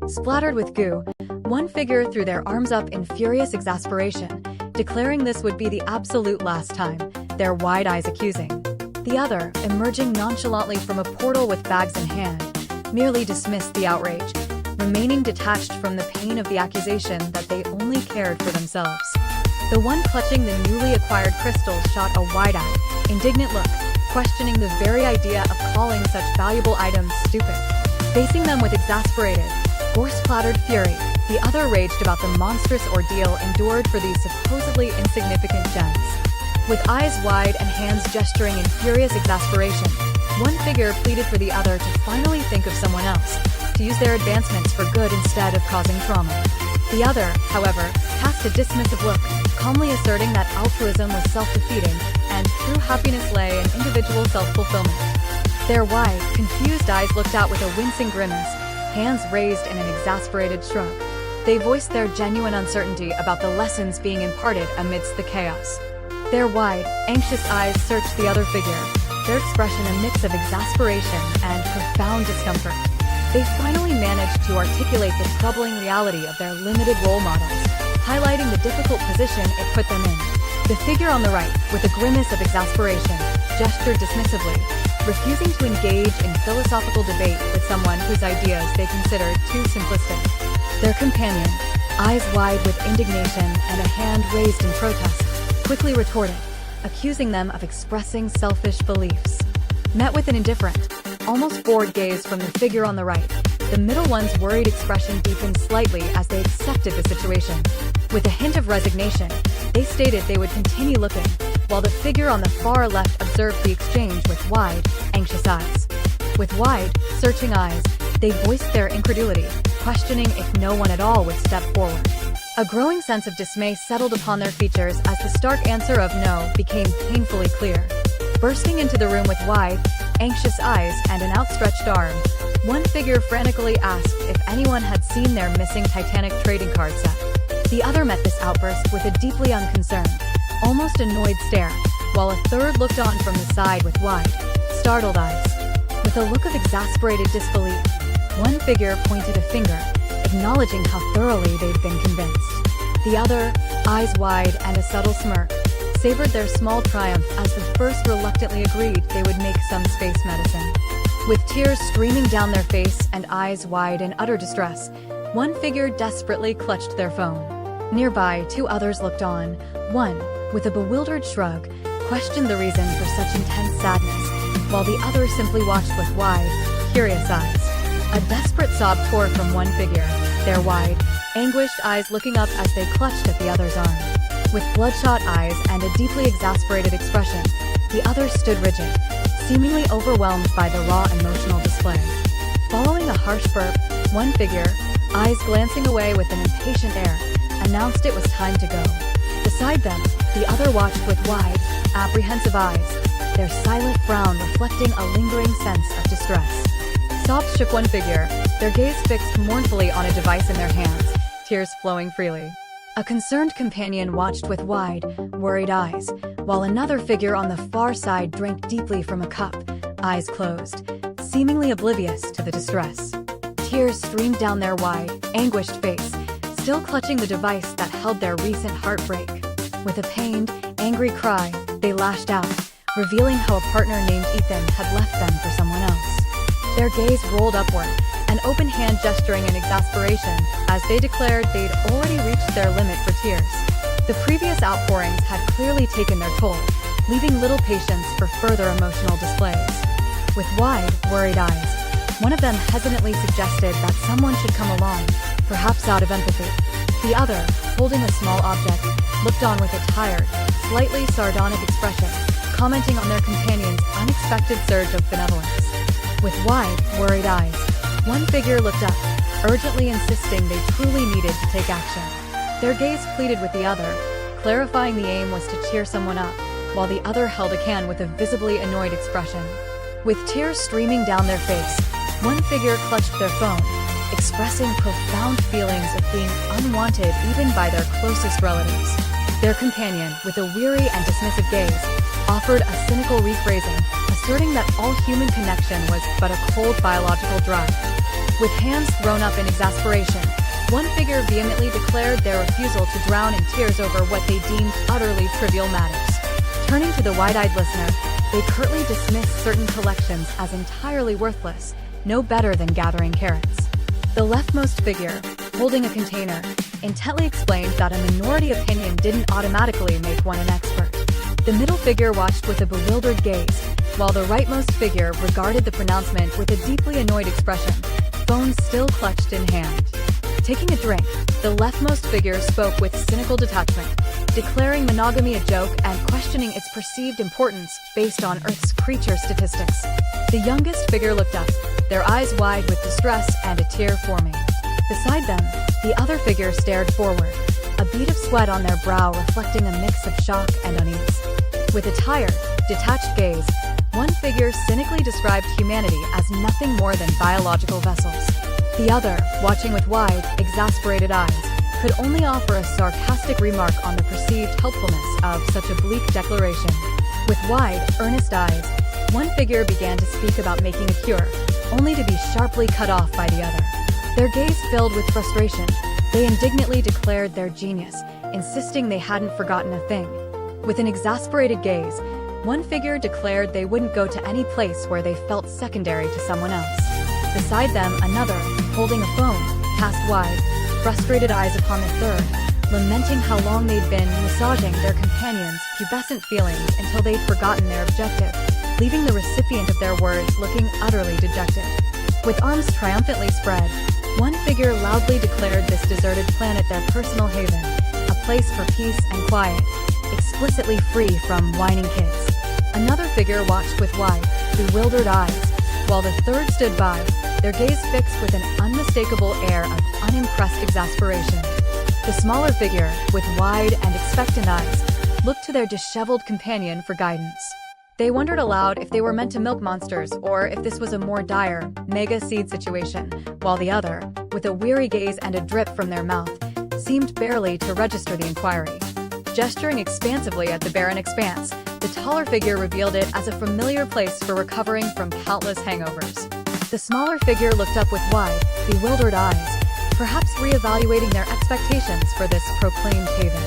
Splattered with goo, one figure threw their arms up in furious exasperation, declaring this would be the absolute last time, their wide eyes accusing. The other, emerging nonchalantly from a portal with bags in hand, merely dismissed the outrage, remaining detached from the pain of the accusation that they only cared for themselves. The one clutching the newly acquired crystals shot a wide-eyed, indignant look, questioning the very idea of calling such valuable items stupid. Facing them with exasperated, gore-splattered fury, the other raged about the monstrous ordeal endured for these supposedly insignificant gems. With eyes wide and hands gesturing in furious exasperation, one figure pleaded for the other to finally think of someone else, to use their advancements for good instead of causing trauma. The other, however, cast a dismissive look, calmly asserting that altruism was self-defeating, and true happiness lay in individual self-fulfillment. Their wide, confused eyes looked out with a wincing grimace, hands raised in an exasperated shrug. They voiced their genuine uncertainty about the lessons being imparted amidst the chaos. Their wide, anxious eyes searched the other figure, their expression a mix of exasperation and profound discomfort. They finally managed to articulate the troubling reality of their limited role models, highlighting the difficult position it put them in. The figure on the right, with a grimace of exasperation, gestured dismissively, refusing to engage in philosophical debate with someone whose ideas they considered too simplistic. Their companion, eyes wide with indignation and a hand raised in protest, quickly retorted, accusing them of expressing selfish beliefs. Met with an indifferent, almost bored gaze from the figure on the right, the middle one's worried expression deepened slightly as they accepted the situation. With a hint of resignation, they stated they would continue looking, while the figure on the far left observed the exchange with wide, anxious eyes. With wide, searching eyes, they voiced their incredulity, questioning if no one at all would step forward. A growing sense of dismay settled upon their features as the stark answer of no became painfully clear. Bursting into the room with wide, anxious eyes and an outstretched arm, one figure frantically asked if anyone had seen their missing Titanic trading card set. The other met this outburst with a deeply unconcerned, almost annoyed stare, while a third looked on from the side with wide, startled eyes. With a look of exasperated disbelief, one figure pointed a finger, acknowledging how thoroughly they'd been convinced. The other, eyes wide and a subtle smirk, savored their small triumph as the first reluctantly agreed they would make some space medicine. With tears streaming down their face and eyes wide in utter distress, one figure desperately clutched their phone. Nearby, two others looked on. One, with a bewildered shrug, questioned the reason for such intense sadness, while the other simply watched with wide, curious eyes. A desperate sob tore from one figure, their wide, anguished eyes looking up as they clutched at the other's arm. With bloodshot eyes and a deeply exasperated expression, the other stood rigid, seemingly overwhelmed by the raw emotional display. Following a harsh burp, one figure, eyes glancing away with an impatient air, announced it was time to go. Beside them, the other watched with wide, apprehensive eyes, their silent frown reflecting a lingering sense of distress. Sobs shook one figure, their gaze fixed mournfully on a device in their hands, tears flowing freely. A concerned companion watched with wide, worried eyes, while another figure on the far side drank deeply from a cup, eyes closed, seemingly oblivious to the distress. Tears streamed down their wide, anguished face, still clutching the device that held their recent heartbreak. With a pained, angry cry, they lashed out, revealing how a partner named Ethan had left them for someone else. Their gaze rolled upward, an open hand gesturing in exasperation as they declared they'd already reached their limit for tears. The previous outpourings had clearly taken their toll, leaving little patience for further emotional displays. With wide, worried eyes, one of them hesitantly suggested that someone should come along, perhaps out of empathy. The other, holding a small object, looked on with a tired, slightly sardonic expression, commenting on their companion's unexpected surge of benevolence. With wide, worried eyes, one figure looked up, urgently insisting they truly needed to take action. Their gaze pleaded with the other, clarifying the aim was to cheer someone up, while the other held a can with a visibly annoyed expression. With tears streaming down their face, one figure clutched their phone, expressing profound feelings of being unwanted even by their closest relatives. Their companion, with a weary and dismissive gaze, offered a cynical rephrasing, asserting that all human connection was but a cold biological drive. With hands thrown up in exasperation, one figure vehemently declared their refusal to drown in tears over what they deemed utterly trivial matters. Turning to the wide-eyed listener, they curtly dismissed certain collections as entirely worthless, no better than gathering carrots. The leftmost figure, holding a container, intently explained that a minority opinion didn't automatically make one an expert. The middle figure watched with a bewildered gaze, while the rightmost figure regarded the pronouncement with a deeply annoyed expression, phone still clutched in hand. Taking a drink, the leftmost figure spoke with cynical detachment, declaring monogamy a joke and questioning its perceived importance based on Earth's creature statistics. The youngest figure looked up, their eyes wide with distress and a tear forming. Beside them, the other figure stared forward, a bead of sweat on their brow reflecting a mix of shock and unease. With a tired, detached gaze, one figure cynically described humanity as nothing more than biological vessels. The other, watching with wide, exasperated eyes, could only offer a sarcastic remark on the perceived helpfulness of such a bleak declaration. With wide, earnest eyes, one figure began to speak about making a cure, only to be sharply cut off by the other. Their gaze filled with frustration, they indignantly declared their genius, insisting they hadn't forgotten a thing. With an exasperated gaze, one figure declared they wouldn't go to any place where they felt secondary to someone else. Beside them, another, holding a phone, cast wide, frustrated eyes upon the third, lamenting how long they'd been massaging their companion's pubescent feelings until they'd forgotten their objective, leaving the recipient of their words looking utterly dejected. With arms triumphantly spread, one figure loudly declared this deserted planet their personal haven, a place for peace and quiet, explicitly free from whining kids. Another figure watched with wide, bewildered eyes, while the third stood by, their gaze fixed with an unmistakable air of unimpressed exasperation. The smaller figure, with wide and expectant eyes, looked to their disheveled companion for guidance. They wondered aloud if they were meant to milk monsters or if this was a more dire, mega seed situation, while the other, with a weary gaze and a drip from their mouth, seemed barely to register the inquiry. Gesturing expansively at the barren expanse, the taller figure revealed it as a familiar place for recovering from countless hangovers. The smaller figure looked up with wide, bewildered eyes, perhaps reevaluating their expectations for this proclaimed haven.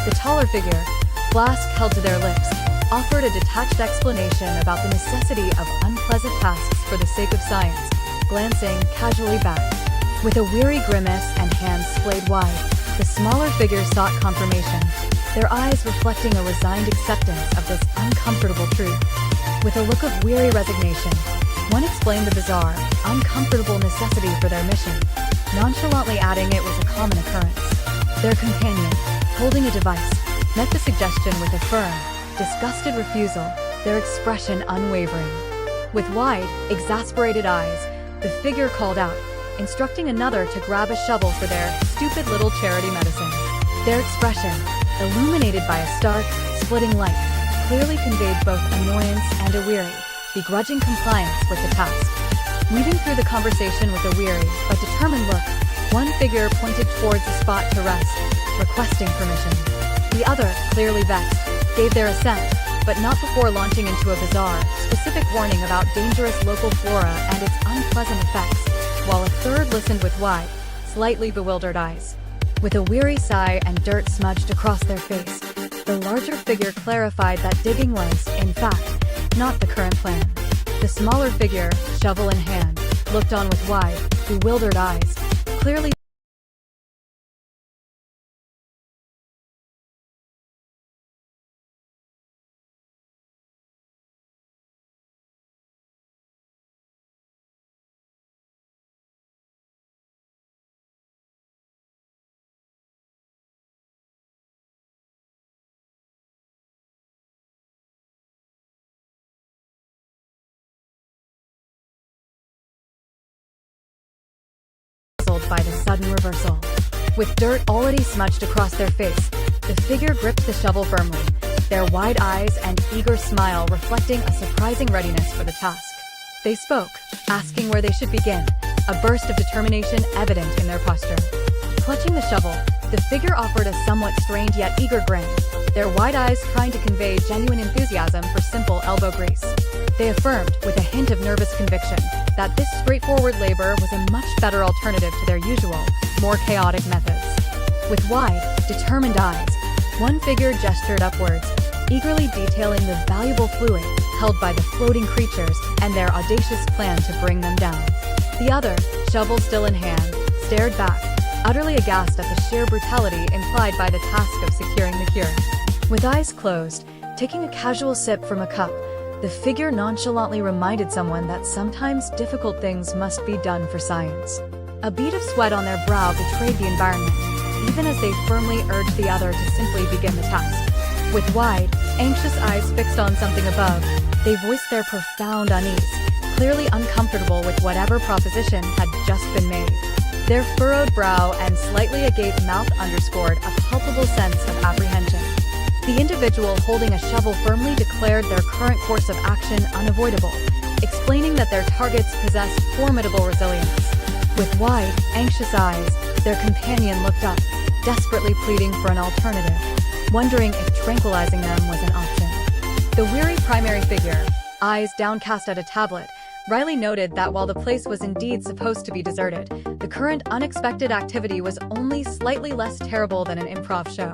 The taller figure, flask held to their lips, offered a detached explanation about the necessity of unpleasant tasks for the sake of science, glancing casually back. With a weary grimace and hands splayed wide, the smaller figure sought confirmation, their eyes reflecting a resigned acceptance of this uncomfortable truth. With a look of weary resignation, one explained the bizarre, uncomfortable necessity for their mission, nonchalantly adding it was a common occurrence. Their companion, holding a device, met the suggestion with a firm, disgusted refusal, their expression unwavering. With wide, exasperated eyes, the figure called out, instructing another to grab a shovel for their stupid little charity medicine. Their expression, illuminated by a stark, splitting light, clearly conveyed both annoyance and a weary, begrudging compliance with the task. Weaving through the conversation with a weary but determined look, one figure pointed towards a spot to rest, requesting permission. The other, clearly vexed, gave their assent, but not before launching into a bizarre, specific warning about dangerous local flora and its unpleasant effects, while a third listened with wide, slightly bewildered eyes. With a weary sigh and dirt smudged across their face, the larger figure clarified that digging was, in fact, not the current plan. The smaller figure, shovel in hand, looked on with wide, bewildered eyes, clearly puzzled by the sudden reversal. With dirt already smudged across their face, the figure gripped the shovel firmly, their wide eyes and eager smile reflecting a surprising readiness for the task. They spoke, asking where they should begin, a burst of determination evident in their posture. Clutching the shovel, the figure offered a somewhat strained yet eager grin, their wide eyes trying to convey genuine enthusiasm for simple elbow grease. They affirmed, with a hint of nervous conviction, that this straightforward labor was a much better alternative to their usual, more chaotic methods. With wide, determined eyes, one figure gestured upwards, eagerly detailing the valuable fluid held by the floating creatures and their audacious plan to bring them down. The other, shovel still in hand, stared back, utterly aghast at the sheer brutality implied by the task of securing the cure. With eyes closed, taking a casual sip from a cup, the figure nonchalantly reminded someone that sometimes difficult things must be done for science. A bead of sweat on their brow betrayed the environment, even as they firmly urged the other to simply begin the task. With wide, anxious eyes fixed on something above, they voiced their profound unease, clearly uncomfortable with whatever proposition had just been made. Their furrowed brow and slightly agape mouth underscored a palpable sense of apprehension. The individual holding a shovel firmly declared their current course of action unavoidable, explaining that their targets possessed formidable resilience. With wide, anxious eyes, their companion looked up, desperately pleading for an alternative, wondering if tranquilizing them was an option. The weary primary figure, eyes downcast at a tablet, Riley noted that while the place was indeed supposed to be deserted, the current unexpected activity was only slightly less terrible than an improv show.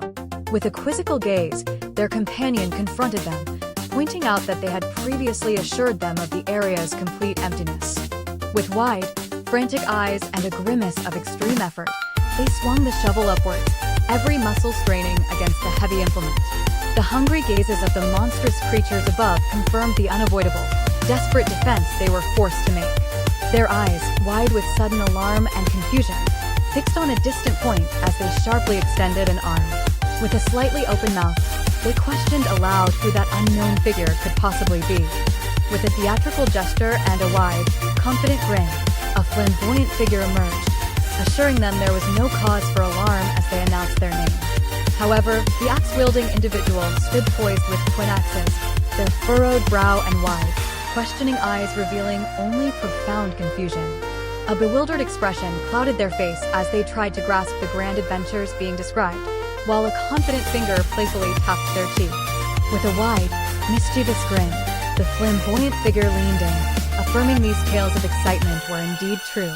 With a quizzical gaze, their companion confronted them, pointing out that they had previously assured them of the area's complete emptiness. With wide, frantic eyes and a grimace of extreme effort, they swung the shovel upwards, every muscle straining against the heavy implement. The hungry gazes of the monstrous creatures above confirmed the unavoidable, desperate defense they were forced to make. Their eyes, wide with sudden alarm and confusion, fixed on a distant point as they sharply extended an arm. With a slightly open mouth, they questioned aloud who that unknown figure could possibly be. With a theatrical gesture and a wide, confident grin, a flamboyant figure emerged, assuring them there was no cause for alarm as they announced their name. However, the axe-wielding individual stood poised with twin axes, their furrowed brow and wide, questioning eyes revealing only profound confusion. A bewildered expression clouded their face as they tried to grasp the grand adventures being described, while a confident finger playfully tapped their cheek. With a wide, mischievous grin, the flamboyant figure leaned in, affirming these tales of excitement were indeed true.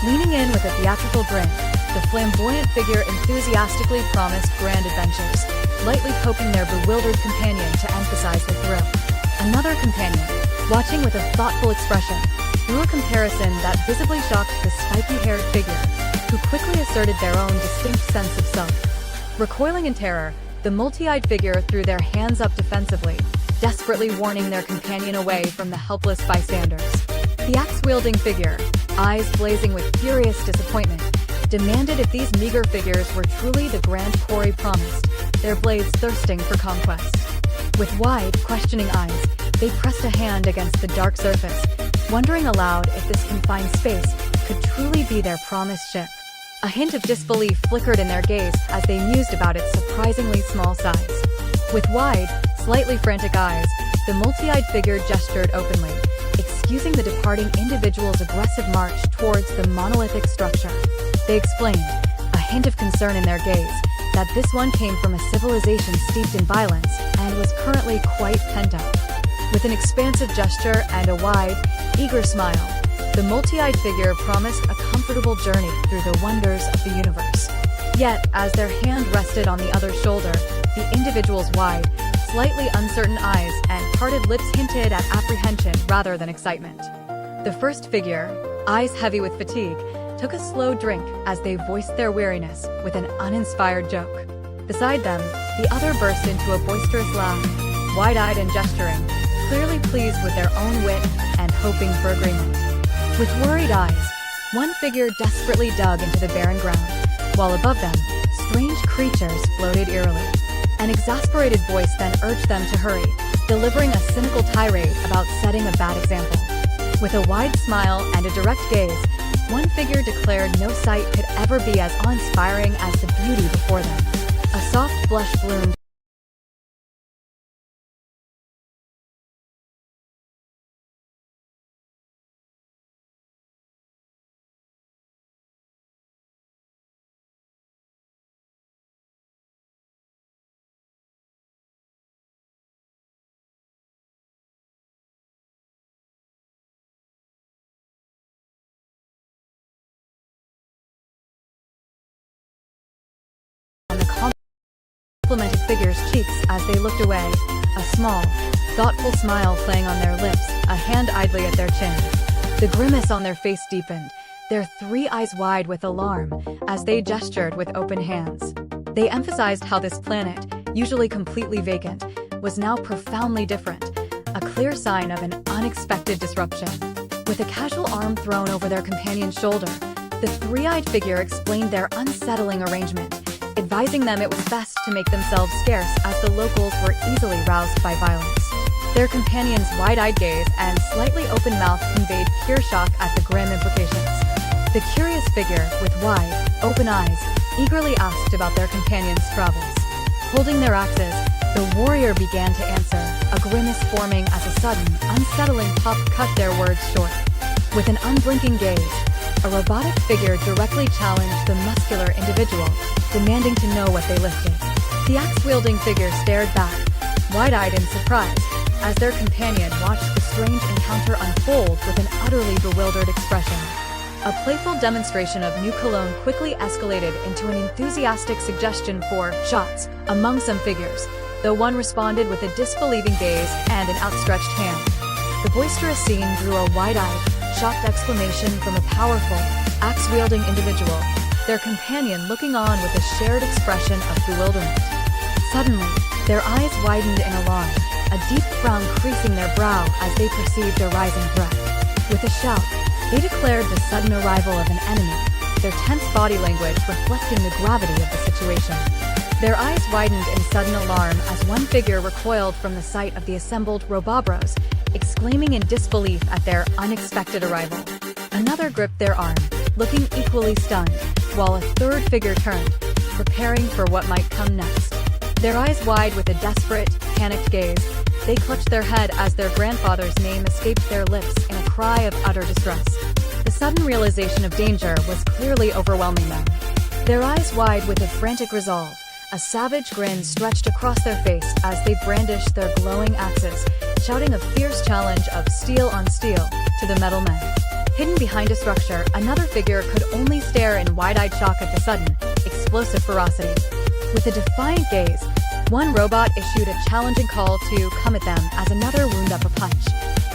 Leaning in with a theatrical grin, the flamboyant figure enthusiastically promised grand adventures, lightly poking their bewildered companion to emphasize the thrill. Another companion, watching with a thoughtful expression, drew a comparison that visibly shocked the spiky-haired figure, who quickly asserted their own distinct sense of self. Recoiling in terror, the multi-eyed figure threw their hands up defensively, desperately warning their companion away from the helpless bystanders. The axe-wielding figure, eyes blazing with furious disappointment, demanded if these meager figures were truly the grand quarry promised, their blades thirsting for conquest. With wide, questioning eyes, they pressed a hand against the dark surface, wondering aloud if this confined space could truly be their promised ship. A hint of disbelief flickered in their gaze as they mused about its surprisingly small size. With wide, slightly frantic eyes, the multi-eyed figure gestured openly, excusing the departing individual's aggressive march towards the monolithic structure. They explained, a hint of concern in their gaze, that this one came from a civilization steeped in violence and was currently quite pent-up. With an expansive gesture and a wide, eager smile, the multi-eyed figure promised a comfortable journey through the wonders of the universe. Yet, as their hand rested on the other's shoulder, the individual's wide, slightly uncertain eyes and parted lips hinted at apprehension rather than excitement. The first figure, eyes heavy with fatigue, took a slow drink as they voiced their weariness with an uninspired joke. Beside them, the other burst into a boisterous laugh, wide-eyed and gesturing, clearly pleased with their own wit and hoping for agreement. With worried eyes, one figure desperately dug into the barren ground, while above them, strange creatures floated eerily. An exasperated voice then urged them to hurry, delivering a cynical tirade about setting a bad example. With a wide smile and a direct gaze, one figure declared no sight could ever be as awe-inspiring as the beauty before them. A soft blush bloomed supplemented figure's cheeks as they looked away, a small, thoughtful smile playing on their lips, a hand idly at their chin. The grimace on their face deepened, their three eyes wide with alarm, as they gestured with open hands. They emphasized how this planet, usually completely vacant, was now profoundly different, a clear sign of an unexpected disruption. With a casual arm thrown over their companion's shoulder, the three-eyed figure explained their unsettling arrangement, advising them it was best to make themselves scarce as the locals were easily roused by violence. Their companion's wide-eyed gaze and slightly open mouth conveyed pure shock at the grim implications. The curious figure, with wide, open eyes, eagerly asked about their companion's travels. Holding their axes, the warrior began to answer, a grimace forming as a sudden, unsettling pop cut their words short. With an unblinking gaze, a robotic figure directly challenged the muscular individual, demanding to know what they lifted. The axe-wielding figure stared back, wide-eyed in surprise, as their companion watched the strange encounter unfold with an utterly bewildered expression. A playful demonstration of new cologne quickly escalated into an enthusiastic suggestion for shots among some figures, though one responded with a disbelieving gaze and an outstretched hand. The boisterous scene drew a wide-eyed, shocked exclamation from a powerful, axe-wielding individual, their companion looking on with a shared expression of bewilderment. Suddenly, their eyes widened in alarm, a deep frown creasing their brow as they perceived a rising threat. With a shout, they declared the sudden arrival of an enemy, their tense body language reflecting the gravity of the situation. Their eyes widened in sudden alarm as one figure recoiled from the sight of the assembled Robobros, exclaiming in disbelief at their unexpected arrival. Another gripped their arm, looking equally stunned, while a third figure turned, preparing for what might come next. Their eyes wide with a desperate, panicked gaze, they clutched their head as their grandfather's name escaped their lips in a cry of utter distress. The sudden realization of danger was clearly overwhelming them. Their eyes wide with a frantic resolve, a savage grin stretched across their face as they brandished their glowing axes, shouting a fierce challenge of steel on steel to the metal men. Hidden behind a structure, another figure could only stare in wide-eyed shock at the sudden, explosive ferocity. With a defiant gaze, one robot issued a challenging call to come at them as another wound up a punch.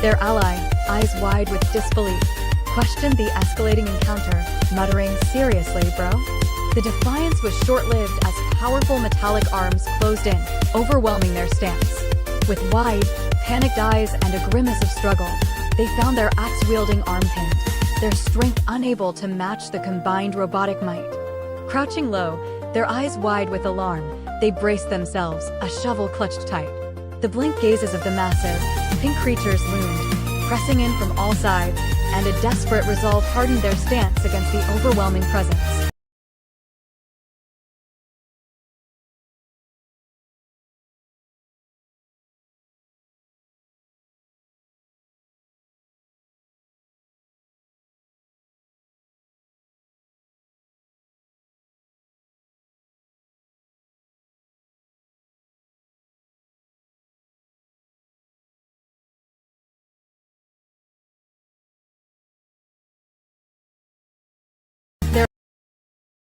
Their ally, eyes wide with disbelief, questioned the escalating encounter, muttering, "Seriously, bro?" The defiance was short-lived as powerful metallic arms closed in, overwhelming their stance. With wide, panicked eyes and a grimace of struggle, they found their axe-wielding arm pinned, their strength unable to match the combined robotic might. Crouching low, their eyes wide with alarm, they braced themselves, a shovel clutched tight. The blink gazes of the massive, pink creatures loomed, pressing in from all sides, and a desperate resolve hardened their stance against the overwhelming presence. Their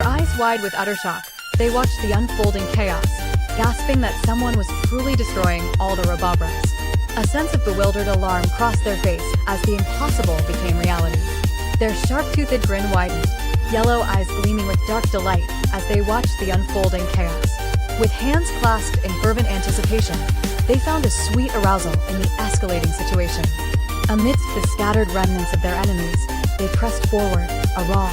eyes wide with utter shock, they watched the unfolding chaos, gasping that someone was truly destroying all the Robobros. A sense of bewildered alarm crossed their face as the impossible became reality. Their sharp-toothed grin widened, yellow eyes gleaming with dark delight as they watched the unfolding chaos. With hands clasped in fervent anticipation, they found a sweet arousal in the escalating situation. Amidst the scattered remnants of their enemies, they pressed forward, a raw,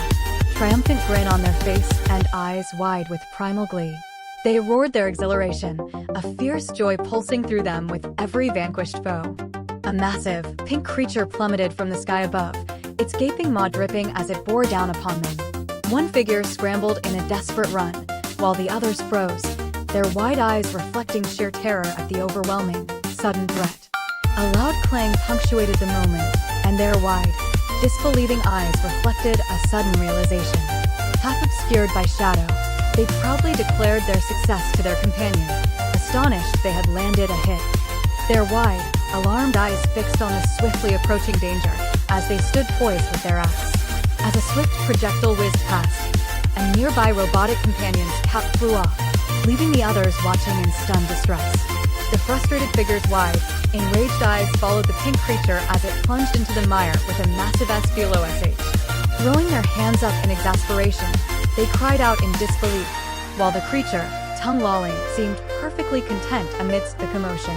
triumphant grin on their face and eyes wide with primal glee. They roared their exhilaration, a fierce joy pulsing through them with every vanquished foe. A massive, pink creature plummeted from the sky above, its gaping maw dripping as it bore down upon them. One figure scrambled in a desperate run, while the others froze, their wide eyes reflecting sheer terror at the overwhelming, sudden threat. A loud clang punctuated the moment, and their wide, disbelieving eyes reflected a sudden realization. Half obscured by shadow, they proudly declared their success to their companion, astonished they had landed a hit. Their wide, alarmed eyes fixed on the swiftly approaching danger as they stood poised with their axe. As a swift projectile whizzed past, a nearby robotic companion's cap flew off, leaving the others watching in stunned distress. The frustrated figure's wide, enraged eyes followed the pink creature as it plunged into the mire with a massive SPLOSH. Throwing their hands up in exasperation, they cried out in disbelief, while the creature, tongue lolling, seemed perfectly content amidst the commotion.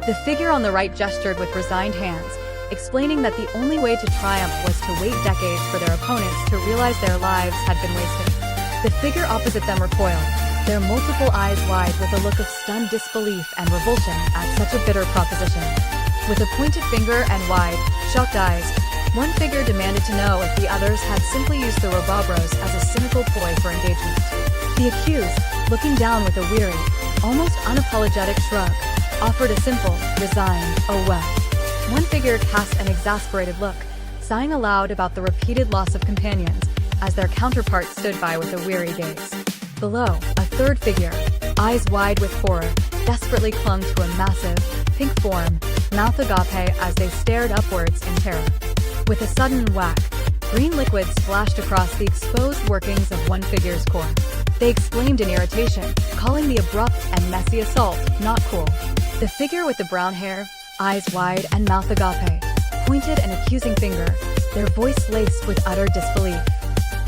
The figure on the right gestured with resigned hands, explaining that the only way to triumph was to wait decades for their opponents to realize their lives had been wasted. The figure opposite them recoiled, their multiple eyes wide with a look of stunned disbelief and revulsion at such a bitter proposition. With a pointed finger and wide, shocked eyes, one figure demanded to know if the others had simply used the Robobros as a cynical ploy for engagement. The accused, looking down with a weary, almost unapologetic shrug, offered a simple, resigned, "Oh well." One figure cast an exasperated look, sighing aloud about the repeated loss of companions, as their counterpart stood by with a weary gaze. Below, a third figure, eyes wide with horror, desperately clung to a massive, pink form, mouth agape as they stared upwards in terror. With a sudden whack, green liquid splashed across the exposed workings of one figure's core. They exclaimed in irritation, calling the abrupt and messy assault not cool. The figure with the brown hair, eyes wide and mouth agape, pointed an accusing finger, their voice laced with utter disbelief.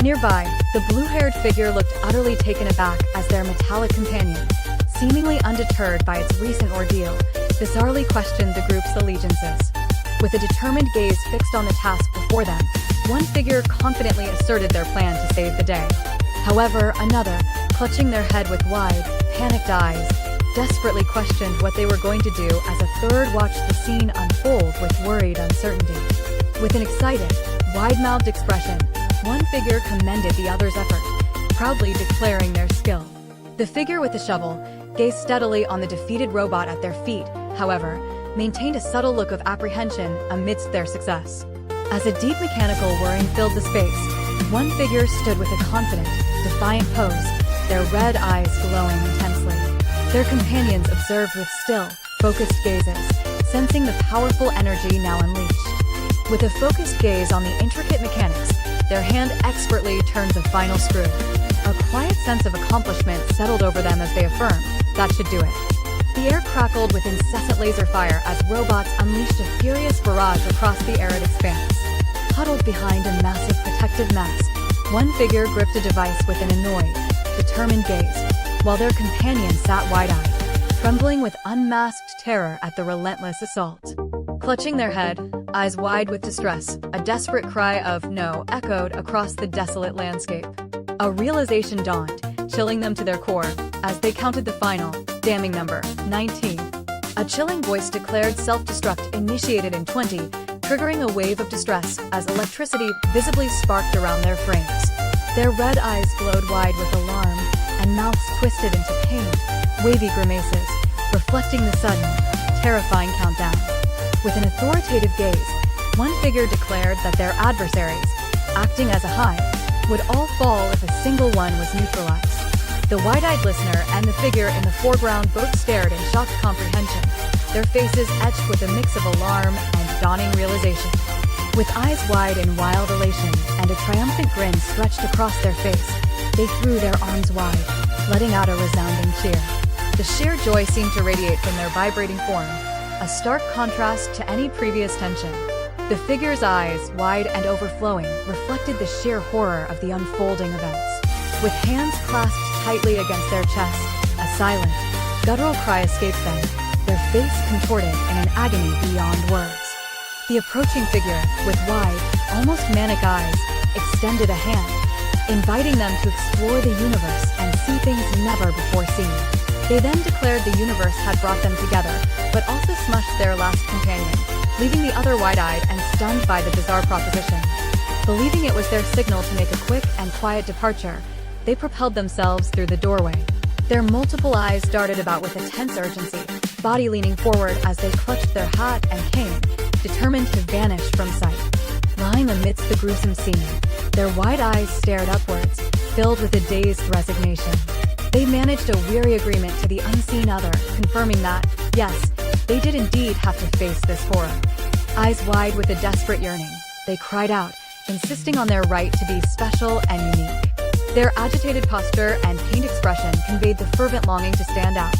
Nearby, the blue-haired figure looked utterly taken aback as their metallic companion, seemingly undeterred by its recent ordeal, bizarrely questioned the group's allegiances. With a determined gaze fixed on the task before them, one figure confidently asserted their plan to save the day. However, another, clutching their head with wide, panicked eyes, desperately questioned what they were going to do as a third watched the scene unfold with worried uncertainty. With an excited, wide-mouthed expression, one figure commended the other's effort, proudly declaring their skill. The figure with the shovel gazed steadily on the defeated robot at their feet, however, maintained a subtle look of apprehension amidst their success. As a deep mechanical whirring filled the space, one figure stood with a confident, defiant pose, their red eyes glowing intensely. Their companions observed with still, focused gazes, sensing the powerful energy now unleashed. With a focused gaze on the intricate mechanics, their hand expertly turned the final screw. A quiet sense of accomplishment settled over them as they affirmed, "That should do it." The air crackled with incessant laser fire as robots unleashed a furious barrage across the arid expanse. Huddled behind a massive protective mass, one figure gripped a device with an annoyed, determined gaze, while their companion sat wide-eyed, trembling with unmasked terror at the relentless assault. Clutching their head, eyes wide with distress, a desperate cry of "no" echoed across the desolate landscape. A realization dawned, chilling them to their core, as they counted the final, damning number, 19. A chilling voice declared self-destruct initiated in 20, triggering a wave of distress as electricity visibly sparked around their frames. Their red eyes glowed wide with alarm, and mouths twisted into pained, wavy grimaces, reflecting the sudden, terrifying countdown. With an authoritative gaze, one figure declared that their adversaries, acting as a hive, would all fall if a single one was neutralized. The wide-eyed listener and the figure in the foreground both stared in shocked comprehension, their faces etched with a mix of alarm and dawning realization. With eyes wide in wild elation and a triumphant grin stretched across their face, they threw their arms wide, letting out a resounding cheer. The sheer joy seemed to radiate from their vibrating form, a stark contrast to any previous tension. The figure's eyes, wide and overflowing, reflected the sheer horror of the unfolding events. With hands clasped tightly against their chests, a silent, guttural cry escaped them, their face contorted in an agony beyond words. The approaching figure, with wide, almost manic eyes, extended a hand, inviting them to explore the universe and see things never before seen. They then declared the universe had brought them together, but also smushed their last companion, leaving the other wide-eyed and stunned by the bizarre proposition. Believing it was their signal to make a quick and quiet departure, they propelled themselves through the doorway. Their multiple eyes darted about with a tense urgency, body leaning forward as they clutched their hat and cane, determined to vanish from sight. Lying amidst the gruesome scene, their wide eyes stared upwards, filled with a dazed resignation. They managed a weary agreement to the unseen other, confirming that, yes, they did indeed have to face this horror. Eyes wide with a desperate yearning, they cried out, insisting on their right to be special and unique. Their agitated posture and pained expression conveyed the fervent longing to stand out.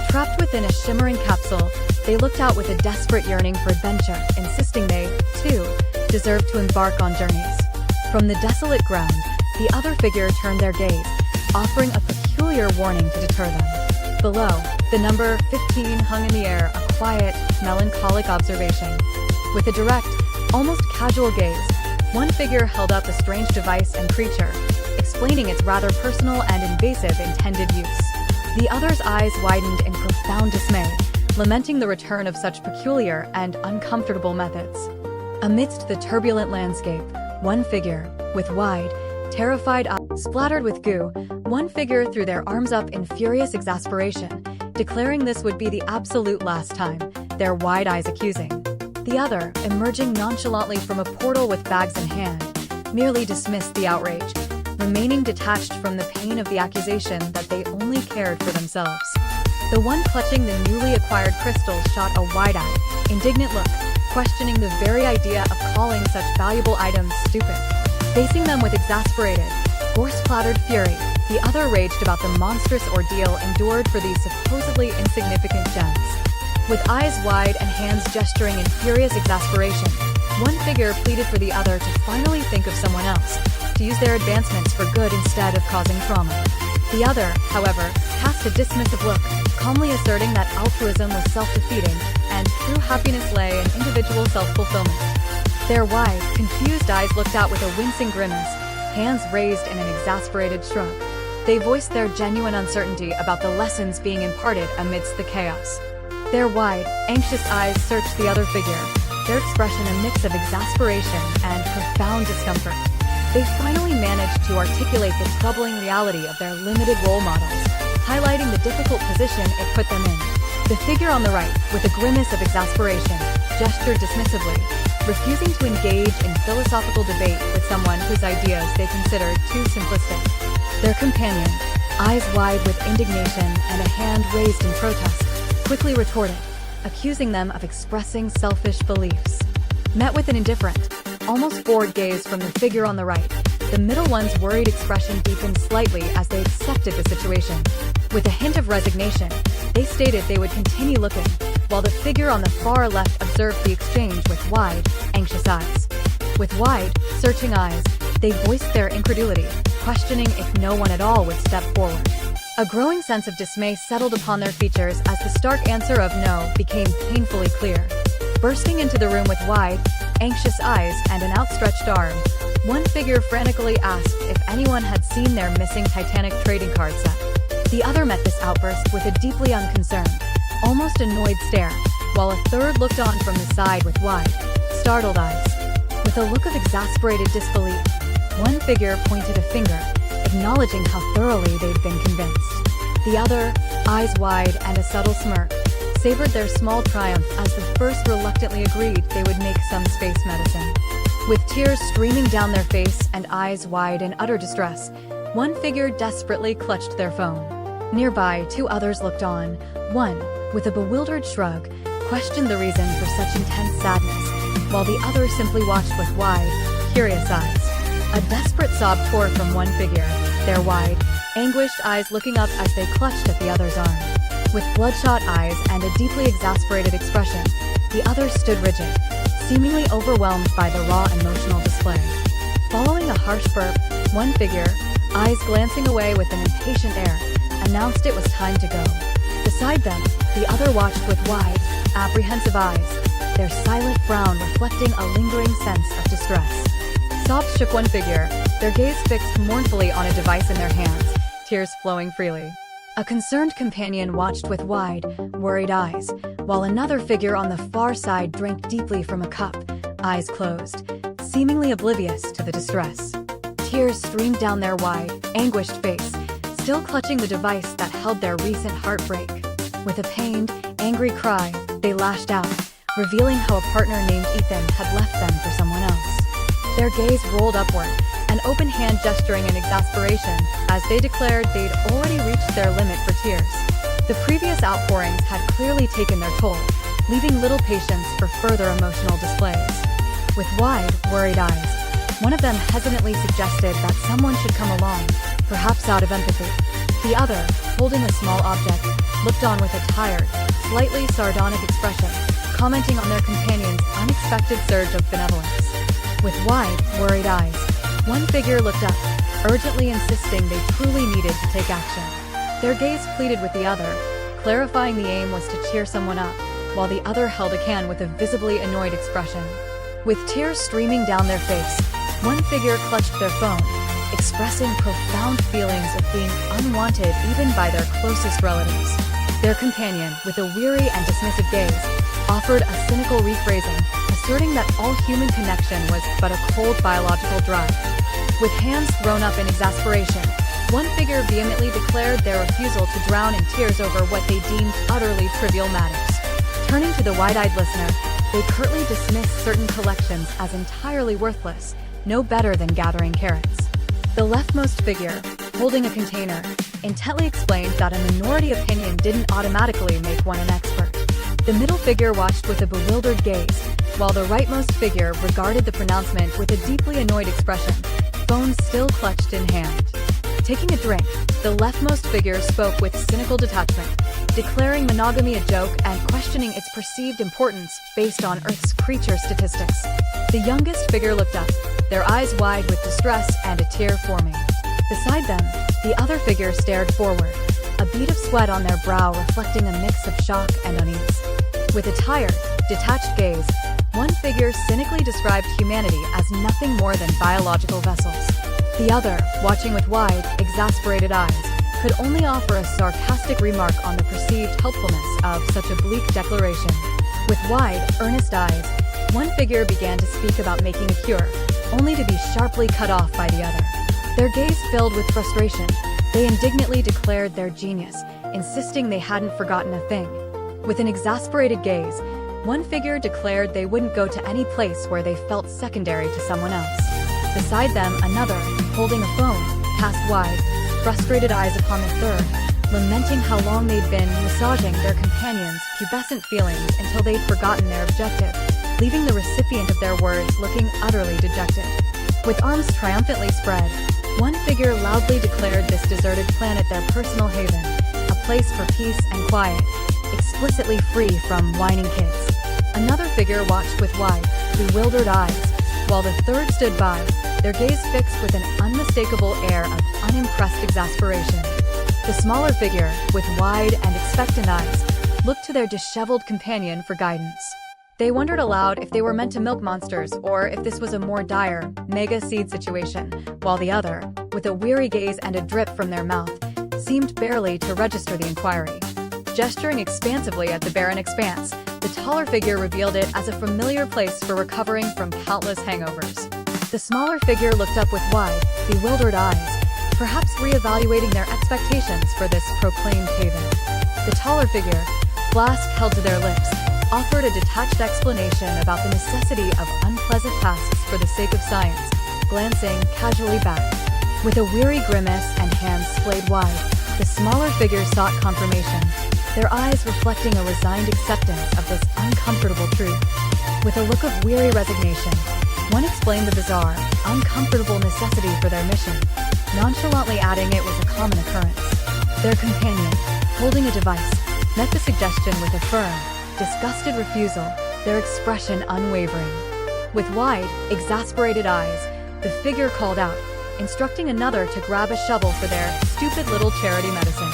Trapped within a shimmering capsule, they looked out with a desperate yearning for adventure, insisting they, too, deserved to embark on journeys. From the desolate ground, the other figure turned their gaze, offering a peculiar warning to deter them. Below, the number 15 hung in the air, a quiet, melancholic observation. With a direct, almost casual gaze, one figure held up a strange device and creature, explaining its rather personal and invasive intended use. The other's eyes widened in profound dismay, lamenting the return of such peculiar and uncomfortable methods. Amidst the turbulent landscape, one figure, with wide, terrified eyes splattered with goo, one figure threw their arms up in furious exasperation, declaring this would be the absolute last time, their wide eyes accusing. The other, emerging nonchalantly from a portal with bags in hand, merely dismissed the outrage, remaining detached from the pain of the accusation that they only cared for themselves. The one clutching the newly acquired crystals shot a wide-eyed, indignant look, questioning the very idea of calling such valuable items stupid. Facing them with exasperated, gore-splattered fury, the other raged about the monstrous ordeal endured for these supposedly insignificant gems. With eyes wide and hands gesturing in furious exasperation, one figure pleaded for the other to finally think of someone else, to use their advancements for good instead of causing trauma. The other, however, cast a dismissive look, calmly asserting that altruism was self-defeating, and true happiness lay in individual self-fulfillment. Their wide, confused eyes looked out with a wincing grimace, hands raised in an exasperated shrug. They voiced their genuine uncertainty about the lessons being imparted amidst the chaos. Their wide, anxious eyes searched the other figure, their expression a mix of exasperation and profound discomfort. They finally managed to articulate the troubling reality of their limited role models, highlighting the difficult position it put them in. The figure on the right, with a grimace of exasperation, gestured dismissively, refusing to engage in philosophical debate with someone whose ideas they considered too simplistic. Their companion, eyes wide with indignation and a hand raised in protest, quickly retorted, accusing them of expressing selfish beliefs. Met with an indifferent, almost bored gaze from the figure on the right, the middle one's worried expression deepened slightly as they accepted the situation. With a hint of resignation, they stated they would continue looking, while the figure on the far left observed the exchange with wide, anxious eyes. With wide, searching eyes, they voiced their incredulity, questioning if no one at all would step forward. A growing sense of dismay settled upon their features as the stark answer of no became painfully clear. Bursting into the room with wide, anxious eyes and an outstretched arm, one figure frantically asked if anyone had seen their missing Titanic trading card set. The other met this outburst with a deeply unconcerned, almost annoyed stare, while a third looked on from the side with wide, startled eyes. With a look of exasperated disbelief, one figure pointed a finger, acknowledging how thoroughly they'd been convinced. The other, eyes wide and a subtle smirk, savored their small triumph as the first reluctantly agreed they would make some space medicine. With tears streaming down their face and eyes wide in utter distress, one figure desperately clutched their phone. Nearby, two others looked on. One, with a bewildered shrug, questioned the reason for such intense sadness, while the other simply watched with wide, curious eyes. A desperate sob tore from one figure, their wide, anguished eyes looking up as they clutched at the other's arm. With bloodshot eyes and a deeply exasperated expression, the other stood rigid, seemingly overwhelmed by the raw emotional display. Following a harsh burp, one figure, eyes glancing away with an impatient air, announced it was time to go. Beside them, the other watched with wide, apprehensive eyes, their silent frown reflecting a lingering sense of distress. Sobs shook one figure, their gaze fixed mournfully on a device in their hands, tears flowing freely. A concerned companion watched with wide, worried eyes, while another figure on the far side drank deeply from a cup, eyes closed, seemingly oblivious to the distress. Tears streamed down their wide, anguished face, still clutching the device that held their recent heartbreak. With a pained, angry cry, they lashed out, revealing how a partner named Ethan had left them for someone else. Their gaze rolled upward, an open hand gesturing in exasperation as they declared they'd already reached their limit for tears. The previous outpourings had clearly taken their toll, leaving little patience for further emotional displays. With wide, worried eyes, one of them hesitantly suggested that someone should come along, perhaps out of empathy. The other, holding a small object, looked on with a tired, slightly sardonic expression, commenting on their companion's unexpected surge of benevolence. With wide, worried eyes, one figure looked up, urgently insisting they truly needed to take action. Their gaze pleaded with the other, clarifying the aim was to cheer someone up, while the other held a can with a visibly annoyed expression. With tears streaming down their face, one figure clutched their phone, expressing profound feelings of being unwanted even by their closest relatives. Their companion, with a weary and dismissive gaze, offered a cynical rephrasing, asserting that all human connection was but a cold biological drive. With hands thrown up in exasperation, one figure vehemently declared their refusal to drown in tears over what they deemed utterly trivial matters. Turning to the wide-eyed listener, they curtly dismissed certain collections as entirely worthless, no better than gathering carrots. The leftmost figure, holding a container, intently explained that a minority opinion didn't automatically make one an expert. The middle figure watched with a bewildered gaze, while the rightmost figure regarded the pronouncement with a deeply annoyed expression, phone still clutched in hand. Taking a drink, the leftmost figure spoke with cynical detachment, declaring monogamy a joke and questioning its perceived importance based on Earth's creature statistics. The youngest figure looked up, their eyes wide with distress and a tear forming. Beside them, the other figure stared forward, a bead of sweat on their brow reflecting a mix of shock and unease. With a tired, detached gaze, one figure cynically described humanity as nothing more than biological vessels. The other, watching with wide, exasperated eyes, could only offer a sarcastic remark on the perceived helpfulness of such a bleak declaration. With wide, earnest eyes, one figure began to speak about making a cure, only to be sharply cut off by the other. Their gaze filled with frustration, they indignantly declared their genius, insisting they hadn't forgotten a thing. With an exasperated gaze, one figure declared they wouldn't go to any place where they felt secondary to someone else. Beside them, another, holding a phone, cast wide, frustrated eyes upon the third, lamenting how long they'd been massaging their companion's pubescent feelings until they'd forgotten their objective, leaving the recipient of their words looking utterly dejected. With arms triumphantly spread, one figure loudly declared this deserted planet their personal haven, a place for peace and quiet, explicitly free from whining kids. Another figure watched with wide, bewildered eyes, while the third stood by, their gaze fixed with an unmistakable air of unimpressed exasperation. The smaller figure, with wide and expectant eyes, looked to their disheveled companion for guidance. They wondered aloud if they were meant to milk monsters or if this was a more dire, mega seed situation, while the other, with a weary gaze and a drip from their mouth, seemed barely to register the inquiry. Gesturing expansively at the barren expanse, the taller figure revealed it as a familiar place for recovering from countless hangovers. The smaller figure looked up with wide, bewildered eyes, perhaps reevaluating their expectations for this proclaimed haven. The taller figure, flask held to their lips, offered a detached explanation about the necessity of unpleasant tasks for the sake of science, glancing casually back. With a weary grimace and hands splayed wide, the smaller figure sought confirmation, their eyes reflecting a resigned acceptance of this uncomfortable truth. With a look of weary resignation, one explained the bizarre, uncomfortable necessity for their mission, nonchalantly adding it was a common occurrence. Their companion, holding a device, met the suggestion with a firm, disgusted refusal, their expression unwavering. With wide, exasperated eyes, the figure called out, instructing another to grab a shovel for their stupid little charity medicine.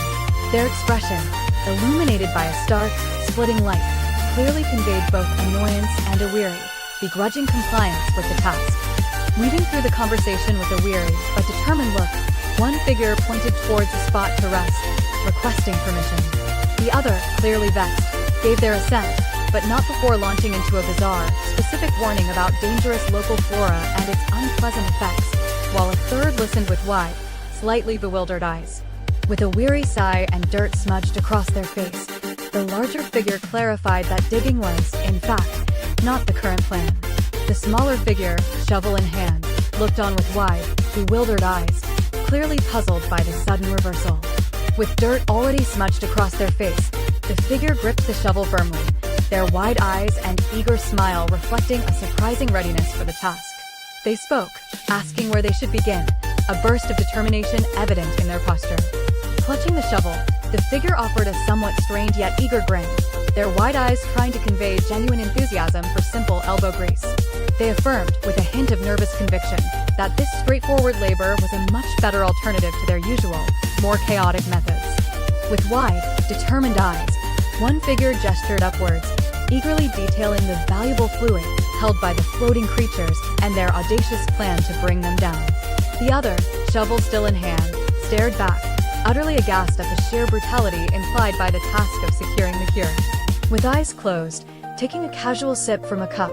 Their expression, illuminated by a stark, splitting light, clearly conveyed both annoyance and a weary, begrudging compliance with the task. Weaving through the conversation with a weary but determined look, one figure pointed towards a spot to rest, requesting permission. The other, clearly vexed, gave their assent, but not before launching into a bizarre, specific warning about dangerous local flora and its unpleasant effects, while a third listened with wide, slightly bewildered eyes. With a weary sigh and dirt smudged across their face, the larger figure clarified that digging was, in fact, not the current plan. The smaller figure, shovel in hand, looked on with wide, bewildered eyes, clearly puzzled by the sudden reversal. With dirt already smudged across their face, the figure gripped the shovel firmly, their wide eyes and eager smile reflecting a surprising readiness for the task. They spoke, asking where they should begin, a burst of determination evident in their posture. Clutching the shovel, the figure offered a somewhat strained yet eager grin, their wide eyes trying to convey genuine enthusiasm for simple elbow grease. They affirmed, with a hint of nervous conviction, that this straightforward labor was a much better alternative to their usual, more chaotic methods. With wide, determined eyes, one figure gestured upwards, eagerly detailing the valuable fluid held by the floating creatures and their audacious plan to bring them down. The other, shovel still in hand, stared back, utterly aghast at the sheer brutality implied by the task of securing the cure. With eyes closed, taking a casual sip from a cup,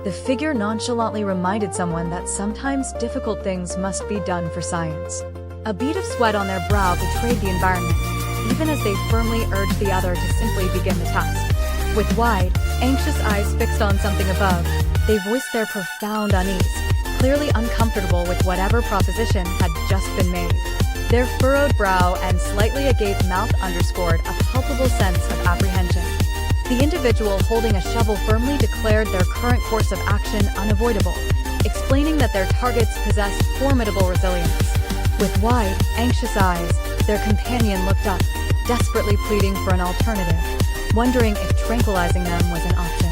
the figure nonchalantly reminded someone that sometimes difficult things must be done for science. A bead of sweat on their brow betrayed the environment, even as they firmly urged the other to simply begin the task. With wide, anxious eyes fixed on something above, they voiced their profound unease, clearly uncomfortable with whatever proposition had just been made. Their furrowed brow and slightly agape mouth underscored a palpable sense of apprehension. The individual holding a shovel firmly declared their current course of action unavoidable, explaining that their targets possessed formidable resilience. With wide, anxious eyes, their companion looked up, desperately pleading for an alternative, wondering if tranquilizing them was an option.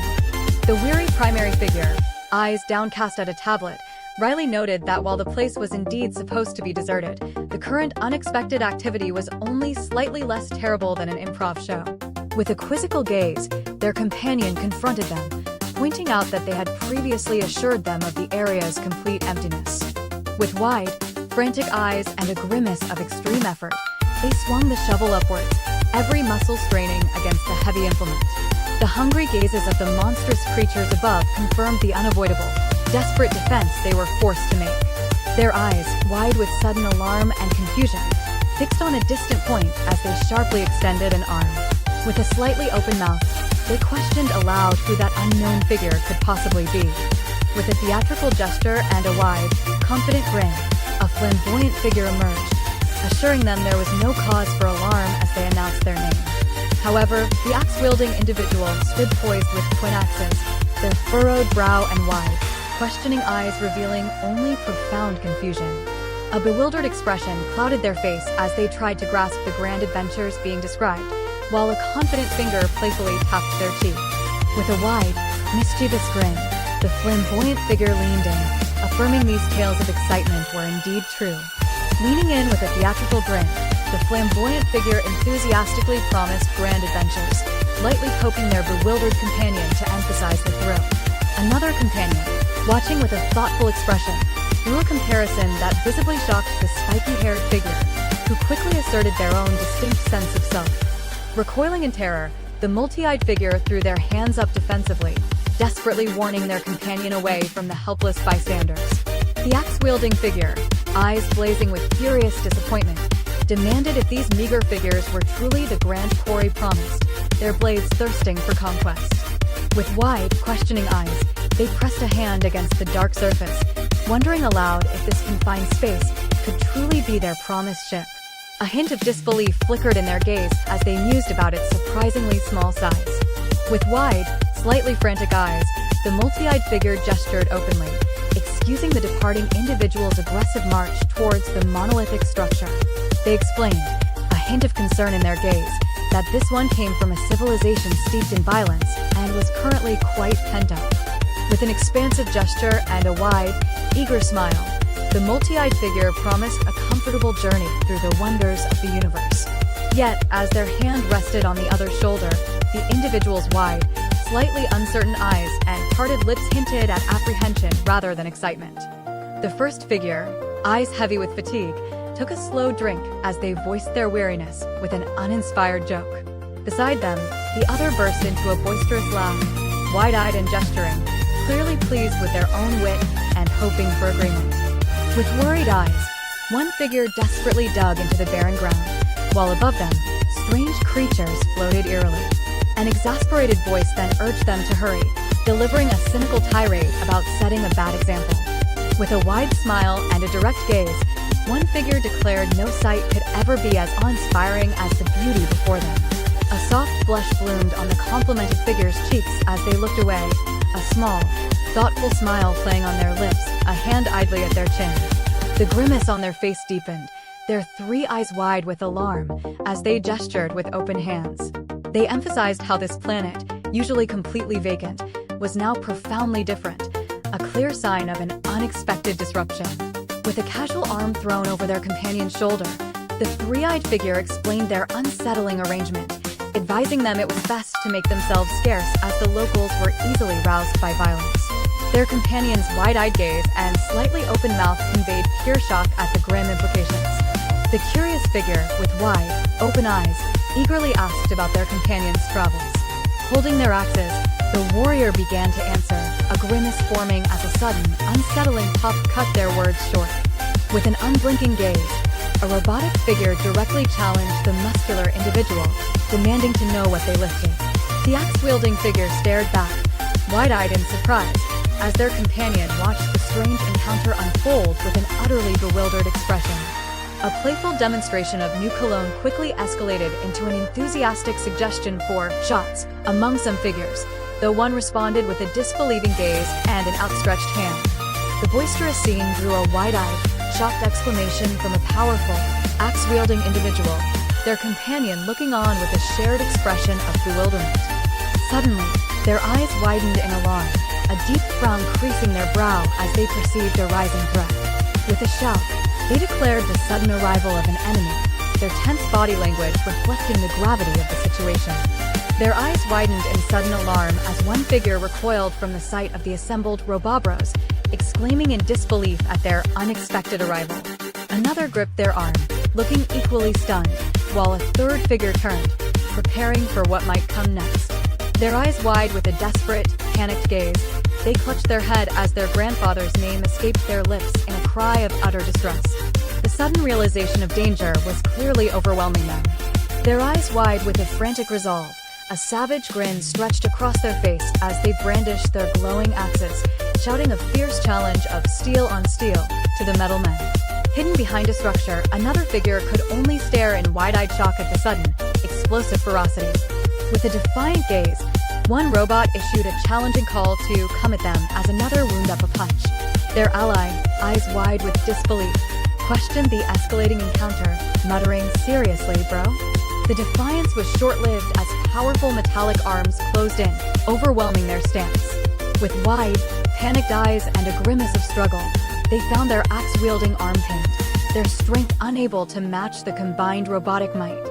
The weary primary figure, eyes downcast at a tablet, Riley noted that while the place was indeed supposed to be deserted, the current unexpected activity was only slightly less terrible than an improv show. With a quizzical gaze, their companion confronted them, pointing out that they had previously assured them of the area's complete emptiness. With wide, frantic eyes and a grimace of extreme effort, they swung the shovel upwards, every muscle straining against the heavy implement. The hungry gazes of the monstrous creatures above confirmed the unavoidable, desperate defense they were forced to make. Their eyes, wide with sudden alarm and confusion, fixed on a distant point as they sharply extended an arm. With a slightly open mouth, they questioned aloud who that unknown figure could possibly be. With a theatrical gesture and a wide, confident grin, a flamboyant figure emerged, assuring them there was no cause for alarm as they announced their name. However, the axe-wielding individual stood poised with twin axes, their furrowed brow and wide, questioning eyes revealing only profound confusion. A bewildered expression clouded their face as they tried to grasp the grand adventures being described, while a confident finger playfully tapped their cheek. With a wide, mischievous grin, the flamboyant figure leaned in, affirming these tales of excitement were indeed true. Leaning in with a theatrical grin, the flamboyant figure enthusiastically promised grand adventures, lightly poking their bewildered companion to emphasize the thrill. Another companion, watching with a thoughtful expression, drew a comparison that visibly shocked the spiky-haired figure, who quickly asserted their own distinct sense of self. Recoiling in terror, the multi-eyed figure threw their hands up defensively, desperately warning their companion away from the helpless bystanders. The axe-wielding figure, eyes blazing with furious disappointment, demanded if these meager figures were truly the grand quarry promised, their blades thirsting for conquest. With wide, questioning eyes, they pressed a hand against the dark surface, wondering aloud if this confined space could truly be their promised ship. A hint of disbelief flickered in their gaze as they mused about its surprisingly small size. With wide, slightly frantic eyes, the multi-eyed figure gestured openly, excusing the departing individual's aggressive march towards the monolithic structure. They explained, a hint of concern in their gaze, that this one came from a civilization steeped in violence and was currently quite pent up. With an expansive gesture and a wide, eager smile, the multi-eyed figure promised a comfortable journey through the wonders of the universe. Yet, as their hand rested on the other's shoulder, the individual's wide, slightly uncertain eyes and parted lips hinted at apprehension rather than excitement. The first figure, eyes heavy with fatigue, took a slow drink as they voiced their weariness with an uninspired joke. Beside them, the other burst into a boisterous laugh, wide-eyed and gesturing, clearly pleased with their own wit and hoping for agreement. With worried eyes, one figure desperately dug into the barren ground, while above them, strange creatures floated eerily. An exasperated voice then urged them to hurry, delivering a cynical tirade about setting a bad example. With a wide smile and a direct gaze, one figure declared no sight could ever be as awe-inspiring as the beauty before them. A soft blush bloomed on the complimented figure's cheeks as they looked away, a small, thoughtful smile playing on their lips, a hand idly at their chin. The grimace on their face deepened, their three eyes wide with alarm, as they gestured with open hands. They emphasized how this planet, usually completely vacant, was now profoundly different, a clear sign of an unexpected disruption. With a casual arm thrown over their companion's shoulder, the three-eyed figure explained their unsettling arrangement, advising them it was best to make themselves scarce as the locals were easily roused by violence. Their companion's wide-eyed gaze and slightly open mouth conveyed pure shock at the grim implications. The curious figure, with wide, open eyes, eagerly asked about their companion's travels. Holding their axes, the warrior began to answer, a grimace forming as a sudden, unsettling pop cut their words short. With an unblinking gaze, a robotic figure directly challenged the muscular individual, demanding to know what they lifted. The axe-wielding figure stared back, wide-eyed in surprise, as their companion watched the strange encounter unfold with an utterly bewildered expression. A playful demonstration of new cologne quickly escalated into an enthusiastic suggestion for shots among some figures, though one responded with a disbelieving gaze and an outstretched hand. The boisterous scene drew a wide-eyed, shocked exclamation from a powerful, axe-wielding individual, their companion looking on with a shared expression of bewilderment. Suddenly, their eyes widened in alarm, a deep frown creasing their brow as they perceived a rising threat. With a shout, they declared the sudden arrival of an enemy, their tense body language reflecting the gravity of the situation. Their eyes widened in sudden alarm as one figure recoiled from the sight of the assembled Robobros, exclaiming in disbelief at their unexpected arrival. Another gripped their arm, looking equally stunned, while a third figure turned, preparing for what might come next. Their eyes wide with a desperate, panicked gaze, they clutched their head as their grandfather's name escaped their lips in a cry of utter distress. The sudden realization of danger was clearly overwhelming them. Their eyes wide with a frantic resolve, a savage grin stretched across their face as they brandished their glowing axes, shouting a fierce challenge of steel on steel to the metal men. Hidden behind a structure, another figure could only stare in wide-eyed shock at the sudden, explosive ferocity. With a defiant gaze, one robot issued a challenging call to come at them as another wound up a punch. Their ally, eyes wide with disbelief, questioned the escalating encounter, muttering, "Seriously, bro?" The defiance was short-lived as powerful metallic arms closed in, overwhelming their stance. With wide, panicked eyes and a grimace of struggle, they found their axe-wielding arm pinned, their strength unable to match the combined robotic might.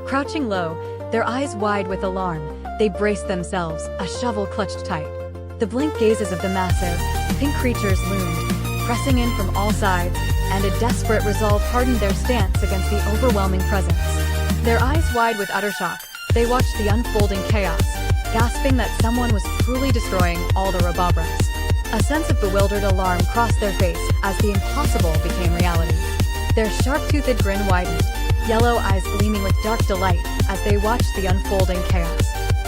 Crouching low, their eyes wide with alarm, they braced themselves, a shovel clutched tight. The blank gazes of the massive, pink creatures loomed, pressing in from all sides, and a desperate resolve hardened their stance against the overwhelming presence. Their eyes wide with utter shock, they watched the unfolding chaos, gasping that someone was truly destroying all the Robobros. A sense of bewildered alarm crossed their face as the impossible became reality. Their sharp-toothed grin widened, yellow eyes gleaming with dark delight as they watched the unfolding chaos.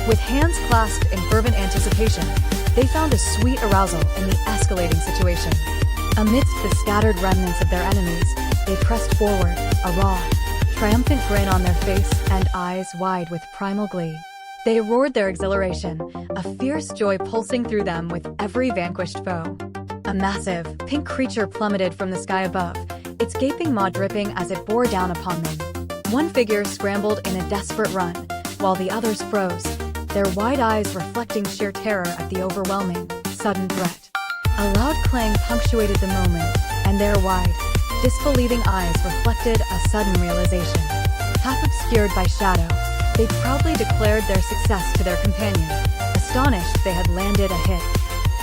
With hands clasped in fervent anticipation, they found a sweet arousal in the escalating situation. Amidst the scattered remnants of their enemies, they pressed forward, a raw, triumphant grin on their face and eyes wide with primal glee. They roared their exhilaration, a fierce joy pulsing through them with every vanquished foe. A massive, pink creature plummeted from the sky above, its gaping maw dripping as it bore down upon them. One figure scrambled in a desperate run, while the others froze, their wide eyes reflecting sheer terror at the overwhelming, sudden threat. A loud clang punctuated the moment, and their wide, disbelieving eyes reflected a sudden realization. Half obscured by shadow, they proudly declared their success to their companion, astonished they had landed a hit.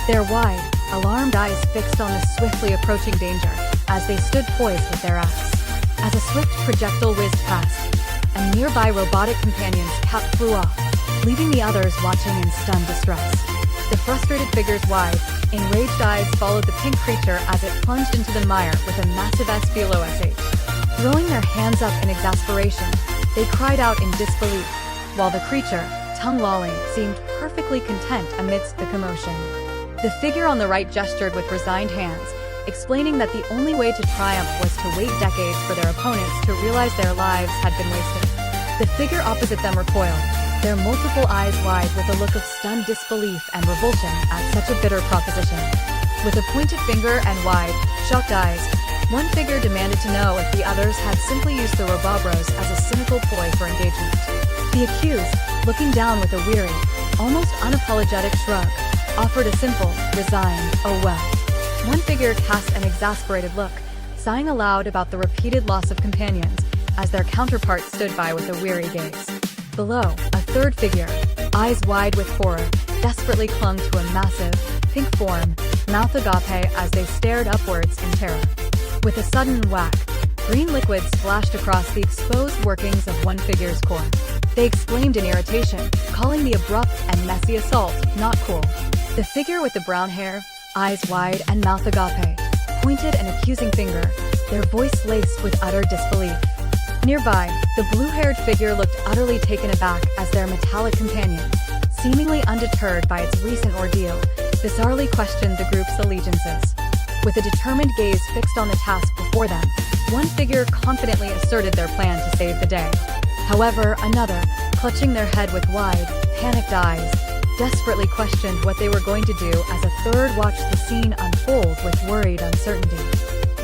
Their wide, alarmed eyes fixed on the swiftly approaching danger as they stood poised with their axe. As a swift projectile whizzed past, a nearby robotic companion's cap flew off, leaving the others watching in stunned distress. The frustrated figure's wide, enraged eyes followed the pink creature as it plunged into the mire with a massive S below SH. Throwing their hands up in exasperation, they cried out in disbelief, while the creature, tongue lolling, seemed perfectly content amidst the commotion. The figure on the right gestured with resigned hands, explaining that the only way to triumph was to wait decades for their opponents to realize their lives had been wasted. The figure opposite them recoiled, their multiple eyes wide with a look of stunned disbelief and revulsion at such a bitter proposition. With a pointed finger and wide, shocked eyes, One figure demanded to know if the others had simply used the Robobros as a cynical ploy for engagement. The accused, looking down with a weary, almost unapologetic shrug, offered a simple, resigned, "Oh well." One figure cast an exasperated look, sighing aloud about the repeated loss of companions, as their counterpart stood by with a weary gaze. Below, a third figure, eyes wide with horror, desperately clung to a massive, pink form, mouth agape as they stared upwards in terror. With a sudden whack, green liquid splashed across the exposed workings of one figure's core. They exclaimed in irritation, calling the abrupt and messy assault not cool. The figure with the brown hair, eyes wide and mouth agape, pointed an accusing finger, their voice laced with utter disbelief. Nearby, the blue-haired figure looked utterly taken aback as their metallic companion, seemingly undeterred by its recent ordeal, bizarrely questioned the group's allegiances. With a determined gaze fixed on the task before them, one figure confidently asserted their plan to save the day. However, another, clutching their head with wide, panicked eyes, desperately questioned what they were going to do as a third watched the scene unfold with worried uncertainty.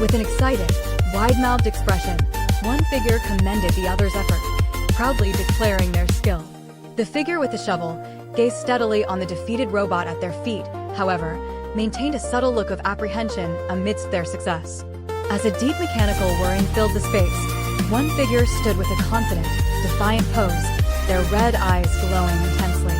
With an excited, wide-mouthed expression, one figure commended the other's effort, proudly declaring their skill. The figure with the shovel gazed steadily on the defeated robot at their feet, however, maintained a subtle look of apprehension amidst their success. As a deep mechanical whirring filled the space, one figure stood with a confident, defiant pose, their red eyes glowing intensely.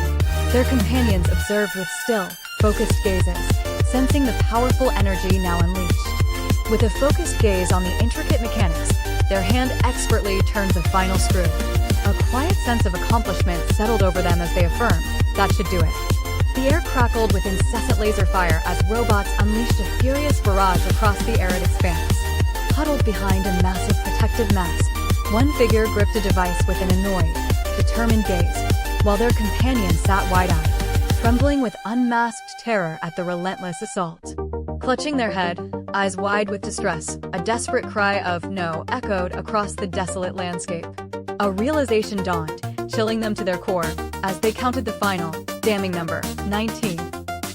Their companions observed with still, focused gazes, sensing the powerful energy now unleashed. With a focused gaze on the intricate mechanics, their hand expertly turned the final screw. A quiet sense of accomplishment settled over them as they affirmed, "That should do it." The air crackled with incessant laser fire as robots unleashed a furious barrage across the arid expanse. Huddled behind a massive protective mass, one figure gripped a device with an annoyed, determined gaze, while their companion sat wide-eyed, trembling with unmasked terror at the relentless assault. Clutching their head, eyes wide with distress, a desperate cry of "no" echoed across the desolate landscape. A realization dawned, chilling them to their core, as they counted the final, damning number, 19.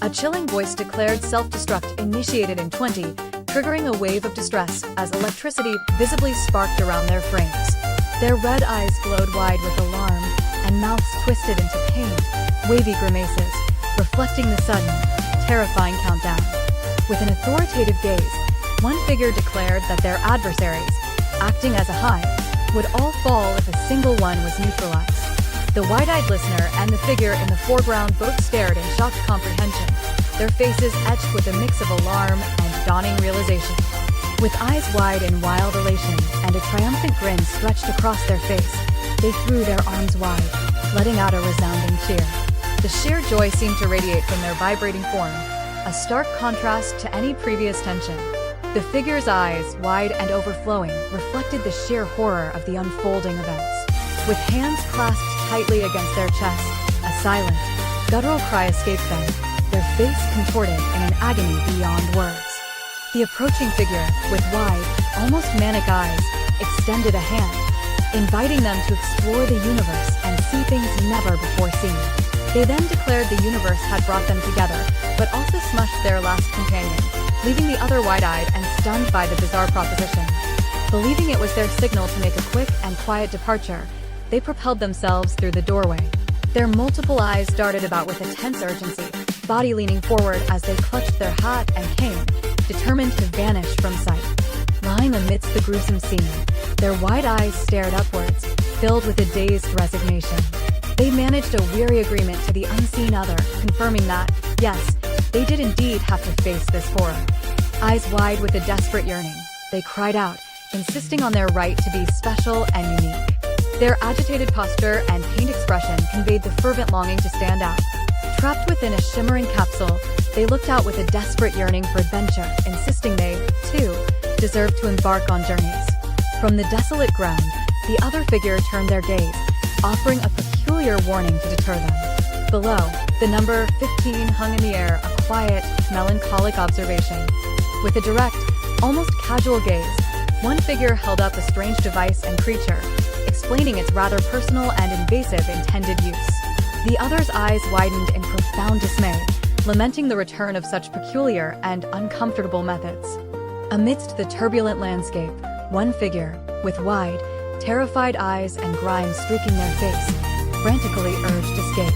A chilling voice declared self-destruct initiated in 20, triggering a wave of distress as electricity visibly sparked around their frames. Their red eyes glowed wide with alarm, and mouths twisted into pained, wavy grimaces, reflecting the sudden, terrifying countdown. With an authoritative gaze, one figure declared that their adversaries, acting as a hive, would all fall if a single one was neutralized. The wide-eyed listener and the figure in the foreground both stared in shocked comprehension, their faces etched with a mix of alarm and dawning realization. With eyes wide in wild elation and a triumphant grin stretched across their face, they threw their arms wide, letting out a resounding cheer. The sheer joy seemed to radiate from their vibrating form, a stark contrast to any previous tension. The figure's eyes, wide and overflowing, reflected the sheer horror of the unfolding events. With hands clasped tightly against their chests, a silent, guttural cry escaped them, their face contorted in an agony beyond words. The approaching figure, with wide, almost manic eyes, extended a hand, inviting them to explore the universe and see things never before seen. They then declared the universe had brought them together, but also smushed their last companion, leaving the other wide-eyed and stunned by the bizarre proposition. Believing it was their signal to make a quick and quiet departure, they propelled themselves through the doorway. Their multiple eyes darted about with a tense urgency, body leaning forward as they clutched their hat and cane, determined to vanish from sight. Lying amidst the gruesome scene, their wide eyes stared upwards, filled with a dazed resignation. They managed a weary agreement to the unseen other, confirming that, yes, they did indeed have to face this horror. Eyes wide with a desperate yearning, they cried out, insisting on their right to be special and unique. Their agitated posture and pained expression conveyed the fervent longing to stand out. Trapped within a shimmering capsule, they looked out with a desperate yearning for adventure, insisting they, too, deserved to embark on journeys. From the desolate ground, the other figure turned their gaze, offering a peculiar warning to deter them. Below, the number 15 hung in the air, a quiet, melancholic observation. With a direct, almost casual gaze, one figure held up a strange device and creature, explaining its rather personal and invasive intended use. The other's eyes widened in profound dismay, lamenting the return of such peculiar and uncomfortable methods. Amidst the turbulent landscape, one figure, with wide, terrified eyes and grime streaking their face, frantically urged escape.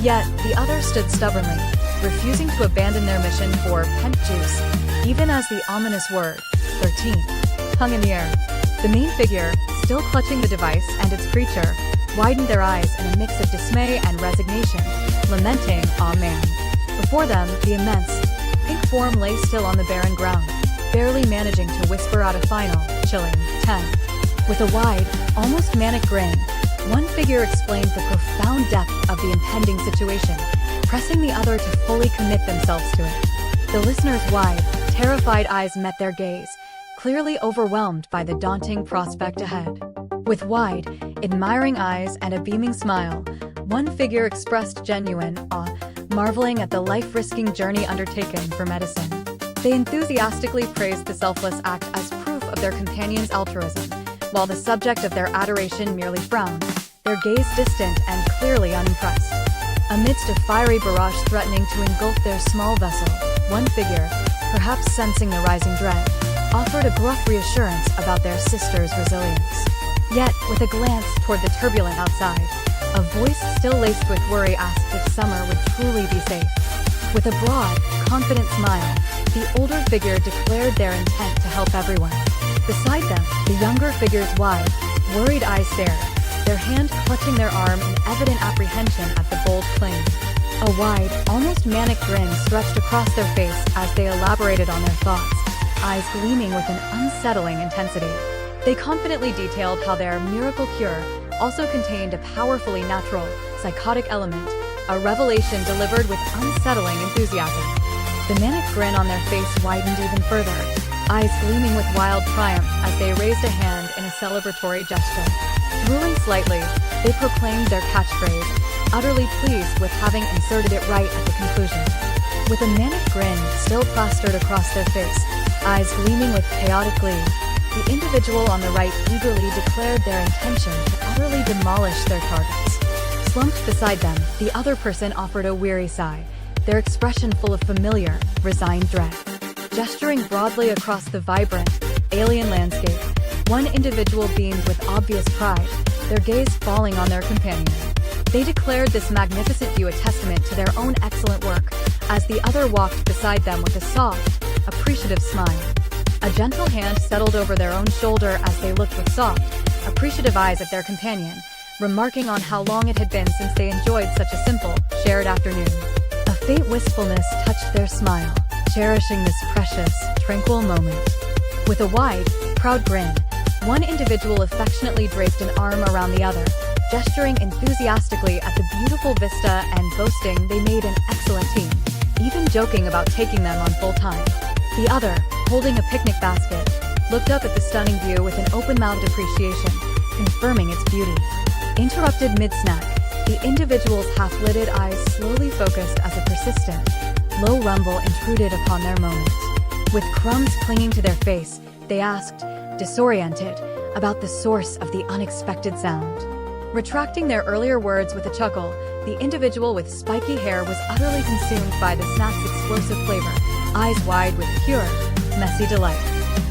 Yet, the others stood stubbornly, refusing to abandon their mission for pent juice, even as the ominous word, 13, hung in the air. The main figure, still clutching the device and its creature, widened their eyes in a mix of dismay and resignation, lamenting, "Aw man." Before them, the immense, pink form lay still on the barren ground, barely managing to whisper out a final, chilling, 10. With a wide, almost manic grin, one figure explained the profound depth of the impending situation, pressing the other to fully commit themselves to it. The listener's wide, terrified eyes met their gaze, clearly overwhelmed by the daunting prospect ahead. With wide, admiring eyes and a beaming smile, one figure expressed genuine awe, marveling at the life-risking journey undertaken for medicine. They enthusiastically praised the selfless act as proof of their companion's altruism, while the subject of their adoration merely frowned, their gaze distant and clearly unimpressed. Amidst a fiery barrage threatening to engulf their small vessel, one figure, perhaps sensing the rising dread, offered a gruff reassurance about their sister's resilience. Yet, with a glance toward the turbulent outside, a voice still laced with worry asked if Summer would truly be safe. With a broad, confident smile, the older figure declared their intent to help everyone. Beside them, the younger figure's wide, worried eyes stared, their hand clutching their arm in evident apprehension at the bold claim. A wide, almost manic grin stretched across their face as they elaborated on their thoughts, eyes gleaming with an unsettling intensity. They confidently detailed how their miracle cure also contained a powerfully natural, psychotic element, a revelation delivered with unsettling enthusiasm. The manic grin on their face widened even further, eyes gleaming with wild triumph as they raised a hand in a celebratory gesture. Drooling slightly, they proclaimed their catchphrase, utterly pleased with having inserted it right at the conclusion. With a manic grin still plastered across their face, eyes gleaming with chaotic glee, the individual on the right eagerly declared their intention to utterly demolish their targets. Slumped beside them, the other person offered a weary sigh, their expression full of familiar, resigned dread. Gesturing broadly across the vibrant, alien landscape, one individual beamed with obvious pride, their gaze falling on their companion. They declared this magnificent view a testament to their own excellent work, as the other walked beside them with a soft, appreciative smile. A gentle hand settled over their own shoulder as they looked with soft, appreciative eyes at their companion, remarking on how long it had been since they enjoyed such a simple, shared afternoon. A faint wistfulness touched their smile, cherishing this precious, tranquil moment. With a wide, proud grin, one individual affectionately draped an arm around the other, gesturing enthusiastically at the beautiful vista and boasting they made an excellent team, even joking about taking them on full time. The other, holding a picnic basket, looked up at the stunning view with an open-mouthed appreciation, confirming its beauty. Interrupted mid-snack, the individual's half-lidded eyes slowly focused as a persistent, low rumble intruded upon their moment. With crumbs clinging to their face, they asked, disoriented, about the source of the unexpected sound. Retracting their earlier words with a chuckle, the individual with spiky hair was utterly consumed by the snack's explosive flavor, eyes wide with pure, messy delight.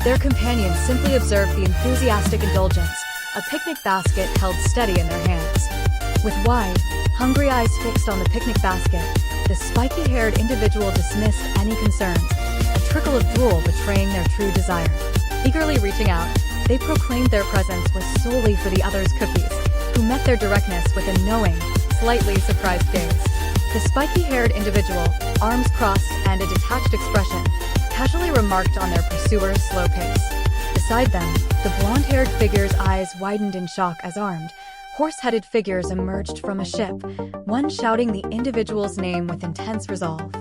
Their companions simply observed the enthusiastic indulgence, a picnic basket held steady in their hands. With wide, hungry eyes fixed on the picnic basket, the spiky-haired individual dismissed any concerns, a trickle of drool betraying their true desire. Eagerly reaching out, they proclaimed their presence was solely for the others' cookies, who met their directness with a knowing, slightly surprised gaze. The spiky-haired individual, arms crossed and a detached expression, casually remarked on their pursuer's slow pace. Beside them, the blonde-haired figure's eyes widened in shock as armed, horse-headed figures emerged from a ship, one shouting the individual's name with intense resolve.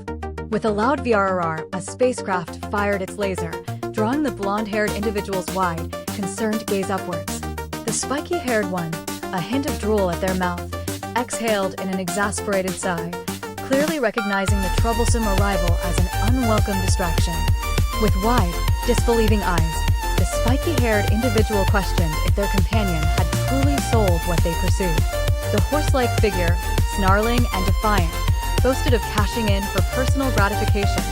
With a loud VRR, a spacecraft fired its laser, drawing the blonde-haired individual's wide, concerned gaze upwards. The spiky-haired one, a hint of drool at their mouth, exhaled in an exasperated sigh, clearly recognizing the troublesome arrival as an unwelcome distraction. With wide, disbelieving eyes, the spiky-haired individual questioned if their companion had truly sold what they pursued. The horse-like figure, snarling and defiant, boasted of cashing in for personal gratification,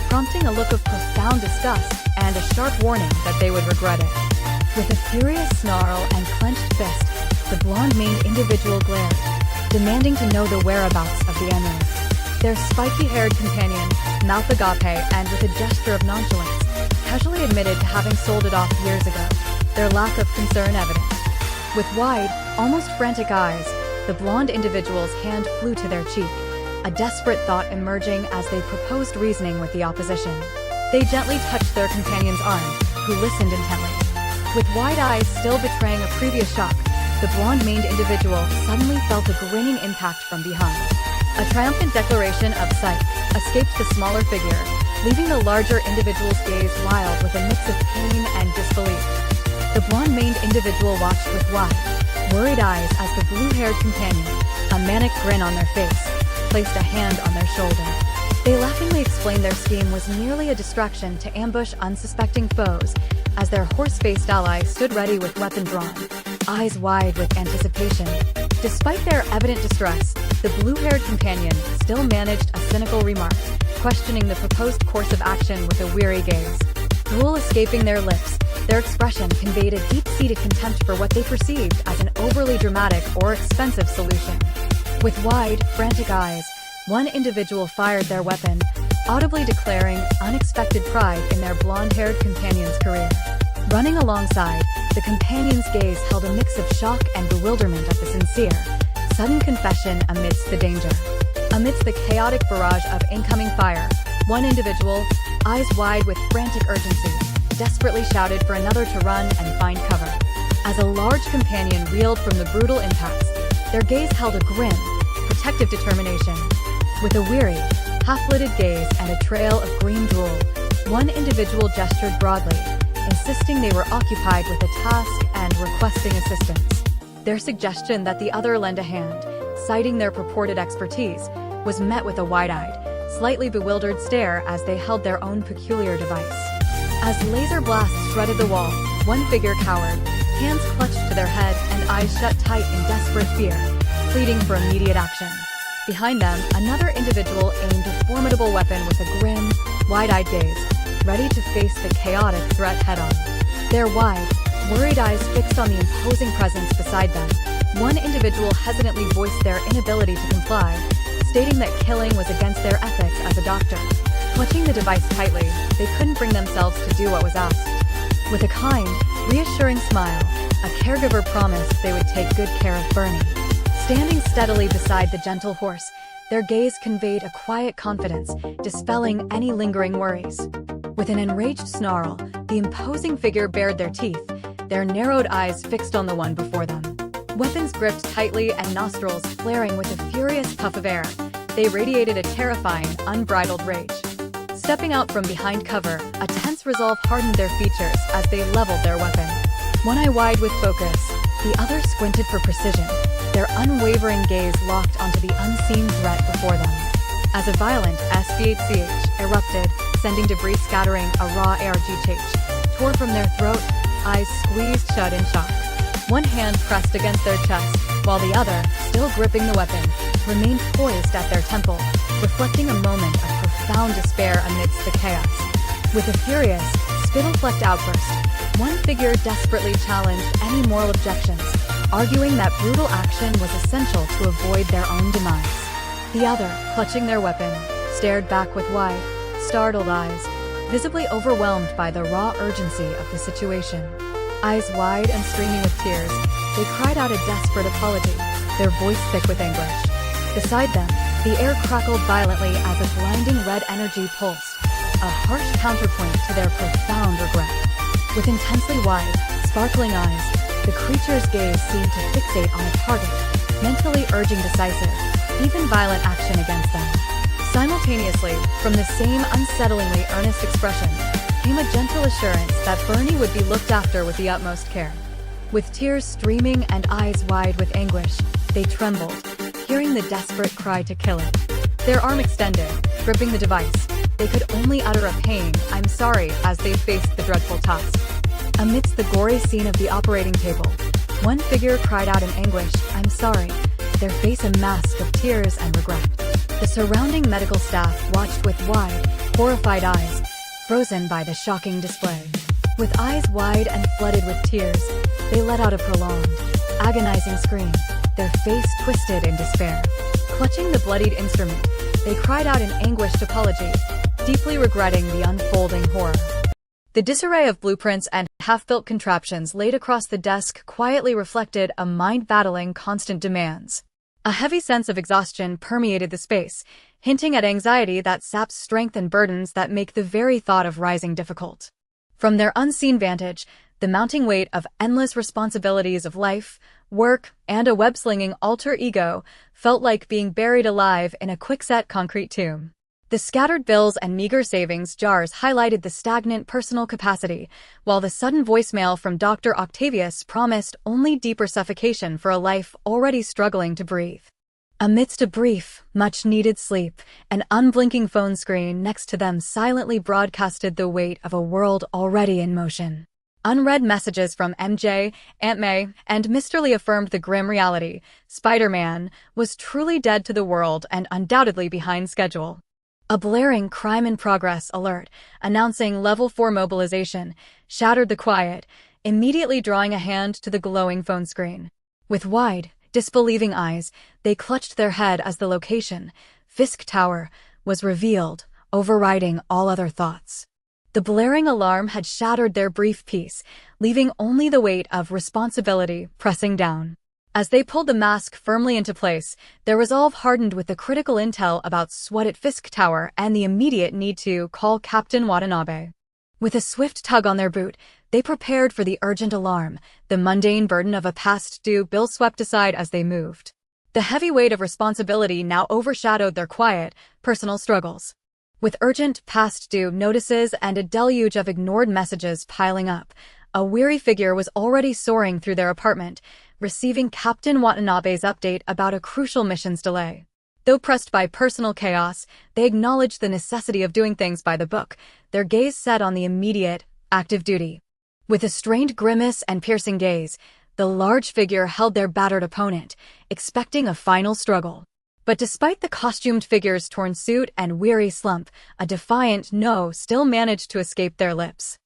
prompting a look of profound disgust and a sharp warning that they would regret it. With a furious snarl and clenched fist, the blonde-maned individual glared, demanding to know the whereabouts of the amulet. Their spiky-haired companion, Mouth Agape, and with a gesture of nonchalance, casually admitted to having sold it off years ago, their lack of concern evident. With wide, almost frantic eyes, the blonde individual's hand flew to their cheek, a desperate thought emerging as they proposed reasoning with the opposition. They gently touched their companion's arm, who listened intently. With wide eyes still betraying a previous shock, the blonde-maned individual suddenly felt a grinning impact from behind. A triumphant declaration of "Psych" escaped the smaller figure, leaving the larger individual's gaze wild with a mix of pain and disbelief. The blonde-maned individual watched with wide, worried eyes as the blue-haired companion, a manic grin on their face, placed a hand on their shoulder. They laughingly explained their scheme was merely a distraction to ambush unsuspecting foes, as their horse-faced ally stood ready with weapon drawn, eyes wide with anticipation. Despite their evident distress, the blue-haired companion still managed a cynical remark, questioning the proposed course of action with a weary gaze. Drool escaping their lips, their expression conveyed a deep-seated contempt for what they perceived as an overly dramatic or expensive solution. With wide, frantic eyes, one individual fired their weapon, audibly declaring unexpected pride in their blonde-haired companion's career. Running alongside, the companion's gaze held a mix of shock and bewilderment at the sincere, sudden confession amidst the danger. Amidst the chaotic barrage of incoming fire, one individual, eyes wide with frantic urgency, desperately shouted for another to run and find cover. As a large companion reeled from the brutal impacts, their gaze held a grim, protective determination. With a weary, half-lidded gaze and a trail of green drool, one individual gestured broadly, insisting they were occupied with a task and requesting assistance. Their suggestion that the other lend a hand, citing their purported expertise, was met with a wide-eyed, slightly bewildered stare as they held their own peculiar device. As laser blasts shredded the wall, one figure cowered, hands clutched to their head and eyes shut tight in desperate fear, pleading for immediate action. Behind them, another individual aimed a formidable weapon with a grim, wide-eyed gaze, ready to face the chaotic threat head-on. Their wide, worried eyes fixed on the imposing presence beside them, one individual hesitantly voiced their inability to comply, stating that killing was against their ethics as a doctor. Clutching the device tightly, they couldn't bring themselves to do what was asked. With a kind, reassuring smile, a caregiver promised they would take good care of Bernie. Standing steadily beside the gentle horse, their gaze conveyed a quiet confidence, dispelling any lingering worries. With an enraged snarl, the imposing figure bared their teeth, their narrowed eyes fixed on the one before them. Weapons gripped tightly and nostrils flaring with a furious puff of air, they radiated a terrifying, unbridled rage. Stepping out from behind cover, a tense resolve hardened their features as they leveled their weapon. One eye wide with focus, the other squinted for precision, their unwavering gaze locked onto the unseen threat before them. As a violent SVHCH erupted, sending debris scattering, a raw ARGH tore from their throat, eyes squeezed shut in shock. One hand pressed against their chest, while the other, still gripping the weapon, remained poised at their temple, reflecting a moment of profound despair amidst the chaos. With a furious, spittle-flecked outburst, one figure desperately challenged any moral objections, arguing that brutal action was essential to avoid their own demise. The other, clutching their weapon, stared back with wide, startled eyes, visibly overwhelmed by the raw urgency of the situation. Eyes wide and streaming with tears, they cried out a desperate apology, their voice thick with anguish. Beside them, the air crackled violently as a blinding red energy pulsed, a harsh counterpoint to their profound regret. With intensely wide, sparkling eyes, the creature's gaze seemed to fixate on a target, mentally urging decisive, even violent action against them. Simultaneously, from the same unsettlingly earnest expression, came a gentle assurance that Bernie would be looked after with the utmost care. With tears streaming and eyes wide with anguish, they trembled, hearing the desperate cry to kill it. Their arm extended, gripping the device, they could only utter a pain, "I'm sorry," as they faced the dreadful task. Amidst the gory scene of the operating table, one figure cried out in anguish, "I'm sorry," their face a mask of tears and regret. The surrounding medical staff watched with wide, horrified eyes, frozen by the shocking display. With eyes wide and flooded with tears, they let out a prolonged, agonizing scream, their face twisted in despair. Clutching the bloodied instrument, they cried out in anguished apology, deeply regretting the unfolding horror. The disarray of blueprints and half-built contraptions laid across the desk quietly reflected a mind battling constant demands. A heavy sense of exhaustion permeated the space, hinting at anxiety that saps strength and burdens that make the very thought of rising difficult. From their unseen vantage, the mounting weight of endless responsibilities of life, work, and a web-slinging alter ego felt like being buried alive in a quickset concrete tomb. The scattered bills and meager savings jars highlighted the stagnant personal capacity, while the sudden voicemail from Dr. Octavius promised only deeper suffocation for a life already struggling to breathe. Amidst a brief, much-needed sleep, an unblinking phone screen next to them silently broadcasted the weight of a world already in motion. Unread messages from MJ, Aunt May, and Mr. Lee affirmed the grim reality. Spider-Man was truly dead to the world and undoubtedly behind schedule. A blaring crime in progress alert, announcing Level 4 mobilization, shattered the quiet, immediately drawing a hand to the glowing phone screen. With wide, disbelieving eyes, they clutched their head as the location, Fisk Tower, was revealed, overriding all other thoughts. The blaring alarm had shattered their brief peace, leaving only the weight of responsibility pressing down. As they pulled the mask firmly into place, their resolve hardened with the critical intel about SWAT at Fisk Tower and the immediate need to call Captain Watanabe. With a swift tug on their boot, they prepared for the urgent alarm, the mundane burden of a past-due bill swept aside as they moved. The heavy weight of responsibility now overshadowed their quiet, personal struggles. With urgent, past-due notices and a deluge of ignored messages piling up, a weary figure was already soaring through their apartment, receiving Captain Watanabe's update about a crucial mission's delay. Though pressed by personal chaos, they acknowledged the necessity of doing things by the book, their gaze set on the immediate, active duty. With a strained grimace and piercing gaze, the large figure held their battered opponent, expecting a final struggle. But despite the costumed figure's torn suit and weary slump, a defiant no still managed to escape their lips.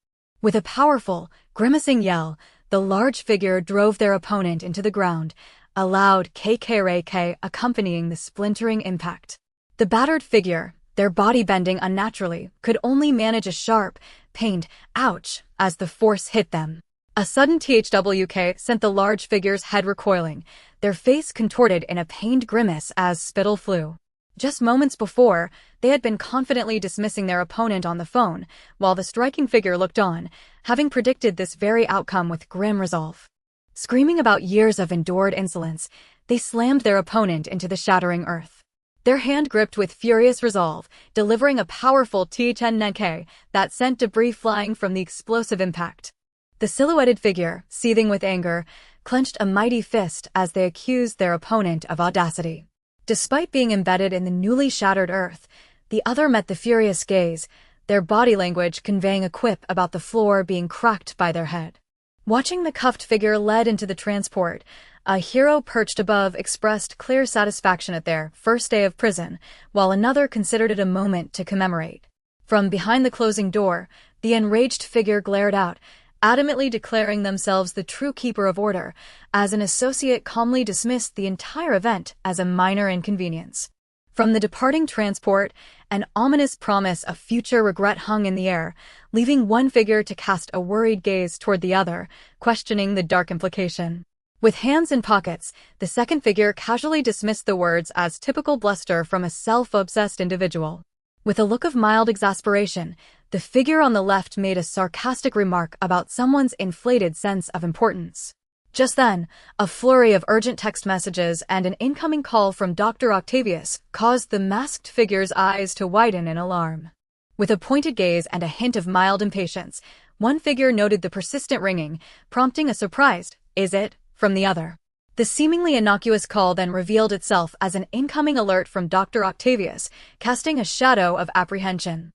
With a powerful, grimacing yell, the large figure drove their opponent into the ground, a loud KKRK accompanying the splintering impact. The battered figure, their body bending unnaturally, could only manage a sharp, pained ouch as the force hit them. A sudden THWK sent the large figure's head recoiling, their face contorted in a pained grimace as spittle flew. Just moments before, they had been confidently dismissing their opponent on the phone, while the striking figure looked on, having predicted this very outcome with grim resolve. Screaming about years of endured insolence, they slammed their opponent into the shattering earth. Their hand gripped with furious resolve, delivering a powerful T10 Nenke that sent debris flying from the explosive impact. The silhouetted figure, seething with anger, clenched a mighty fist as they accused their opponent of audacity. Despite being embedded in the newly shattered earth, the other met the furious gaze, their body language conveying a quip about the floor being cracked by their head. Watching the cuffed figure led into the transport, a hero perched above expressed clear satisfaction at their first day of prison, while another considered it a moment to commemorate. From behind the closing door, the enraged figure glared out, adamantly declaring themselves the true keeper of order, as an associate calmly dismissed the entire event as a minor inconvenience. From the departing transport, an ominous promise of future regret hung in the air, leaving one figure to cast a worried gaze toward the other, questioning the dark implication. With hands in pockets, the second figure casually dismissed the words as typical bluster from a self-obsessed individual. With a look of mild exasperation, the figure on the left made a sarcastic remark about someone's inflated sense of importance. Just then, a flurry of urgent text messages and an incoming call from Dr. Octavius caused the masked figure's eyes to widen in alarm. With a pointed gaze and a hint of mild impatience, one figure noted the persistent ringing, prompting a surprised, "Is it?" from the other. The seemingly innocuous call then revealed itself as an incoming alert from Dr. Octavius, casting a shadow of apprehension.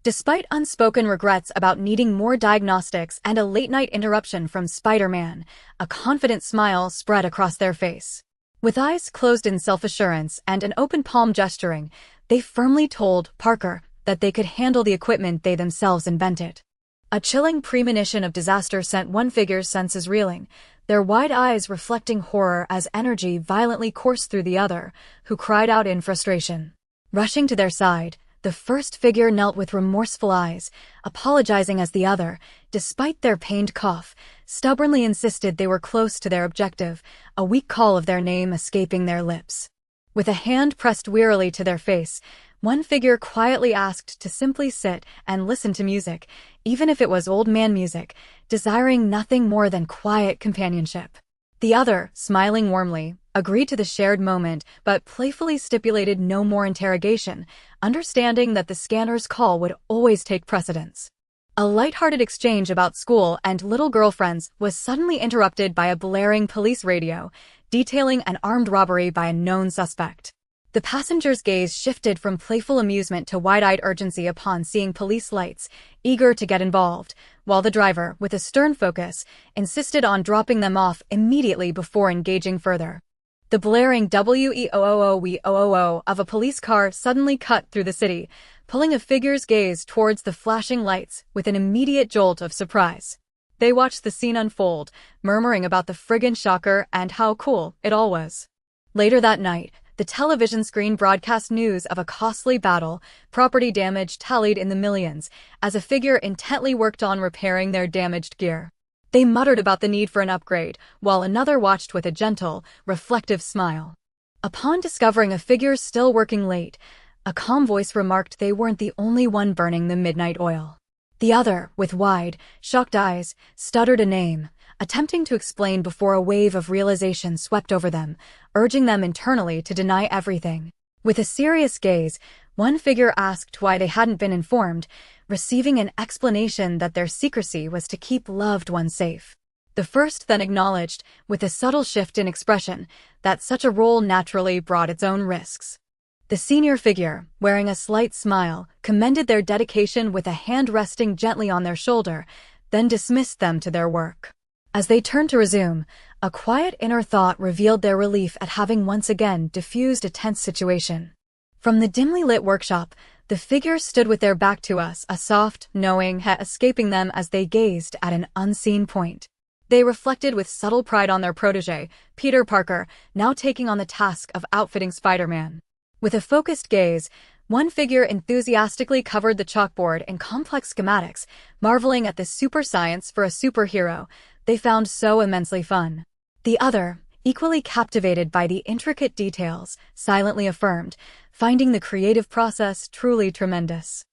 Despite unspoken regrets about needing more diagnostics and a late-night interruption from Spider-Man, a confident smile spread across their face. With eyes closed in self-assurance and an open palm gesturing, they firmly told Parker, that they could handle the equipment they themselves invented. A chilling premonition of disaster sent one figure's senses reeling, their wide eyes reflecting horror as energy violently coursed through the other, who cried out in frustration. Rushing to their side, the first figure knelt with remorseful eyes, apologizing as the other, despite their pained cough, stubbornly insisted they were close to their objective, a weak call of their name escaping their lips. With a hand pressed wearily to their face, one figure quietly asked to simply sit and listen to music, even if it was old man music, desiring nothing more than quiet companionship. The other, smiling warmly, agreed to the shared moment but playfully stipulated no more interrogation, understanding that the scanner's call would always take precedence. A light-hearted exchange about school and little girlfriends was suddenly interrupted by a blaring police radio, detailing an armed robbery by a known suspect. The passenger's gaze shifted from playful amusement to wide-eyed urgency upon seeing police lights, eager to get involved, while the driver, with a stern focus, insisted on dropping them off immediately before engaging further. The blaring WEOOWEOOO of a police car suddenly cut through the city, pulling a figure's gaze towards the flashing lights with an immediate jolt of surprise. They watched the scene unfold, murmuring about the friggin' shocker and how cool it all was. Later that night, the television screen broadcast news of a costly battle, property damage tallied in the millions, as a figure intently worked on repairing their damaged gear. They muttered about the need for an upgrade, while another watched with a gentle, reflective smile. Upon discovering a figure still working late, a calm voice remarked they weren't the only one burning the midnight oil. The other, with wide, shocked eyes, stuttered a name, attempting to explain before a wave of realization swept over them, urging them internally to deny everything. With a serious gaze, one figure asked why they hadn't been informed, receiving an explanation that their secrecy was to keep loved ones safe. The first then acknowledged, with a subtle shift in expression, that such a role naturally brought its own risks. The senior figure, wearing a slight smile, commended their dedication with a hand resting gently on their shoulder, then dismissed them to their work. As they turned to resume, a quiet inner thought revealed their relief at having once again diffused a tense situation. From the dimly lit workshop, the figures stood with their back to us, a soft, knowing heh escaping them as they gazed at an unseen point. They reflected with subtle pride on their protege, Peter Parker, now taking on the task of outfitting Spider-Man. With a focused gaze, one figure enthusiastically covered the chalkboard in complex schematics, marveling at the super science for a superhero they found so immensely fun. The other, equally captivated by the intricate details, silently affirmed, finding the creative process truly tremendous.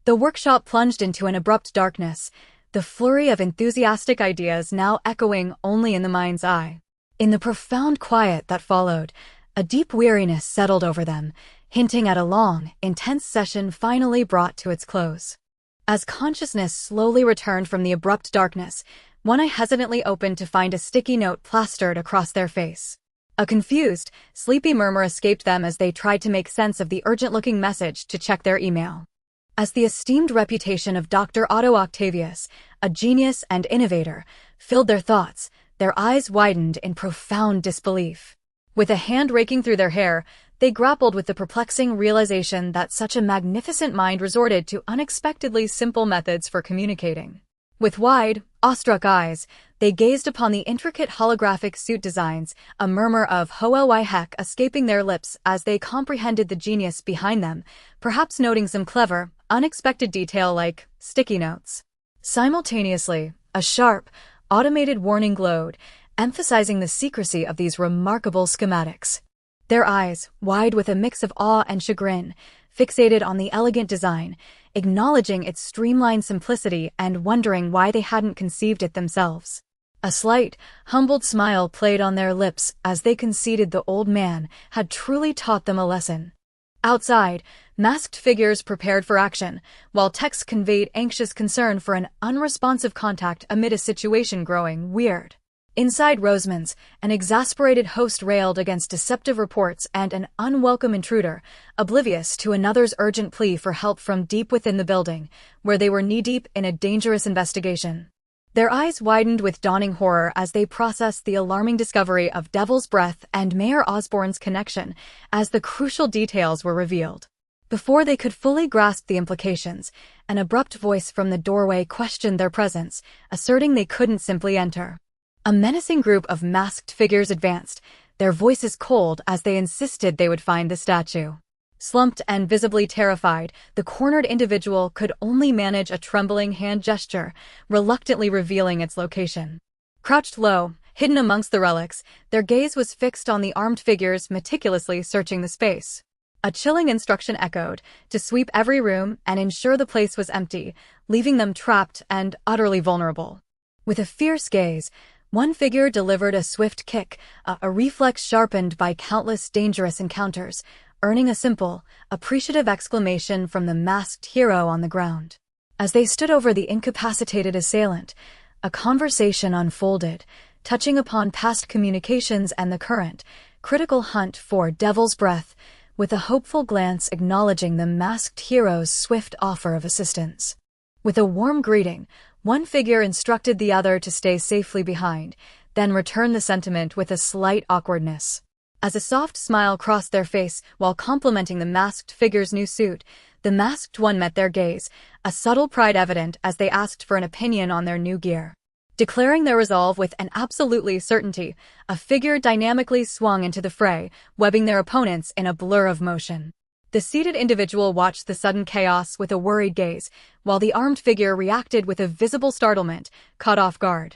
The workshop plunged into an abrupt darkness, the flurry of enthusiastic ideas now echoing only in the mind's eye. In the profound quiet that followed, a deep weariness settled over them, hinting at a long, intense session finally brought to its close. As consciousness slowly returned from the abrupt darkness, one eye hesitantly opened to find a sticky note plastered across their face. A confused, sleepy murmur escaped them as they tried to make sense of the urgent-looking message to check their email. As the esteemed reputation of Dr. Otto Octavius, a genius and innovator, filled their thoughts, their eyes widened in profound disbelief. With a hand raking through their hair, they grappled with the perplexing realization that such a magnificent mind resorted to unexpectedly simple methods for communicating. With wide, awestruck eyes, they gazed upon the intricate holographic suit designs, a murmur of "Holy heck" escaping their lips as they comprehended the genius behind them, perhaps noting some clever, unexpected detail like sticky notes. Simultaneously, a sharp, automated warning glowed, emphasizing the secrecy of these remarkable schematics. Their eyes, wide with a mix of awe and chagrin, fixated on the elegant design, acknowledging its streamlined simplicity and wondering why they hadn't conceived it themselves. A slight, humbled smile played on their lips as they conceded the old man had truly taught them a lesson. Outside, masked figures prepared for action, while texts conveyed anxious concern for an unresponsive contact amid a situation growing weird. Inside Roseman's, an exasperated host railed against deceptive reports and an unwelcome intruder, oblivious to another's urgent plea for help from deep within the building, where they were knee-deep in a dangerous investigation. Their eyes widened with dawning horror as they processed the alarming discovery of Devil's Breath and Mayor Osborn's connection, as the crucial details were revealed. Before they could fully grasp the implications, an abrupt voice from the doorway questioned their presence, asserting they couldn't simply enter. A menacing group of masked figures advanced, their voices cold as they insisted they would find the statue. Slumped and visibly terrified, the cornered individual could only manage a trembling hand gesture, reluctantly revealing its location. Crouched low, hidden amongst the relics, their gaze was fixed on the armed figures meticulously searching the space. A chilling instruction echoed, to sweep every room and ensure the place was empty, leaving them trapped and utterly vulnerable. With a fierce gaze, one figure delivered a swift kick, a reflex sharpened by countless dangerous encounters, earning a simple, appreciative exclamation from the masked hero on the ground. As they stood over the incapacitated assailant, a conversation unfolded, touching upon past communications and the current, critical hunt for Devil's Breath, with a hopeful glance acknowledging the masked hero's swift offer of assistance. With a warm greeting, one figure instructed the other to stay safely behind, then returned the sentiment with a slight awkwardness. As a soft smile crossed their face while complimenting the masked figure's new suit, the masked one met their gaze, a subtle pride evident as they asked for an opinion on their new gear. Declaring their resolve with an absolutely certainty, a figure dynamically swung into the fray, webbing their opponents in a blur of motion. The seated individual watched the sudden chaos with a worried gaze, while the armed figure reacted with a visible startlement, caught off guard.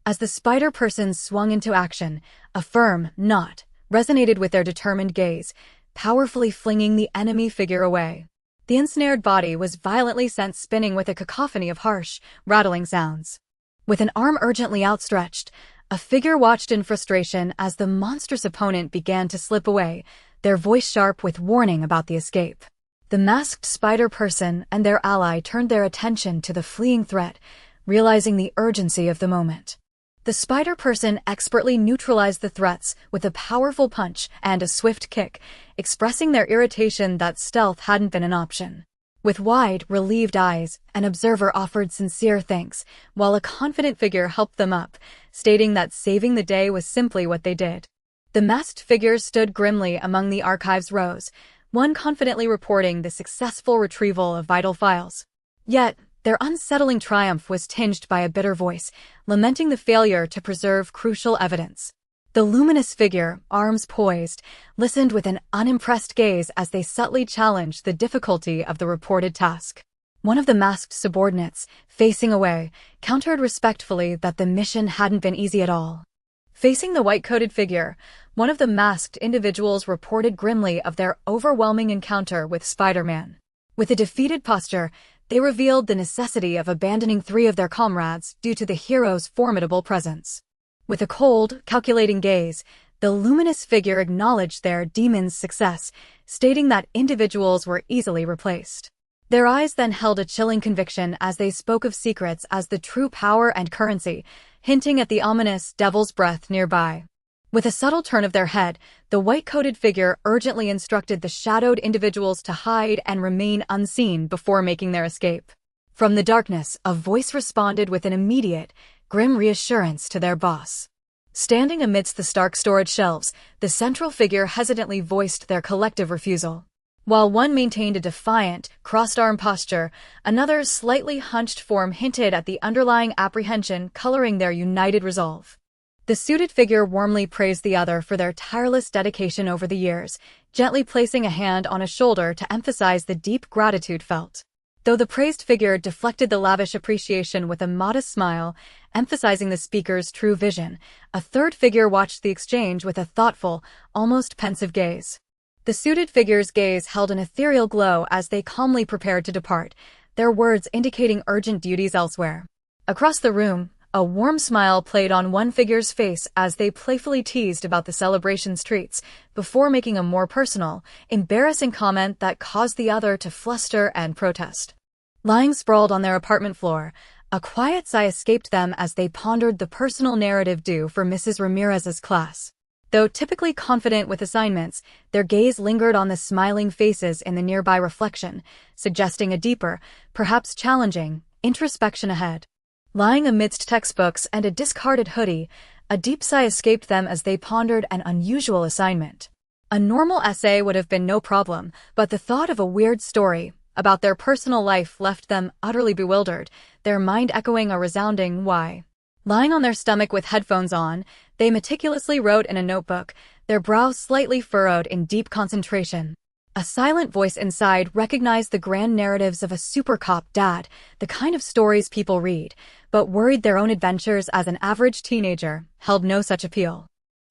As the spider person swung into action, a firm knot resonated with their determined gaze, powerfully flinging the enemy figure away. The ensnared body was violently sent spinning with a cacophony of harsh, rattling sounds. With an arm urgently outstretched, a figure watched in frustration as the monstrous opponent began to slip away, their voice sharp with warning about the escape. The masked spider person and their ally turned their attention to the fleeing threat, realizing the urgency of the moment. The spider person expertly neutralized the threats with a powerful punch and a swift kick, expressing their irritation that stealth hadn't been an option. With wide, relieved eyes, an observer offered sincere thanks, while a confident figure helped them up, stating that saving the day was simply what they did. The masked figures stood grimly among the archive's rows, one confidently reporting the successful retrieval of vital files. Yet, their unsettling triumph was tinged by a bitter voice, lamenting the failure to preserve crucial evidence. The luminous figure, arms poised, listened with an unimpressed gaze as they subtly challenged the difficulty of the reported task. One of the masked subordinates, facing away, countered respectfully that the mission hadn't been easy at all. Facing the white-coated figure, one of the masked individuals reported grimly of their overwhelming encounter with Spider-Man. With a defeated posture, they revealed the necessity of abandoning 3 of their comrades due to the hero's formidable presence. With a cold, calculating gaze, the luminous figure acknowledged their demon's success, stating that individuals were easily replaced. Their eyes then held a chilling conviction as they spoke of secrets as the true power and currency, hinting at the ominous Devil's Breath nearby. With a subtle turn of their head, the white-coated figure urgently instructed the shadowed individuals to hide and remain unseen before making their escape. From the darkness, a voice responded with an immediate, grim reassurance to their boss. Standing amidst the Stark storage shelves, the central figure hesitantly voiced their collective refusal. While one maintained a defiant, crossed-arm posture, another's slightly hunched form hinted at the underlying apprehension coloring their united resolve. The suited figure warmly praised the other for their tireless dedication over the years, gently placing a hand on a shoulder to emphasize the deep gratitude felt. Though the praised figure deflected the lavish appreciation with a modest smile, emphasizing the speaker's true vision, a third figure watched the exchange with a thoughtful, almost pensive gaze. The suited figure's gaze held an ethereal glow as they calmly prepared to depart, their words indicating urgent duties elsewhere. Across the room, a warm smile played on one figure's face as they playfully teased about the celebration's treats, before making a more personal, embarrassing comment that caused the other to fluster and protest. Lying sprawled on their apartment floor, a quiet sigh escaped them as they pondered the personal narrative due for Mrs. Ramirez's class. Though typically confident with assignments, their gaze lingered on the smiling faces in the nearby reflection, suggesting a deeper, perhaps challenging, introspection ahead. Lying amidst textbooks and a discarded hoodie, a deep sigh escaped them as they pondered an unusual assignment. A normal essay would have been no problem, but the thought of a weird story about their personal life left them utterly bewildered, their mind echoing a resounding why. Lying on their stomach with headphones on, they meticulously wrote in a notebook, their brows slightly furrowed in deep concentration. A silent voice inside recognized the grand narratives of a super cop dad, the kind of stories people read, but worried their own adventures as an average teenager held no such appeal.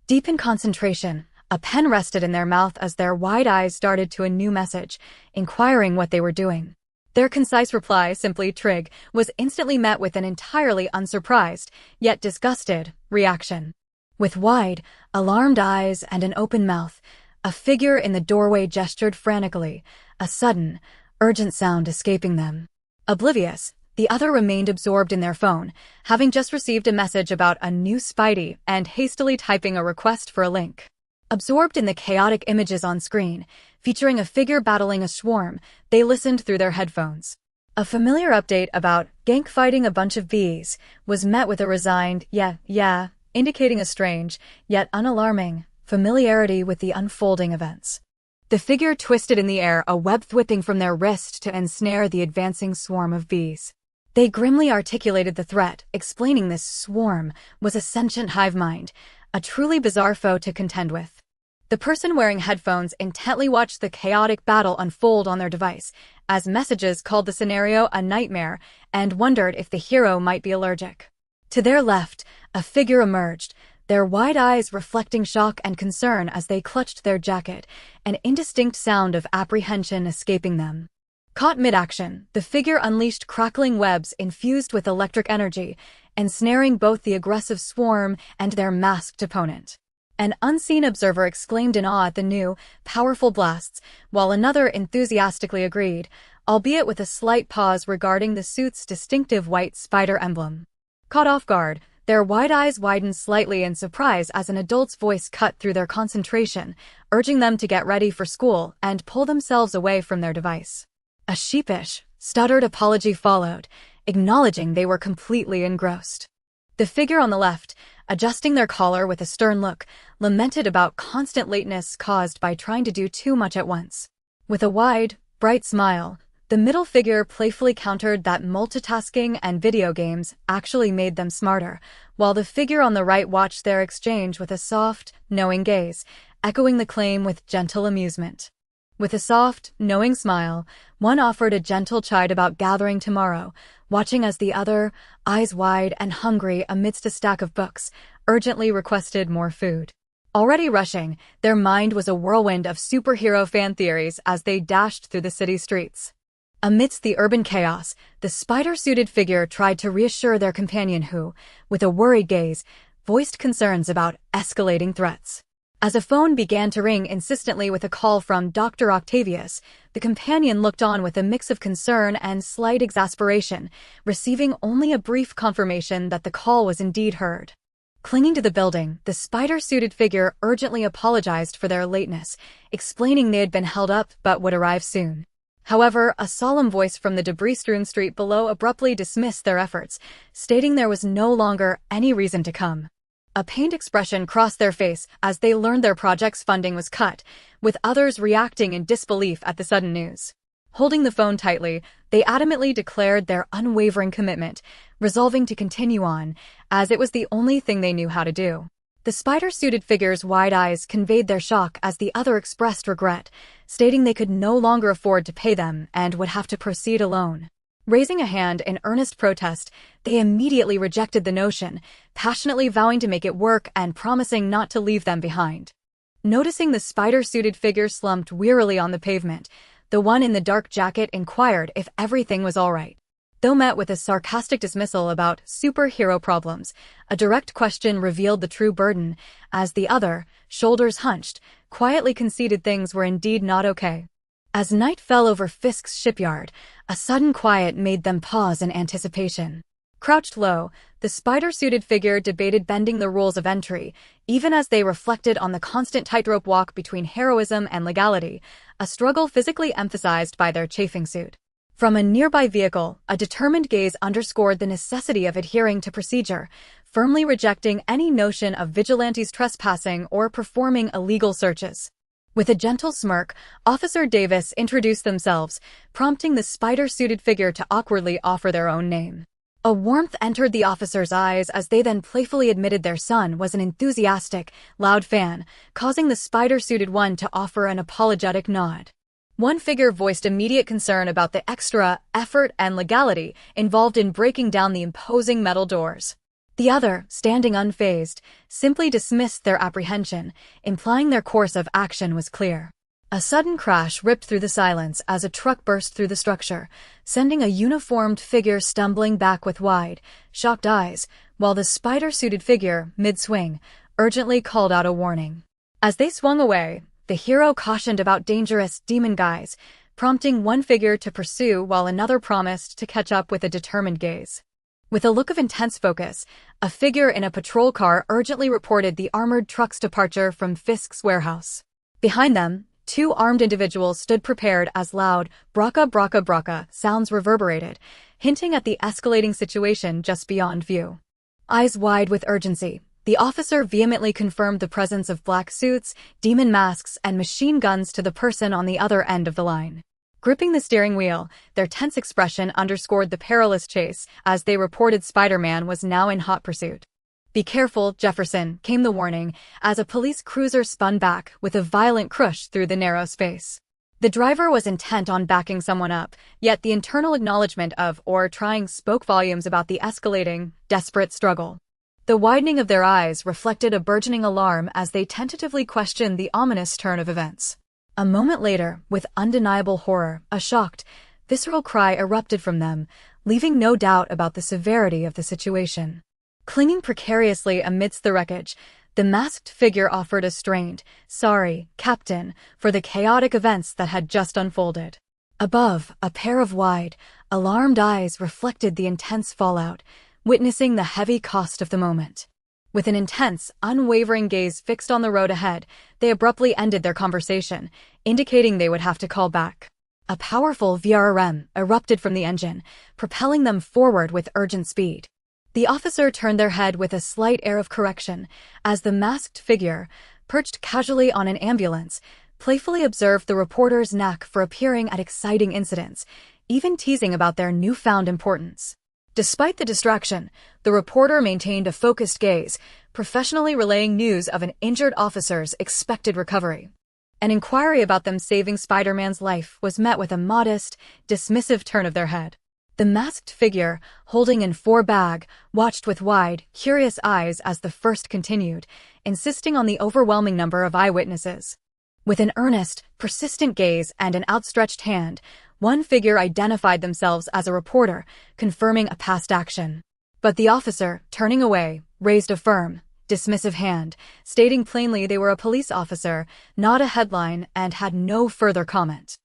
Deep in concentration, a pen rested in their mouth as their wide eyes darted to a new message, inquiring what they were doing. Their concise reply, simply Trig, was instantly met with an entirely unsurprised, yet disgusted, reaction. With wide, alarmed eyes and an open mouth, a figure in the doorway gestured frantically, a sudden, urgent sound escaping them. Oblivious, the other remained absorbed in their phone, having just received a message about a new Spidey and hastily typing a request for a link. Absorbed in the chaotic images on screen, featuring a figure battling a swarm, they listened through their headphones. A familiar update about Gank fighting a bunch of bees was met with a resigned, yeah, indicating a strange, yet unalarming, familiarity with the unfolding events. The figure twisted in the air, a web whipping from their wrist to ensnare the advancing swarm of bees. They grimly articulated the threat, explaining this swarm was a sentient hive mind, a truly bizarre foe to contend with. The person wearing headphones intently watched the chaotic battle unfold on their device, as messages called the scenario a nightmare and wondered if the hero might be allergic. To their left, a figure emerged, their wide eyes reflecting shock and concern as they clutched their jacket, an indistinct sound of apprehension escaping them. Caught mid-action, the figure unleashed crackling webs infused with electric energy, ensnaring both the aggressive swarm and their masked opponent. An unseen observer exclaimed in awe at the new, powerful blasts, while another enthusiastically agreed, albeit with a slight pause regarding the suit's distinctive white spider emblem. Caught off guard, their wide eyes widened slightly in surprise as an adult's voice cut through their concentration, urging them to get ready for school and pull themselves away from their device. A sheepish, stuttered apology followed, acknowledging they were completely engrossed. The figure on the left, adjusting their collar with a stern look, lamented about constant lateness caused by trying to do too much at once. With a wide, bright smile, the middle figure playfully countered that multitasking and video games actually made them smarter, while the figure on the right watched their exchange with a soft, knowing gaze, echoing the claim with gentle amusement. With a soft, knowing smile, one offered a gentle chide about gathering tomorrow, watching as the other, eyes wide and hungry amidst a stack of books, urgently requested more food. Already rushing, their mind was a whirlwind of superhero fan theories as they dashed through the city streets. Amidst the urban chaos, the spider-suited figure tried to reassure their companion who, with a worried gaze, voiced concerns about escalating threats. As a phone began to ring insistently with a call from Dr. Octavius, the companion looked on with a mix of concern and slight exasperation, receiving only a brief confirmation that the call was indeed heard. Clinging to the building, the spider-suited figure urgently apologized for their lateness, explaining they had been held up but would arrive soon. However, a solemn voice from the debris-strewn street below abruptly dismissed their efforts, stating there was no longer any reason to come. A pained expression crossed their face as they learned their project's funding was cut, with others reacting in disbelief at the sudden news. Holding the phone tightly, they adamantly declared their unwavering commitment, resolving to continue on, as it was the only thing they knew how to do. The spider-suited figure's wide eyes conveyed their shock as the other expressed regret, stating they could no longer afford to pay them and would have to proceed alone. Raising a hand in earnest protest, they immediately rejected the notion, passionately vowing to make it work and promising not to leave them behind. Noticing the spider-suited figure slumped wearily on the pavement, the one in the dark jacket inquired if everything was all right. Though met with a sarcastic dismissal about superhero problems, a direct question revealed the true burden, as the other, shoulders hunched, quietly conceded things were indeed not okay. As night fell over Fisk's shipyard, a sudden quiet made them pause in anticipation. Crouched low, the spider-suited figure debated bending the rules of entry, even as they reflected on the constant tightrope walk between heroism and legality, a struggle physically emphasized by their chafing suit. From a nearby vehicle, a determined gaze underscored the necessity of adhering to procedure, firmly rejecting any notion of vigilantes trespassing or performing illegal searches. With a gentle smirk, Officer Davis introduced themselves, prompting the spider-suited figure to awkwardly offer their own name. A warmth entered the officer's eyes as they then playfully admitted their son was an enthusiastic, loud fan, causing the spider-suited one to offer an apologetic nod. One figure voiced immediate concern about the extra effort and legality involved in breaking down the imposing metal doors. The other, standing unfazed, simply dismissed their apprehension, implying their course of action was clear. A sudden crash ripped through the silence as a truck burst through the structure, sending a uniformed figure stumbling back with wide, shocked eyes, while the spider-suited figure, mid-swing, urgently called out a warning. As they swung away, the hero cautioned about dangerous demon guys, prompting one figure to pursue while another promised to catch up with a determined gaze. With a look of intense focus, a figure in a patrol car urgently reported the armored truck's departure from Fisk's warehouse. Behind them, two armed individuals stood prepared as loud "braka braka braka" sounds reverberated, hinting at the escalating situation just beyond view. Eyes wide with urgency, the officer vehemently confirmed the presence of black suits, demon masks, and machine guns to the person on the other end of the line. Gripping the steering wheel, their tense expression underscored the perilous chase as they reported Spider-Man was now in hot pursuit. "Be careful, Jefferson," came the warning as a police cruiser spun back with a violent crush through the narrow space. The driver was intent on backing someone up, yet the internal acknowledgement of or trying spoke volumes about the escalating, desperate struggle. The widening of their eyes reflected a burgeoning alarm as they tentatively questioned the ominous turn of events. A moment later, with undeniable horror, a shocked, visceral cry erupted from them, leaving no doubt about the severity of the situation. Clinging precariously amidst the wreckage, the masked figure offered a strained, "Sorry, Captain," for the chaotic events that had just unfolded. Above, a pair of wide, alarmed eyes reflected the intense fallout, witnessing the heavy cost of the moment. With an intense, unwavering gaze fixed on the road ahead, they abruptly ended their conversation, indicating they would have to call back. A powerful VRM erupted from the engine, propelling them forward with urgent speed. The officer turned their head with a slight air of correction, as the masked figure, perched casually on an ambulance, playfully observed the reporter's knack for appearing at exciting incidents, even teasing about their newfound importance. Despite the distraction, the reporter maintained a focused gaze, professionally relaying news of an injured officer's expected recovery. An inquiry about them saving Spider-Man's life was met with a modest, dismissive turn of their head. The masked figure, holding an .4 bag, watched with wide, curious eyes as the first continued, insisting on the overwhelming number of eyewitnesses. With an earnest, persistent gaze and an outstretched hand, one figure identified themselves as a reporter, confirming a past action. But the officer, turning away, raised a firm, dismissive hand, stating plainly they were a police officer, not a headline, and had no further comment.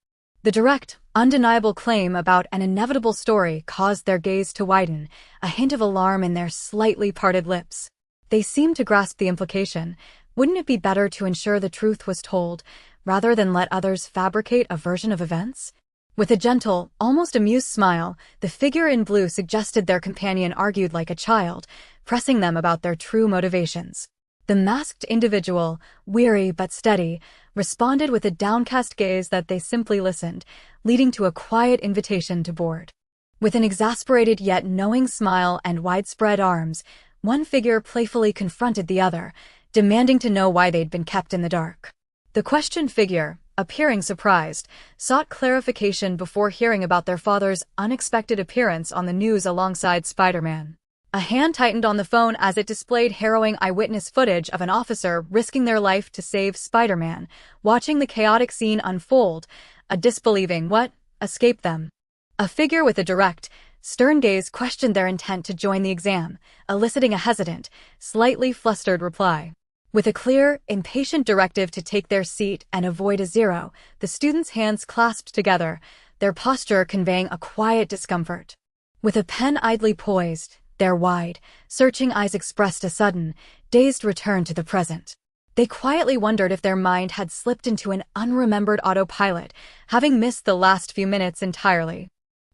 The direct, undeniable claim about an inevitable story caused their gaze to widen, a hint of alarm in their slightly parted lips. They seemed to grasp the implication. Wouldn't it be better to ensure the truth was told, rather than let others fabricate a version of events? With a gentle, almost amused smile, the figure in blue suggested their companion argued like a child, pressing them about their true motivations. The masked individual, weary but steady, responded with a downcast gaze that they simply listened, leading to a quiet invitation to board. With an exasperated yet knowing smile and widespread arms, one figure playfully confronted the other, demanding to know why they'd been kept in the dark. The questioned figure, appearing surprised, sought clarification before hearing about their father's unexpected appearance on the news alongside Spider-Man. A hand tightened on the phone as it displayed harrowing eyewitness footage of an officer risking their life to save Spider-Man, watching the chaotic scene unfold, a disbelieving what escaped them. A figure with a direct, stern gaze questioned their intent to join the exam, eliciting a hesitant, slightly flustered reply. With a clear, impatient directive to take their seat and avoid a zero, the students' hands clasped together, their posture conveying a quiet discomfort. With a pen idly poised, their wide, searching eyes expressed a sudden, dazed return to the present. They quietly wondered if their mind had slipped into an unremembered autopilot, having missed the last few minutes entirely.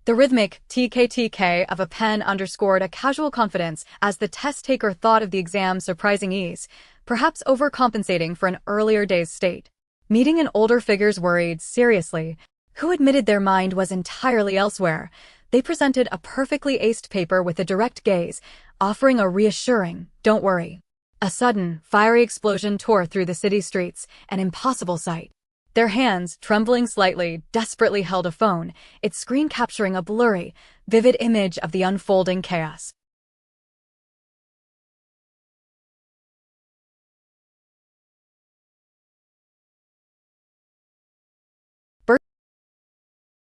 The rhythmic TK-TK of a pen underscored a casual confidence as the test-taker thought of the exam's surprising ease, perhaps overcompensating for an earlier day's state. Meeting an older figure's worried, seriously, who admitted their mind was entirely elsewhere. They presented a perfectly aced paper with a direct gaze, offering a reassuring, "Don't worry." A sudden, fiery explosion tore through the city streets, an impossible sight. Their hands, trembling slightly, desperately held a phone, its screen capturing a blurry, vivid image of the unfolding chaos.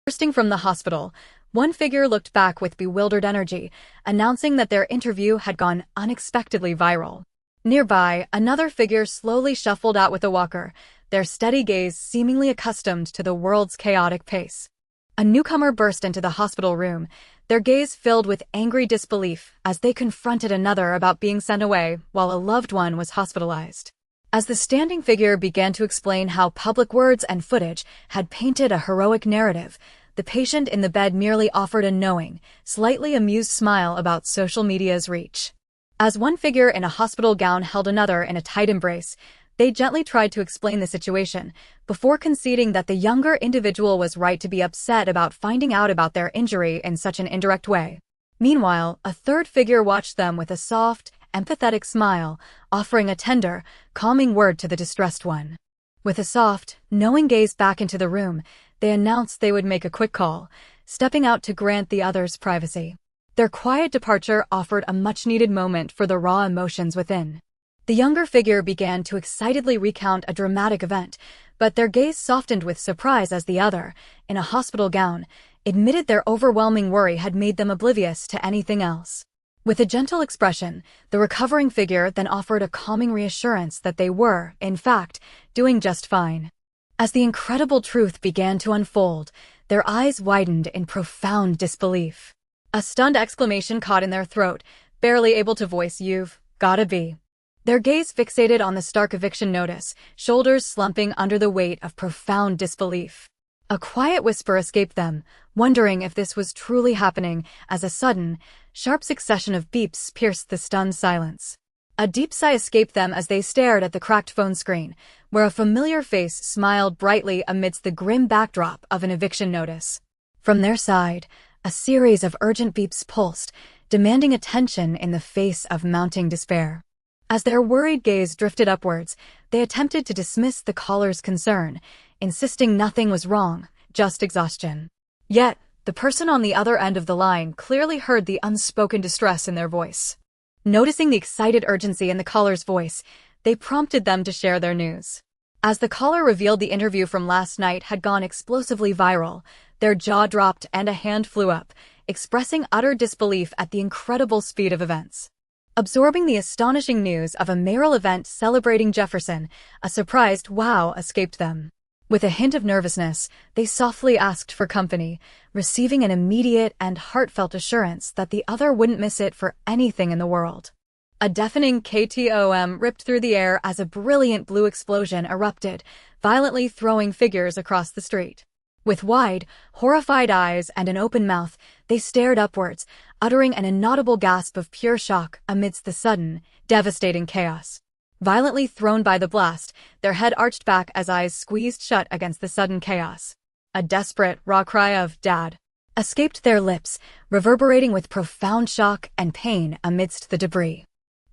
Bursting from the hospital, one figure looked back with bewildered energy, announcing that their interview had gone unexpectedly viral. Nearby, another figure slowly shuffled out with a walker, their steady gaze seemingly accustomed to the world's chaotic pace. A newcomer burst into the hospital room, their gaze filled with angry disbelief as they confronted another about being sent away while a loved one was hospitalized. As the standing figure began to explain how public words and footage had painted a heroic narrative, the patient in the bed merely offered a knowing, slightly amused smile about social media's reach. As one figure in a hospital gown held another in a tight embrace, they gently tried to explain the situation, before conceding that the younger individual was right to be upset about finding out about their injury in such an indirect way. Meanwhile, a third figure watched them with a soft, empathetic smile, offering a tender, calming word to the distressed one. With a soft, knowing gaze back into the room, they announced they would make a quick call, stepping out to grant the others privacy. Their quiet departure offered a much-needed moment for the raw emotions within. The younger figure began to excitedly recount a dramatic event, but their gaze softened with surprise as the other, in a hospital gown, admitted their overwhelming worry had made them oblivious to anything else. With a gentle expression, the recovering figure then offered a calming reassurance that they were, in fact, doing just fine. As the incredible truth began to unfold, their eyes widened in profound disbelief. A stunned exclamation caught in their throat, barely able to voice, "You've gotta be." Their gaze fixated on the stark eviction notice, shoulders slumping under the weight of profound disbelief. A quiet whisper escaped them, wondering if this was truly happening, as a sudden, sharp succession of beeps pierced the stunned silence. A deep sigh escaped them as they stared at the cracked phone screen, where a familiar face smiled brightly amidst the grim backdrop of an eviction notice. From their side, a series of urgent beeps pulsed, demanding attention in the face of mounting despair. As their worried gaze drifted upwards, they attempted to dismiss the caller's concern, insisting nothing was wrong, just exhaustion. Yet, the person on the other end of the line clearly heard the unspoken distress in their voice. Noticing the excited urgency in the caller's voice, they prompted them to share their news. As the caller revealed the interview from last night had gone explosively viral, their jaw dropped and a hand flew up, expressing utter disbelief at the incredible speed of events. Absorbing the astonishing news of a mayoral event celebrating Jefferson, a surprised "wow" escaped them. With a hint of nervousness, they softly asked for company, receiving an immediate and heartfelt assurance that the other wouldn't miss it for anything in the world. A deafening KTOM ripped through the air as a brilliant blue explosion erupted, violently throwing figures across the street. With wide, horrified eyes and an open mouth, they stared upwards, uttering an inaudible gasp of pure shock amidst the sudden, devastating chaos. Violently thrown by the blast, their head arched back as eyes squeezed shut against the sudden chaos. A desperate, raw cry of "Dad" escaped their lips, reverberating with profound shock and pain amidst the debris.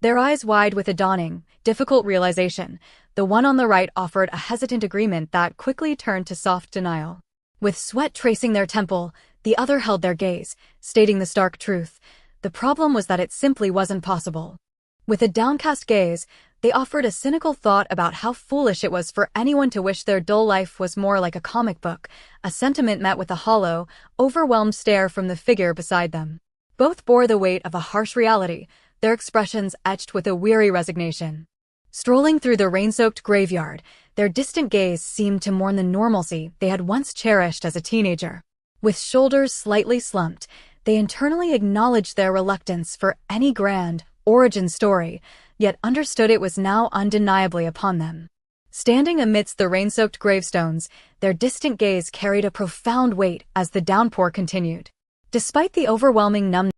Their eyes wide with a dawning, difficult realization, the one on the right offered a hesitant agreement that quickly turned to soft denial. With sweat tracing their temple, the other held their gaze, stating the stark truth. The problem was that it simply wasn't possible. With a downcast gaze, they offered a cynical thought about how foolish it was for anyone to wish their dull life was more like a comic book, a sentiment met with a hollow, overwhelmed stare from the figure beside them. Both bore the weight of a harsh reality, their expressions etched with a weary resignation. Strolling through the rain-soaked graveyard, their distant gaze seemed to mourn the normalcy they had once cherished as a teenager. With shoulders slightly slumped, they internally acknowledged their reluctance for any grand, origin story, yet understood it was now undeniably upon them. Standing amidst the rain-soaked gravestones, their distant gaze carried a profound weight as the downpour continued. Despite the overwhelming numbness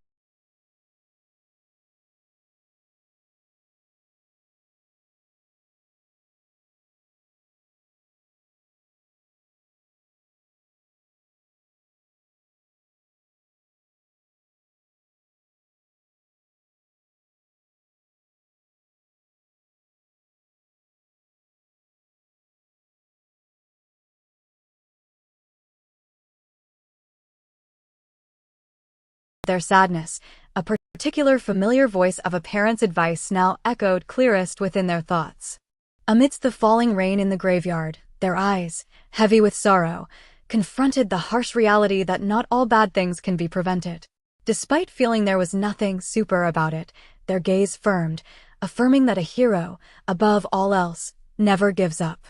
their sadness. A particular familiar voice of a parent's advice now echoed clearest within their thoughts. Amidst the falling rain in the graveyard, their eyes, heavy with sorrow, confronted the harsh reality that not all bad things can be prevented. Despite feeling there was nothing super about it, their gaze firmed, affirming that a hero, above all else, never gives up.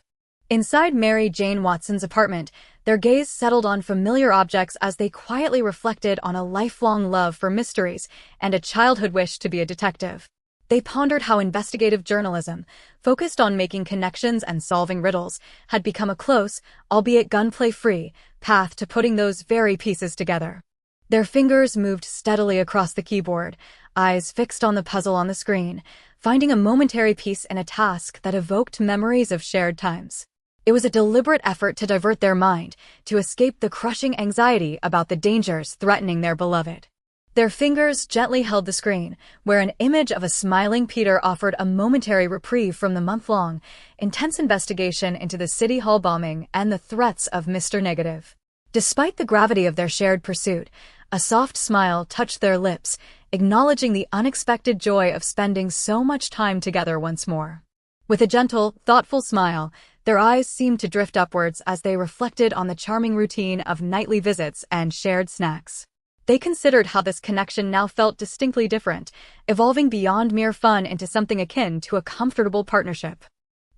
Inside Mary Jane Watson's apartment, their gaze settled on familiar objects as they quietly reflected on a lifelong love for mysteries and a childhood wish to be a detective. They pondered how investigative journalism, focused on making connections and solving riddles, had become a close, albeit gunplay-free, path to putting those very pieces together. Their fingers moved steadily across the keyboard, eyes fixed on the puzzle on the screen, finding a momentary peace in a task that evoked memories of shared times. It was a deliberate effort to divert their mind, to escape the crushing anxiety about the dangers threatening their beloved. Their fingers gently held the screen, where an image of a smiling Peter offered a momentary reprieve from the month-long, intense investigation into the City Hall bombing and the threats of Mr. Negative. Despite the gravity of their shared pursuit, a soft smile touched their lips, acknowledging the unexpected joy of spending so much time together once more. With a gentle, thoughtful smile, their eyes seemed to drift upwards as they reflected on the charming routine of nightly visits and shared snacks. They considered how this connection now felt distinctly different, evolving beyond mere fun into something akin to a comfortable partnership.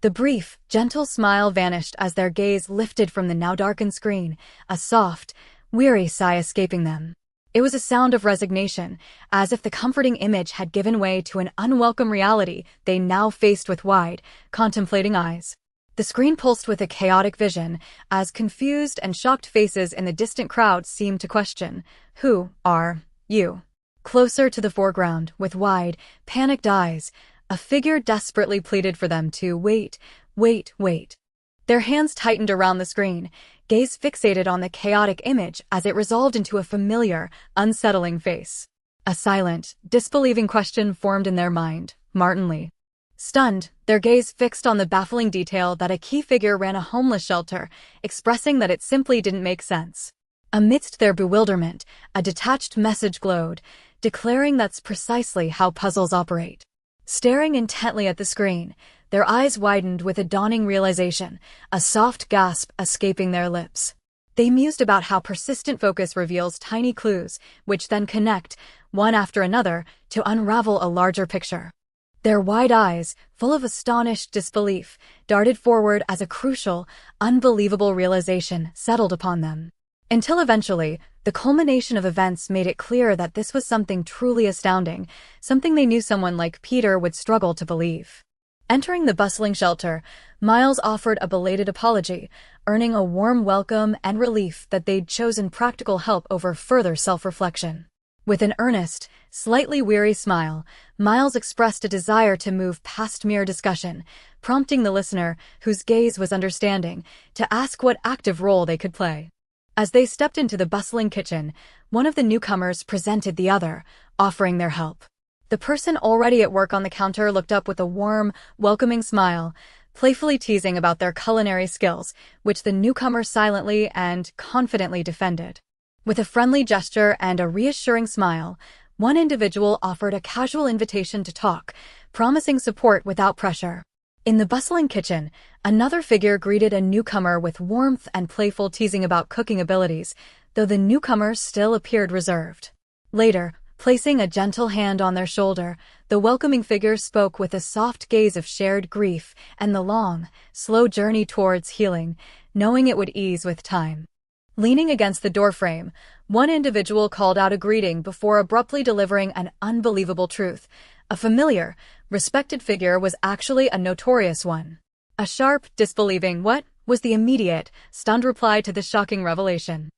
The brief, gentle smile vanished as their gaze lifted from the now darkened screen, a soft, weary sigh escaping them. It was a sound of resignation, as if the comforting image had given way to an unwelcome reality they now faced with wide, contemplating eyes. The screen pulsed with a chaotic vision, as confused and shocked faces in the distant crowd seemed to question, "Who are you?" Closer to the foreground, with wide, panicked eyes, a figure desperately pleaded for them to wait. Their hands tightened around the screen, gaze fixated on the chaotic image as it resolved into a familiar, unsettling face. A silent, disbelieving question formed in their mind. Martin Lee. Stunned, their gaze fixed on the baffling detail that a key figure ran a homeless shelter, expressing that it simply didn't make sense. Amidst their bewilderment, a detached message glowed, declaring that's precisely how puzzles operate. Staring intently at the screen, their eyes widened with a dawning realization, a soft gasp escaping their lips. They mused about how persistent focus reveals tiny clues, which then connect, one after another, to unravel a larger picture. Their wide eyes, full of astonished disbelief, darted forward as a crucial, unbelievable realization settled upon them. Until eventually, the culmination of events made it clear that this was something truly astounding, something they knew someone like Peter would struggle to believe. Entering the bustling shelter, Miles offered a belated apology, earning a warm welcome and relief that they'd chosen practical help over further self-reflection. With an earnest, slightly weary smile, Miles expressed a desire to move past mere discussion, prompting the listener, whose gaze was understanding, to ask what active role they could play. As they stepped into the bustling kitchen, one of the newcomers presented the other, offering their help. The person already at work on the counter looked up with a warm, welcoming smile, playfully teasing about their culinary skills, which the newcomer silently and confidently defended. With a friendly gesture and a reassuring smile, one individual offered a casual invitation to talk, promising support without pressure. In the bustling kitchen, another figure greeted a newcomer with warmth and playful teasing about cooking abilities, though the newcomer still appeared reserved. Later, placing a gentle hand on their shoulder, the welcoming figure spoke with a soft gaze of shared grief and the long, slow journey towards healing, knowing it would ease with time. Leaning against the doorframe, one individual called out a greeting before abruptly delivering an unbelievable truth. A familiar, respected figure was actually a notorious one. A sharp, disbelieving "what?" was the immediate, stunned reply to this shocking revelation.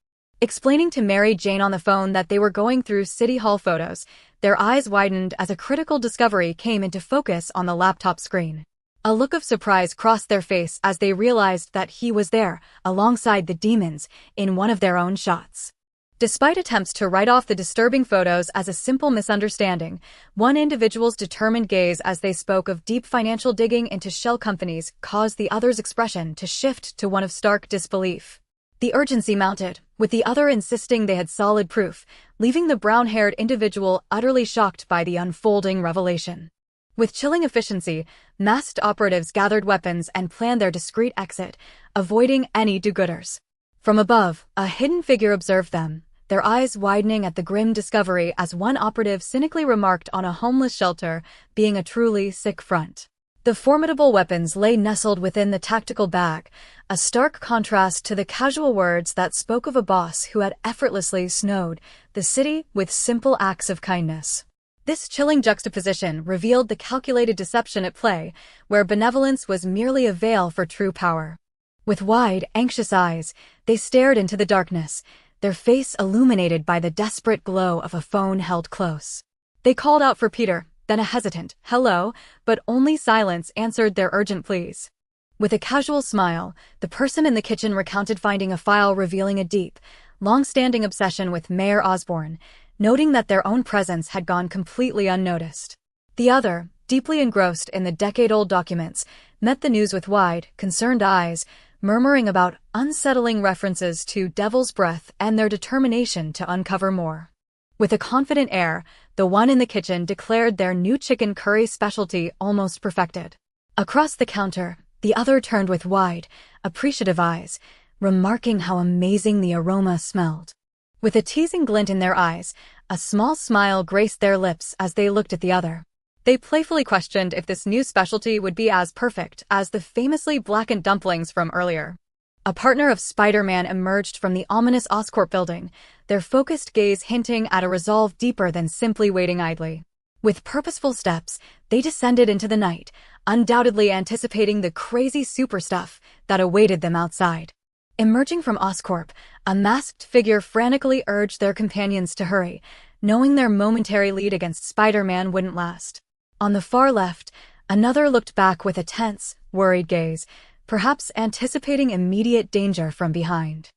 Explaining to Mary Jane on the phone that they were going through City Hall photos, their eyes widened as a critical discovery came into focus on the laptop screen. A look of surprise crossed their face as they realized that he was there, alongside the demons, in one of their own shots. Despite attempts to write off the disturbing photos as a simple misunderstanding, one individual's determined gaze as they spoke of deep financial digging into shell companies caused the other's expression to shift to one of stark disbelief. The urgency mounted, with the other insisting they had solid proof, leaving the brown-haired individual utterly shocked by the unfolding revelation. With chilling efficiency, masked operatives gathered weapons and planned their discreet exit, avoiding any do-gooders. From above, a hidden figure observed them, their eyes widening at the grim discovery as one operative cynically remarked on a homeless shelter being a truly sick front. The formidable weapons lay nestled within the tactical bag, a stark contrast to the casual words that spoke of a boss who had effortlessly snowed the city with simple acts of kindness. This chilling juxtaposition revealed the calculated deception at play, where benevolence was merely a veil for true power. With wide, anxious eyes, they stared into the darkness, their face illuminated by the desperate glow of a phone held close. They called out for Peter, then a hesitant hello, but only silence answered their urgent pleas. With a casual smile, the person in the kitchen recounted finding a file revealing a deep, long-standing obsession with Mayor Osborne, noting that their own presence had gone completely unnoticed. The other, deeply engrossed in the decade-old documents, met the news with wide, concerned eyes, murmuring about unsettling references to Devil's Breath and their determination to uncover more. With a confident air, the one in the kitchen declared their new chicken curry specialty almost perfected. Across the counter, the other turned with wide, appreciative eyes, remarking how amazing the aroma smelled. With a teasing glint in their eyes, a small smile graced their lips as they looked at the other. They playfully questioned if this new specialty would be as perfect as the famously blackened dumplings from earlier. A partner of Spider-Man emerged from the ominous Oscorp building, their focused gaze hinting at a resolve deeper than simply waiting idly. With purposeful steps, they descended into the night, undoubtedly anticipating the crazy super stuff that awaited them outside. Emerging from Oscorp, a masked figure frantically urged their companions to hurry, knowing their momentary lead against Spider-Man wouldn't last. On the far left, another looked back with a tense, worried gaze, perhaps anticipating immediate danger from behind.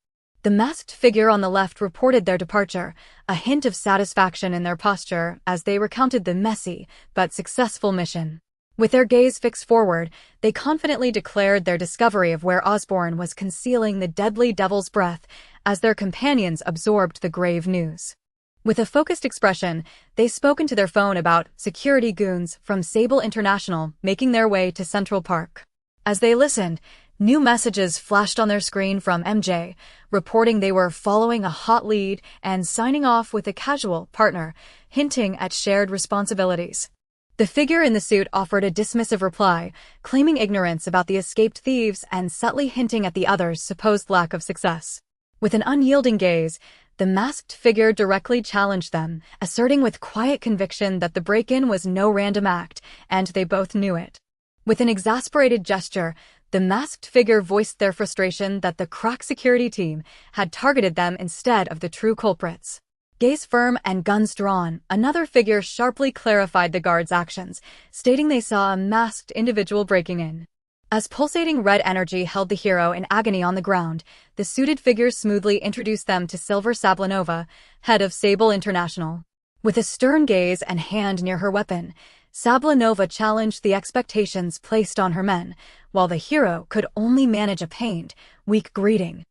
The masked figure on the left reported their departure, a hint of satisfaction in their posture as they recounted the messy but successful mission. With their gaze fixed forward, they confidently declared their discovery of where Osborne was concealing the deadly Devil's Breath as their companions absorbed the grave news. With a focused expression, they spoke into their phone about security goons from Sable International making their way to Central Park. As they listened, new messages flashed on their screen from MJ, reporting they were following a hot lead and signing off with a casual partner, hinting at shared responsibilities. The figure in the suit offered a dismissive reply, claiming ignorance about the escaped thieves and subtly hinting at the other's supposed lack of success. With an unyielding gaze, the masked figure directly challenged them, asserting with quiet conviction that the break-in was no random act, and they both knew it. With an exasperated gesture, the masked figure voiced their frustration that the crack security team had targeted them instead of the true culprits. Gaze firm and guns drawn, another figure sharply clarified the guards' actions, stating they saw a masked individual breaking in. As pulsating red energy held the hero in agony on the ground, the suited figure smoothly introduced them to Silver Sablanova, head of Sable International. With a stern gaze and hand near her weapon, Sablanova challenged the expectations placed on her men, while the hero could only manage a pained, weak greeting.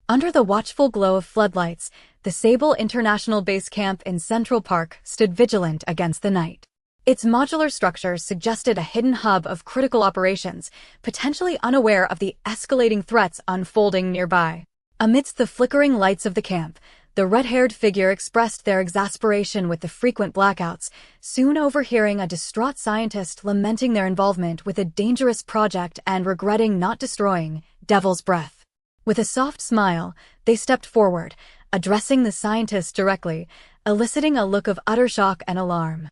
Under the watchful glow of floodlights, the Sable International base camp in Central Park stood vigilant against the night. Its modular structure suggested a hidden hub of critical operations, potentially unaware of the escalating threats unfolding nearby. Amidst the flickering lights of the camp, the red-haired figure expressed their exasperation with the frequent blackouts, soon overhearing a distraught scientist lamenting their involvement with a dangerous project and regretting not destroying Devil's Breath. With a soft smile, they stepped forward, addressing the scientist directly, eliciting a look of utter shock and alarm.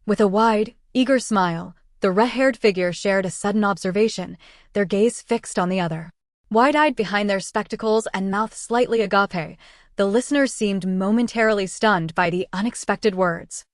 With a wide, eager smile, the red-haired figure shared a sudden observation, their gaze fixed on the other. Wide-eyed behind their spectacles and mouth slightly agape, the listeners seemed momentarily stunned by the unexpected words.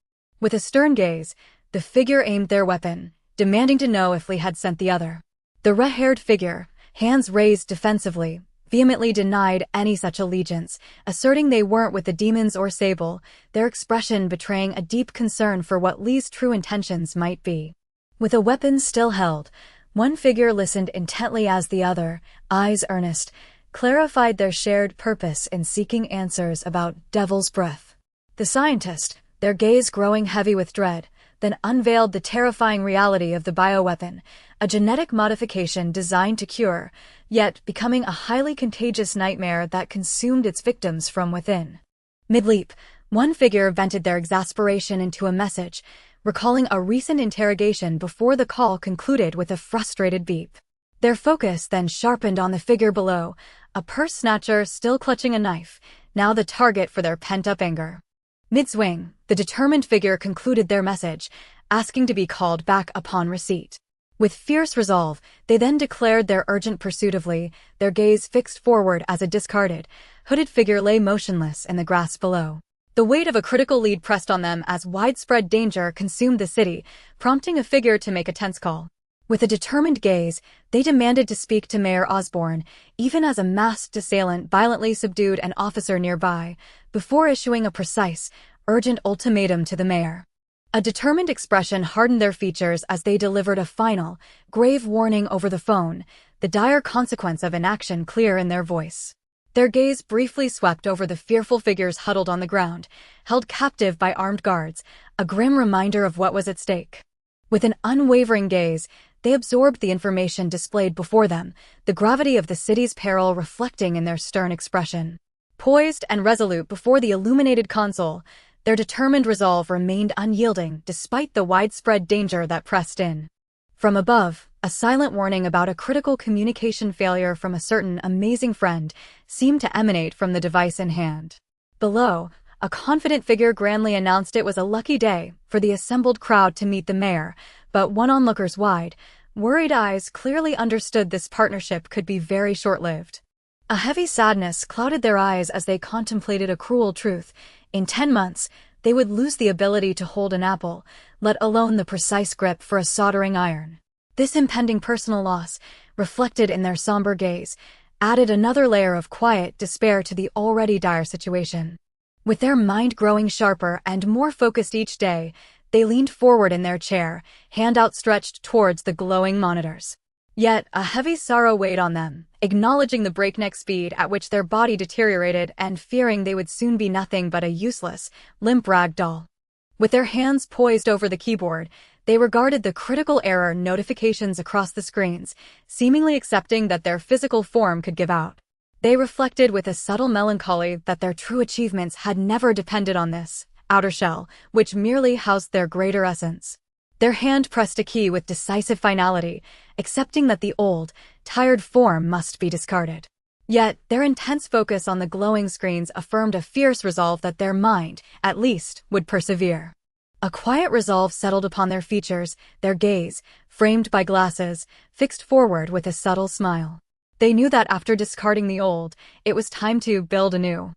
With a stern gaze, the figure aimed their weapon, demanding to know if Lee had sent the other. The red-haired figure, hands raised defensively, vehemently denied any such allegiance, asserting they weren't with the demons or Sable, their expression betraying a deep concern for what Lee's true intentions might be. With a weapon still held, one figure listened intently as the other, eyes earnest, clarified their shared purpose in seeking answers about Devil's Breath. The scientist, their gaze growing heavy with dread, then unveiled the terrifying reality of the bioweapon, a genetic modification designed to cure, yet becoming a highly contagious nightmare that consumed its victims from within. Mid-leap, one figure vented their exasperation into a message, recalling a recent interrogation before the call concluded with a frustrated beep. Their focus then sharpened on the figure below, a purse snatcher still clutching a knife, now the target for their pent-up anger. Mid-swing, the determined figure concluded their message, asking to be called back upon receipt. With fierce resolve, they then declared their urgent pursuit of Lee, their gaze fixed forward as a discarded, hooded figure lay motionless in the grass below. The weight of a critical lead pressed on them as widespread danger consumed the city, prompting a figure to make a tense call. With a determined gaze, they demanded to speak to Mayor Osborne, even as a masked assailant violently subdued an officer nearby, before issuing a precise, urgent ultimatum to the mayor. A determined expression hardened their features as they delivered a final, grave warning over the phone, the dire consequence of inaction clear in their voice. Their gaze briefly swept over the fearful figures huddled on the ground, held captive by armed guards, a grim reminder of what was at stake. With an unwavering gaze, they absorbed the information displayed before them, the gravity of the city's peril reflecting in their stern expression. Poised and resolute before the illuminated console, their determined resolve remained unyielding despite the widespread danger that pressed in. From above, a silent warning about a critical communication failure from a certain amazing friend seemed to emanate from the device in hand. Below, a confident figure grandly announced it was a lucky day for the assembled crowd to meet the mayor, but one onlooker's wide, worried eyes clearly understood this partnership could be very short-lived. A heavy sadness clouded their eyes as they contemplated a cruel truth. In 10 months, they would lose the ability to hold an apple, let alone the precise grip for a soldering iron. This impending personal loss, reflected in their somber gaze, added another layer of quiet despair to the already dire situation. With their mind growing sharper and more focused each day, they leaned forward in their chair, hand outstretched towards the glowing monitors. Yet a heavy sorrow weighed on them, acknowledging the breakneck speed at which their body deteriorated and fearing they would soon be nothing but a useless, limp rag doll. With their hands poised over the keyboard, they regarded the critical error notifications across the screens, seemingly accepting that their physical form could give out. They reflected with a subtle melancholy that their true achievements had never depended on this outer shell, which merely housed their greater essence. Their hand pressed a key with decisive finality, accepting that the old, tired form must be discarded. Yet, their intense focus on the glowing screens affirmed a fierce resolve that their mind, at least, would persevere. A quiet resolve settled upon their features, their gaze, framed by glasses, fixed forward with a subtle smile. They knew that after discarding the old, it was time to build anew.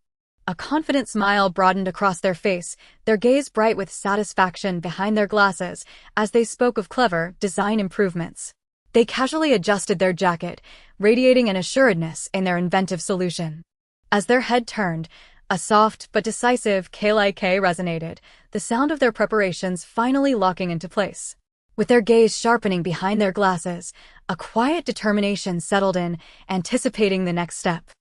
A confident smile broadened across their face, their gaze bright with satisfaction behind their glasses, as they spoke of clever design improvements. They casually adjusted their jacket, radiating an assuredness in their inventive solution. As their head turned, a soft but decisive click resonated, the sound of their preparations finally locking into place. With their gaze sharpening behind their glasses, a quiet determination settled in, anticipating the next step.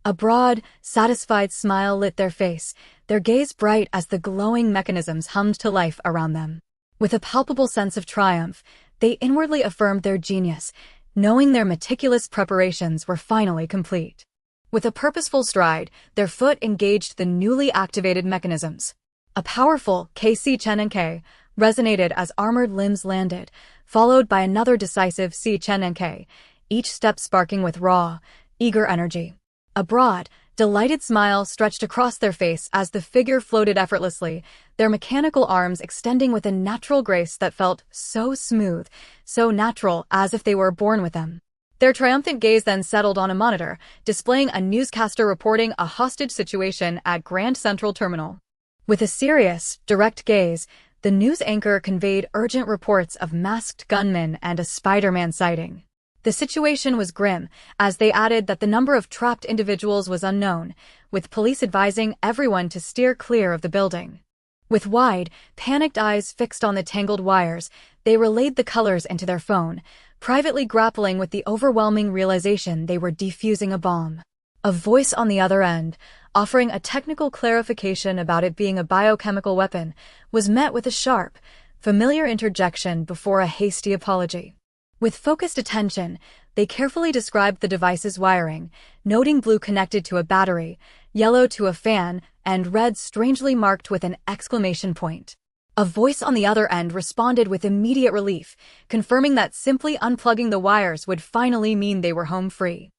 A broad, satisfied smile lit their face, their gaze bright as the glowing mechanisms hummed to life around them. With a palpable sense of triumph, they inwardly affirmed their genius, knowing their meticulous preparations were finally complete. With a purposeful stride, their foot engaged the newly activated mechanisms. A powerful K-C-Chen-N-K resonated as armored limbs landed, followed by another decisive C-Chen-N-K, each step sparking with raw, eager energy. A broad, delighted smile stretched across their face as the figure floated effortlessly, their mechanical arms extending with a natural grace that felt so smooth, so natural as if they were born with them. Their triumphant gaze then settled on a monitor, displaying a newscaster reporting a hostage situation at Grand Central Terminal. With a serious, direct gaze, the news anchor conveyed urgent reports of masked gunmen and a Spider-Man sighting. The situation was grim, as they added that the number of trapped individuals was unknown, with police advising everyone to steer clear of the building. With wide, panicked eyes fixed on the tangled wires, they relayed the colors into their phone, privately grappling with the overwhelming realization they were defusing a bomb. A voice on the other end, offering a technical clarification about it being a biochemical weapon, was met with a sharp, familiar interjection before a hasty apology. With focused attention, they carefully described the device's wiring, noting blue connected to a battery, yellow to a fan, and red strangely marked with an exclamation point. A voice on the other end responded with immediate relief, confirming that simply unplugging the wires would finally mean they were home free.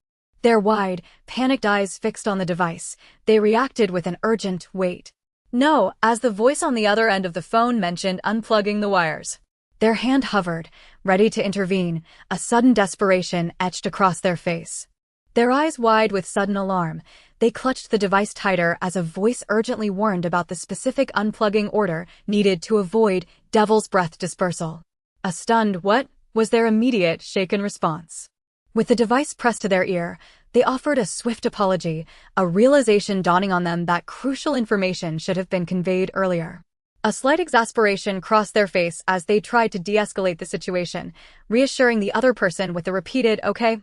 Their wide, panicked eyes fixed on the device, they reacted with an urgent wait. No, as the voice on the other end of the phone mentioned unplugging the wires. Their hand hovered, ready to intervene, a sudden desperation etched across their face. Their eyes wide with sudden alarm, they clutched the device tighter as a voice urgently warned about the specific unplugging order needed to avoid devil's breath dispersal. A stunned "what?" was their immediate, shaken response. With the device pressed to their ear, they offered a swift apology, a realization dawning on them that crucial information should have been conveyed earlier. A slight exasperation crossed their face as they tried to de-escalate the situation, reassuring the other person with a repeated okay.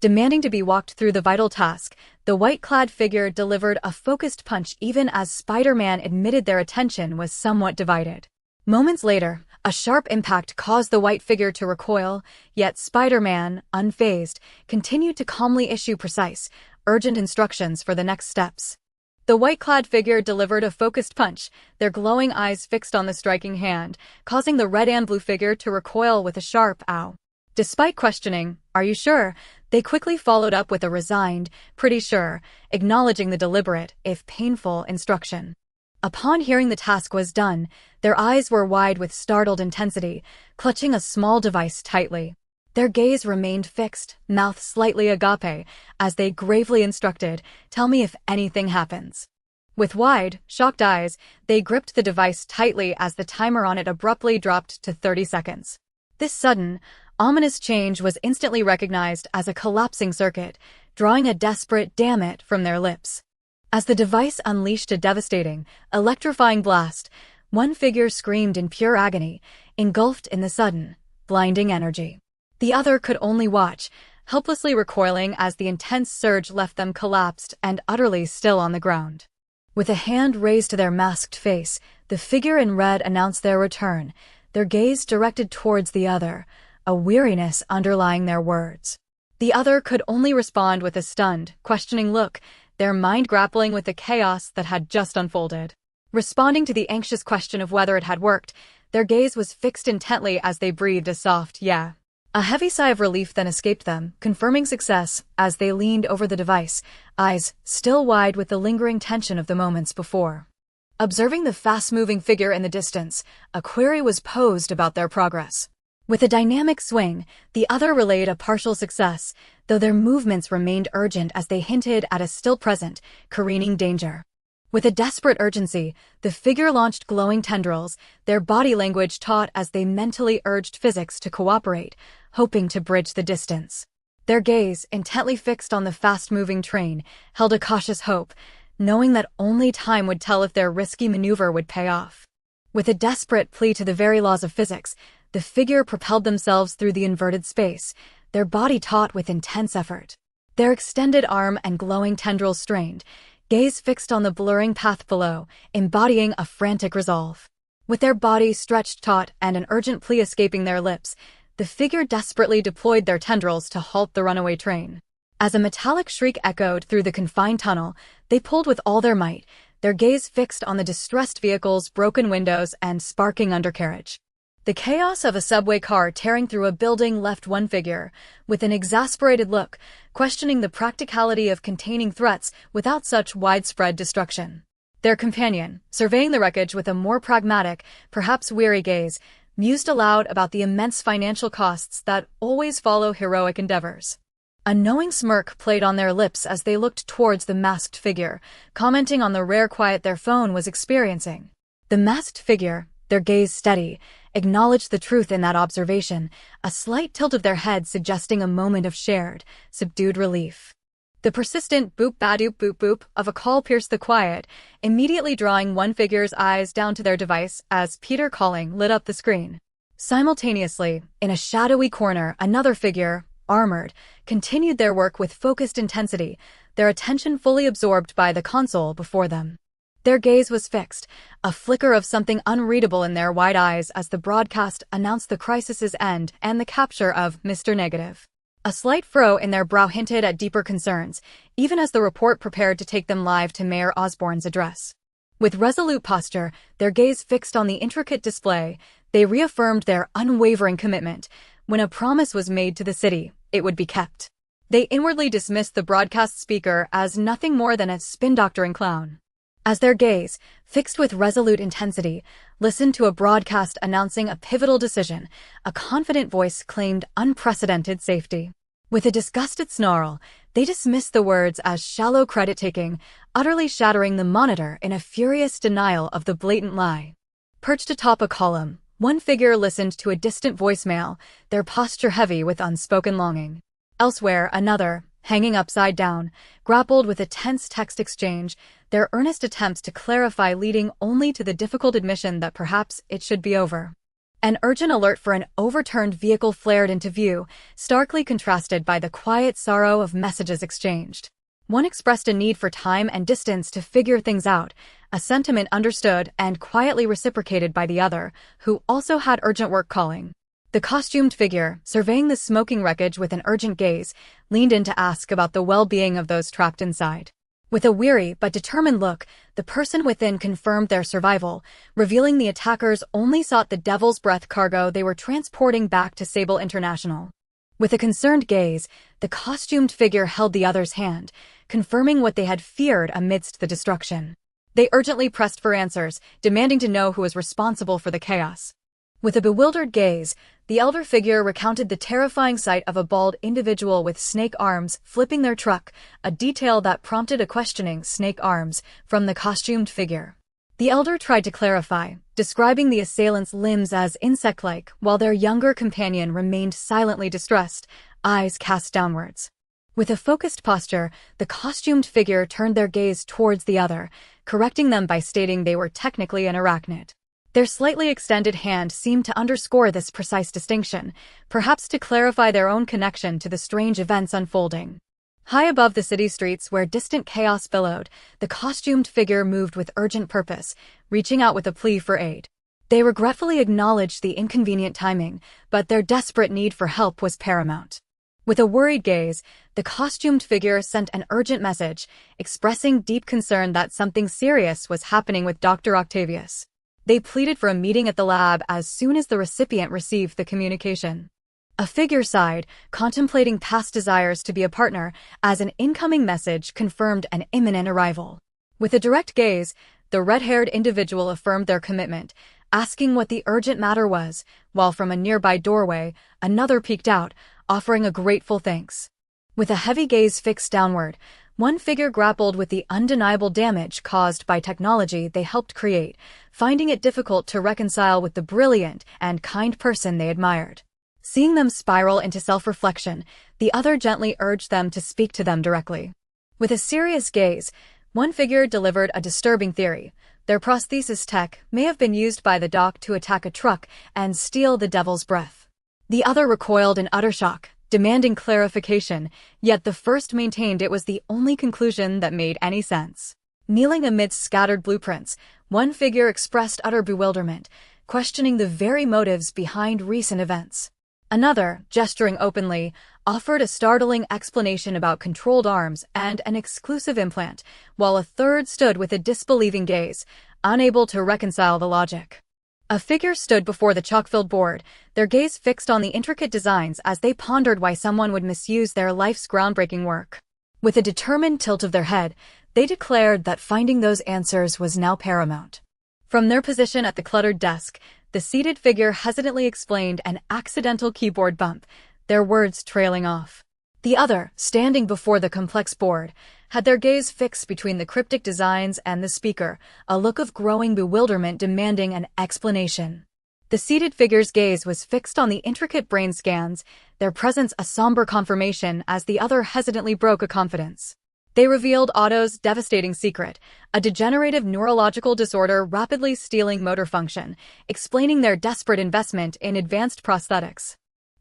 Demanding to be walked through the vital task, the white-clad figure delivered a focused punch even as Spider-Man admitted their attention was somewhat divided. Moments later, a sharp impact caused the white figure to recoil, yet Spider-Man, unfazed, continued to calmly issue precise, urgent instructions for the next steps. The white-clad figure delivered a focused punch, their glowing eyes fixed on the striking hand, causing the red and blue figure to recoil with a sharp ow. Despite questioning, "Are you sure?" they quickly followed up with a resigned, "Pretty sure," acknowledging the deliberate, if painful, instruction. Upon hearing the task was done, their eyes were wide with startled intensity, clutching a small device tightly. Their gaze remained fixed, mouth slightly agape, as they gravely instructed, "Tell me if anything happens." With wide, shocked eyes, they gripped the device tightly as the timer on it abruptly dropped to 30 seconds. This sudden, ominous change was instantly recognized as a collapsing circuit, drawing a desperate "damn it" from their lips. As the device unleashed a devastating, electrifying blast, one figure screamed in pure agony, engulfed in the sudden, blinding energy. The other could only watch, helplessly recoiling as the intense surge left them collapsed and utterly still on the ground. With a hand raised to their masked face, the figure in red announced their return, their gaze directed towards the other, a weariness underlying their words. The other could only respond with a stunned, questioning look, their mind grappling with the chaos that had just unfolded. Responding to the anxious question of whether it had worked, their gaze was fixed intently as they breathed a soft "yeah." A heavy sigh of relief then escaped them, confirming success as they leaned over the device, eyes still wide with the lingering tension of the moments before. Observing the fast-moving figure in the distance, a query was posed about their progress. With a dynamic swing, the other relayed a partial success, though their movements remained urgent as they hinted at a still-present, careening danger. With a desperate urgency, the figure launched glowing tendrils, their body language taut as they mentally urged physics to cooperate, hoping to bridge the distance. Their gaze, intently fixed on the fast-moving train, held a cautious hope, knowing that only time would tell if their risky maneuver would pay off. With a desperate plea to the very laws of physics, the figure propelled themselves through the inverted space, their body taut with intense effort. Their extended arm and glowing tendrils strained, gaze fixed on the blurring path below, embodying a frantic resolve. With their bodies stretched taut and an urgent plea escaping their lips, the figure desperately deployed their tendrils to halt the runaway train. As a metallic shriek echoed through the confined tunnel, they pulled with all their might, their gaze fixed on the distressed vehicle's broken windows and sparking undercarriage. The chaos of a subway car tearing through a building left one figure, with an exasperated look, questioning the practicality of containing threats without such widespread destruction. Their companion, surveying the wreckage with a more pragmatic, perhaps weary gaze, mused aloud about the immense financial costs that always follow heroic endeavors. A knowing smirk played on their lips as they looked towards the masked figure, commenting on the rare quiet their phone was experiencing. The masked figure, their gaze steady, acknowledged the truth in that observation, a slight tilt of their head suggesting a moment of shared, subdued relief. The persistent boop-ba-doop boop-boop of a call pierced the quiet, immediately drawing one figure's eyes down to their device as Peter calling lit up the screen. Simultaneously, in a shadowy corner, another figure, armored, continued their work with focused intensity, their attention fully absorbed by the console before them. Their gaze was fixed, a flicker of something unreadable in their wide eyes as the broadcast announced the crisis's end and the capture of Mr. Negative. A slight furrow in their brow hinted at deeper concerns, even as the report prepared to take them live to Mayor Osborne's address. With resolute posture, their gaze fixed on the intricate display, they reaffirmed their unwavering commitment. When a promise was made to the city, it would be kept. They inwardly dismissed the broadcast speaker as nothing more than a spin-doctoring clown. As their gaze, fixed with resolute intensity, listened to a broadcast announcing a pivotal decision, a confident voice claimed unprecedented safety. With a disgusted snarl, they dismissed the words as shallow credit-taking, utterly shattering the monitor in a furious denial of the blatant lie. Perched atop a column, one figure listened to a distant voicemail, their posture heavy with unspoken longing. Elsewhere, another, hanging upside down, grappled with a tense text exchange, their earnest attempts to clarify leading only to the difficult admission that perhaps it should be over. An urgent alert for an overturned vehicle flared into view, starkly contrasted by the quiet sorrow of messages exchanged. One expressed a need for time and distance to figure things out, a sentiment understood and quietly reciprocated by the other, who also had urgent work calling. The costumed figure, surveying the smoking wreckage with an urgent gaze, leaned in to ask about the well-being of those trapped inside. With a weary but determined look, the person within confirmed their survival, revealing the attackers only sought the Devil's Breath cargo they were transporting back to Sable International. With a concerned gaze, the costumed figure held the other's hand, confirming what they had feared amidst the destruction. They urgently pressed for answers, demanding to know who was responsible for the chaos. With a bewildered gaze, the elder figure recounted the terrifying sight of a bald individual with snake arms flipping their truck, a detail that prompted a questioning snake arms from the costumed figure. The elder tried to clarify, describing the assailant's limbs as insect-like, while their younger companion remained silently distressed, eyes cast downwards. With a focused posture, the costumed figure turned their gaze towards the other, correcting them by stating they were technically an arachnid. Their slightly extended hand seemed to underscore this precise distinction, perhaps to clarify their own connection to the strange events unfolding. High above the city streets where distant chaos billowed, the costumed figure moved with urgent purpose, reaching out with a plea for aid. They regretfully acknowledged the inconvenient timing, but their desperate need for help was paramount. With a worried gaze, the costumed figure sent an urgent message, expressing deep concern that something serious was happening with Dr. Octavius. They pleaded for a meeting at the lab as soon as the recipient received the communication. A figure sighed, contemplating past desires to be a partner, as an incoming message confirmed an imminent arrival. With a direct gaze, the red-haired individual affirmed their commitment, asking what the urgent matter was, while from a nearby doorway, another peeked out, offering a grateful thanks. With a heavy gaze fixed downward, one figure grappled with the undeniable damage caused by technology they helped create, finding it difficult to reconcile with the brilliant and kind person they admired. Seeing them spiral into self-reflection, the other gently urged them to speak to them directly. With a serious gaze, one figure delivered a disturbing theory. Their prosthesis tech may have been used by the doc to attack a truck and steal the Devil's Breath. The other recoiled in utter shock, demanding clarification, yet the first maintained it was the only conclusion that made any sense. Kneeling amidst scattered blueprints, one figure expressed utter bewilderment, questioning the very motives behind recent events. Another, gesturing openly, offered a startling explanation about controlled arms and an exclusive implant, while a third stood with a disbelieving gaze, unable to reconcile the logic. A figure stood before the chalk-filled board, their gaze fixed on the intricate designs as they pondered why someone would misuse their life's groundbreaking work. With a determined tilt of their head, they declared that finding those answers was now paramount. From their position at the cluttered desk, the seated figure hesitantly explained an accidental keyboard bump, their words trailing off. The other, standing before the complex board, had their gaze fixed between the cryptic designs and the speaker, a look of growing bewilderment demanding an explanation. The seated figure's gaze was fixed on the intricate brain scans, their presence a somber confirmation as the other hesitantly broke a confidence. They revealed Otto's devastating secret, a degenerative neurological disorder rapidly stealing motor function, explaining their desperate investment in advanced prosthetics.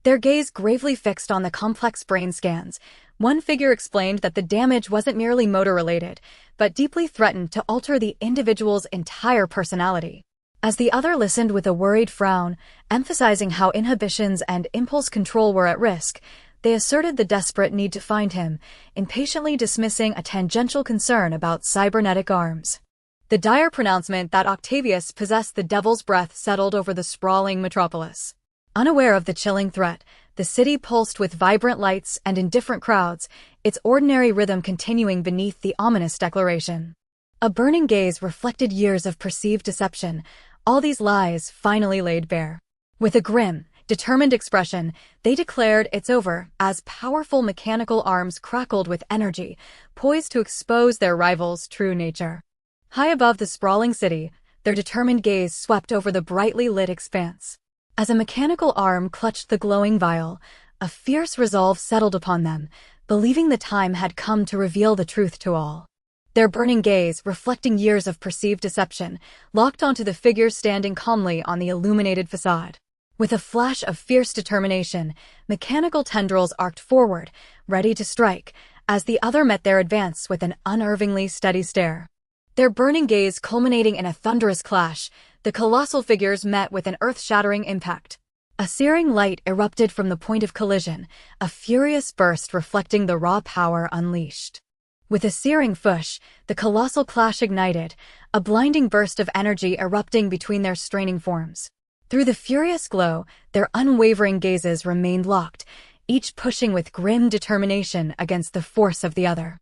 their gaze gravely fixed on the complex brain scans. One figure explained that the damage wasn't merely motor-related, but deeply threatened to alter the individual's entire personality. As the other listened with a worried frown, emphasizing how inhibitions and impulse control were at risk, they asserted the desperate need to find him, impatiently dismissing a tangential concern about cybernetic arms. The dire pronouncement that Octavius possessed the devil's breath settled over the sprawling metropolis. Unaware of the chilling threat, the city pulsed with vibrant lights and indifferent crowds, its ordinary rhythm continuing beneath the ominous declaration. A burning gaze reflected years of perceived deception, all these lies finally laid bare. With a grim, determined expression, they declared it's over as powerful mechanical arms crackled with energy, poised to expose their rival's true nature. High above the sprawling city, their determined gaze swept over the brightly lit expanse. As a mechanical arm clutched the glowing vial, a fierce resolve settled upon them, believing the time had come to reveal the truth to all. Their burning gaze, reflecting years of perceived deception, locked onto the figure standing calmly on the illuminated facade. With a flash of fierce determination, mechanical tendrils arced forward, ready to strike, as the other met their advance with an unervingly steady stare. Their burning gaze culminating in a thunderous clash, the colossal figures met with an earth-shattering impact. A searing light erupted from the point of collision, a furious burst reflecting the raw power unleashed. With a searing whoosh, the colossal clash ignited, a blinding burst of energy erupting between their straining forms. Through the furious glow, their unwavering gazes remained locked, each pushing with grim determination against the force of the other.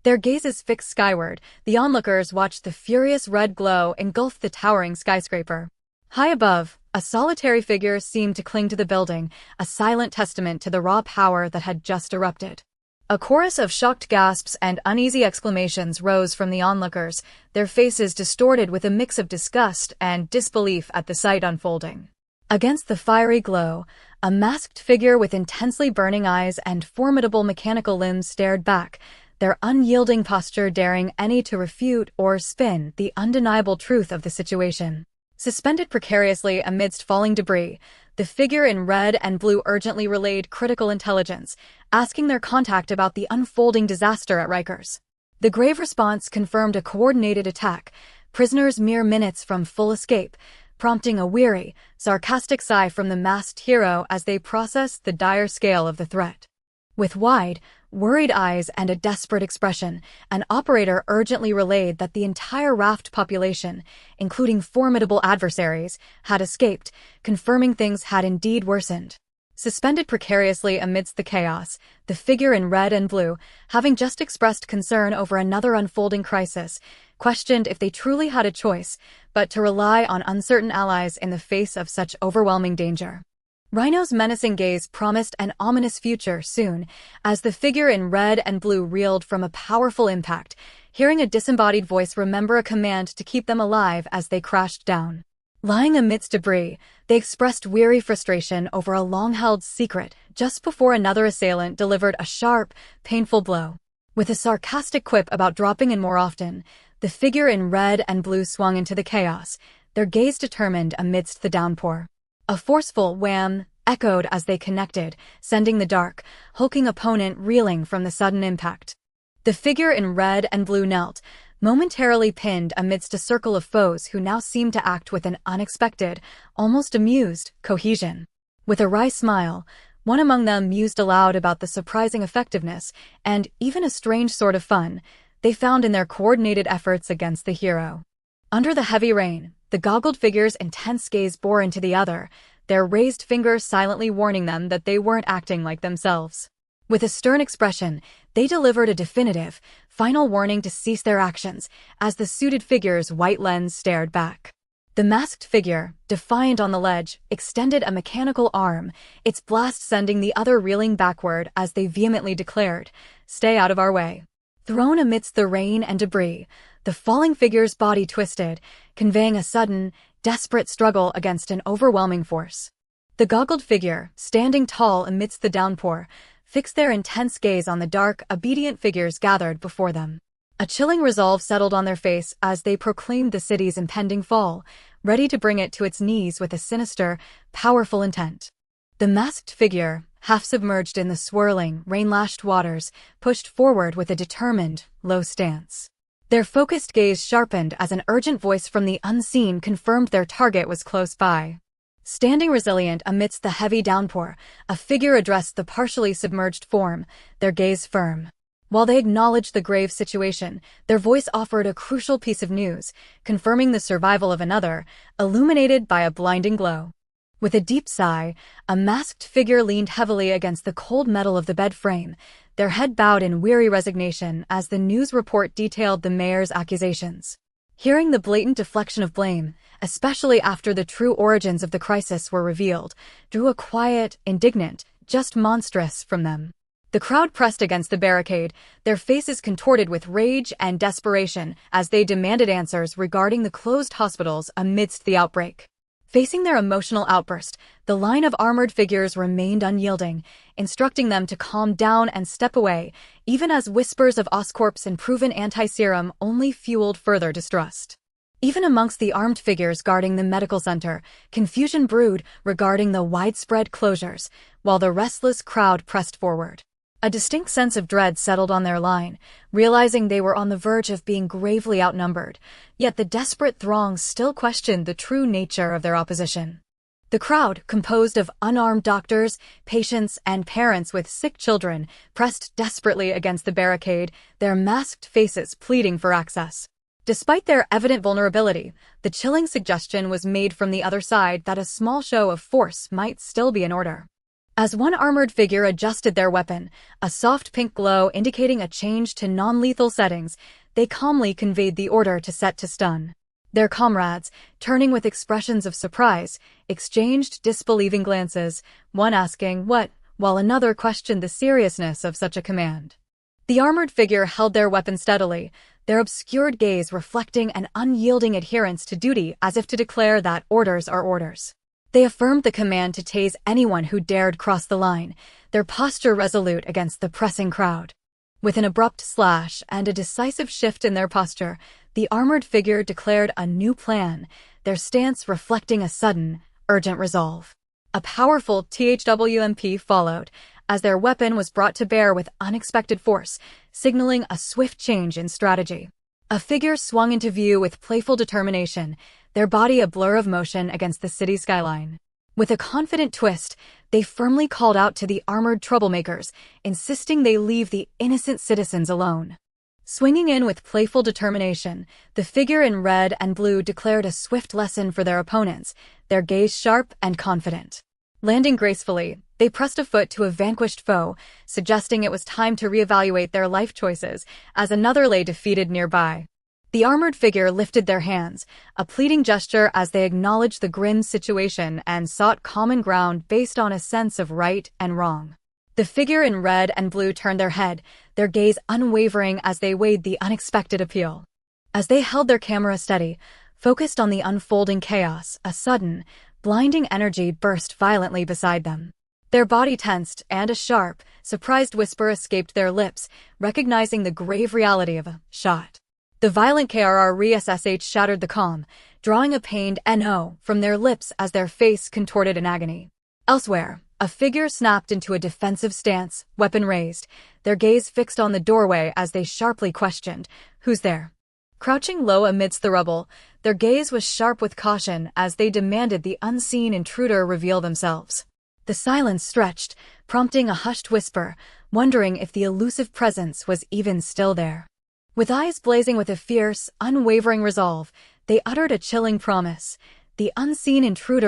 Their gazes fixed skyward, the onlookers watched the furious red glow engulf the towering skyscraper. High above, a solitary figure seemed to cling to the building, a silent testament to the raw power that had just erupted. A chorus of shocked gasps and uneasy exclamations rose from the onlookers, their faces distorted with a mix of disgust and disbelief at the sight unfolding. Against the fiery glow, a masked figure with intensely burning eyes and formidable mechanical limbs stared back, their unyielding posture daring any to refute or spin the undeniable truth of the situation. Suspended precariously amidst falling debris, the figure in red and blue urgently relayed critical intelligence, asking their contact about the unfolding disaster at Rikers. The grave response confirmed a coordinated attack, prisoners mere minutes from full escape, prompting a weary, sarcastic sigh from the masked hero as they processed the dire scale of the threat. With wide, worried eyes and a desperate expression, an operator urgently relayed that the entire raft population, including formidable adversaries, had escaped, confirming things had indeed worsened. Suspended precariously amidst the chaos, the figure in red and blue, having just expressed concern over another unfolding crisis, questioned if they truly had a choice but to rely on uncertain allies in the face of such overwhelming danger. Rhino's menacing gaze promised an ominous future soon, as the figure in red and blue reeled from a powerful impact, hearing a disembodied voice remember a command to keep them alive as they crashed down. Lying amidst debris, they expressed weary frustration over a long-held secret just before another assailant delivered a sharp, painful blow. With a sarcastic quip about dropping in more often, the figure in red and blue swung into the chaos, their gaze determined amidst the downpour. A forceful wham echoed as they connected, sending the dark, hulking opponent reeling from the sudden impact. The figure in red and blue knelt, momentarily pinned amidst a circle of foes who now seemed to act with an unexpected, almost amused, cohesion. With a wry smile, one among them mused aloud about the surprising effectiveness, and even a strange sort of fun, they found in their coordinated efforts against the hero. Under the heavy rain, the goggled figure's intense gaze bore into the other, their raised fingers silently warning them that they weren't acting like themselves. With a stern expression, they delivered a definitive, final warning to cease their actions, as the suited figure's white lens stared back. The masked figure, defiant on the ledge, extended a mechanical arm, its blast sending the other reeling backward as they vehemently declared, "Stay out of our way." Thrown amidst the rain and debris, the falling figure's body twisted, conveying a sudden, desperate struggle against an overwhelming force. The goggled figure, standing tall amidst the downpour, fixed their intense gaze on the dark, obedient figures gathered before them. A chilling resolve settled on their face as they proclaimed the city's impending fall, ready to bring it to its knees with a sinister, powerful intent. The masked figure, half submerged in the swirling, rain-lashed waters, pushed forward with a determined, low stance. Their focused gaze sharpened as an urgent voice from the unseen confirmed their target was close by. Standing resilient amidst the heavy downpour, a figure addressed the partially submerged form, their gaze firm. While they acknowledged the grave situation, their voice offered a crucial piece of news, confirming the survival of another, illuminated by a blinding glow. With a deep sigh, a masked figure leaned heavily against the cold metal of the bed frame, their head bowed in weary resignation as the news report detailed the mayor's accusations. Hearing the blatant deflection of blame, especially after the true origins of the crisis were revealed, drew a quiet, indignant, just monstrous from them. The crowd pressed against the barricade, their faces contorted with rage and desperation as they demanded answers regarding the closed hospitals amidst the outbreak. Facing their emotional outburst, the line of armored figures remained unyielding, instructing them to calm down and step away, even as whispers of Oscorp's unproven anti-serum only fueled further distrust. Even amongst the armed figures guarding the medical center, confusion brewed regarding the widespread closures, while the restless crowd pressed forward. A distinct sense of dread settled on their line, realizing they were on the verge of being gravely outnumbered, yet the desperate throng still questioned the true nature of their opposition. The crowd, composed of unarmed doctors, patients, and parents with sick children, pressed desperately against the barricade, their masked faces pleading for access. Despite their evident vulnerability, the chilling suggestion was made from the other side that a small show of force might still be in order. As one armored figure adjusted their weapon, a soft pink glow indicating a change to non-lethal settings, they calmly conveyed the order to set to stun. Their comrades, turning with expressions of surprise, exchanged disbelieving glances, one asking what, while another questioned the seriousness of such a command. The armored figure held their weapon steadily, their obscured gaze reflecting an unyielding adherence to duty as if to declare that orders are orders. They affirmed the command to tase anyone who dared cross the line, their posture resolute against the pressing crowd. With an abrupt slash and a decisive shift in their posture, the armored figure declared a new plan, their stance reflecting a sudden, urgent resolve. A powerful THWMP followed, as their weapon was brought to bear with unexpected force, signaling a swift change in strategy. A figure swung into view with playful determination, their body a blur of motion against the city skyline. With a confident twist, they firmly called out to the armored troublemakers, insisting they leave the innocent citizens alone. Swinging in with playful determination, the figure in red and blue declared a swift lesson for their opponents, their gaze sharp and confident. Landing gracefully, they pressed a foot to a vanquished foe, suggesting it was time to reevaluate their life choices, as another lay defeated nearby. The armored figure lifted their hands, a pleading gesture as they acknowledged the grim situation and sought common ground based on a sense of right and wrong. The figure in red and blue turned their head, their gaze unwavering as they weighed the unexpected appeal. As they held their camera steady, focused on the unfolding chaos, a sudden, blinding energy burst violently beside them. Their body tensed, and a sharp, surprised whisper escaped their lips, recognizing the grave reality of a shot. The violent KRR-SSH shattered the calm, drawing a pained "No" from their lips as their face contorted in agony. Elsewhere, a figure snapped into a defensive stance, weapon raised, their gaze fixed on the doorway as they sharply questioned, "Who's there?" Crouching low amidst the rubble, their gaze was sharp with caution as they demanded the unseen intruder reveal themselves. The silence stretched, prompting a hushed whisper, wondering if the elusive presence was even still there. With eyes blazing with a fierce, unwavering resolve, they uttered a chilling promise. The unseen intruder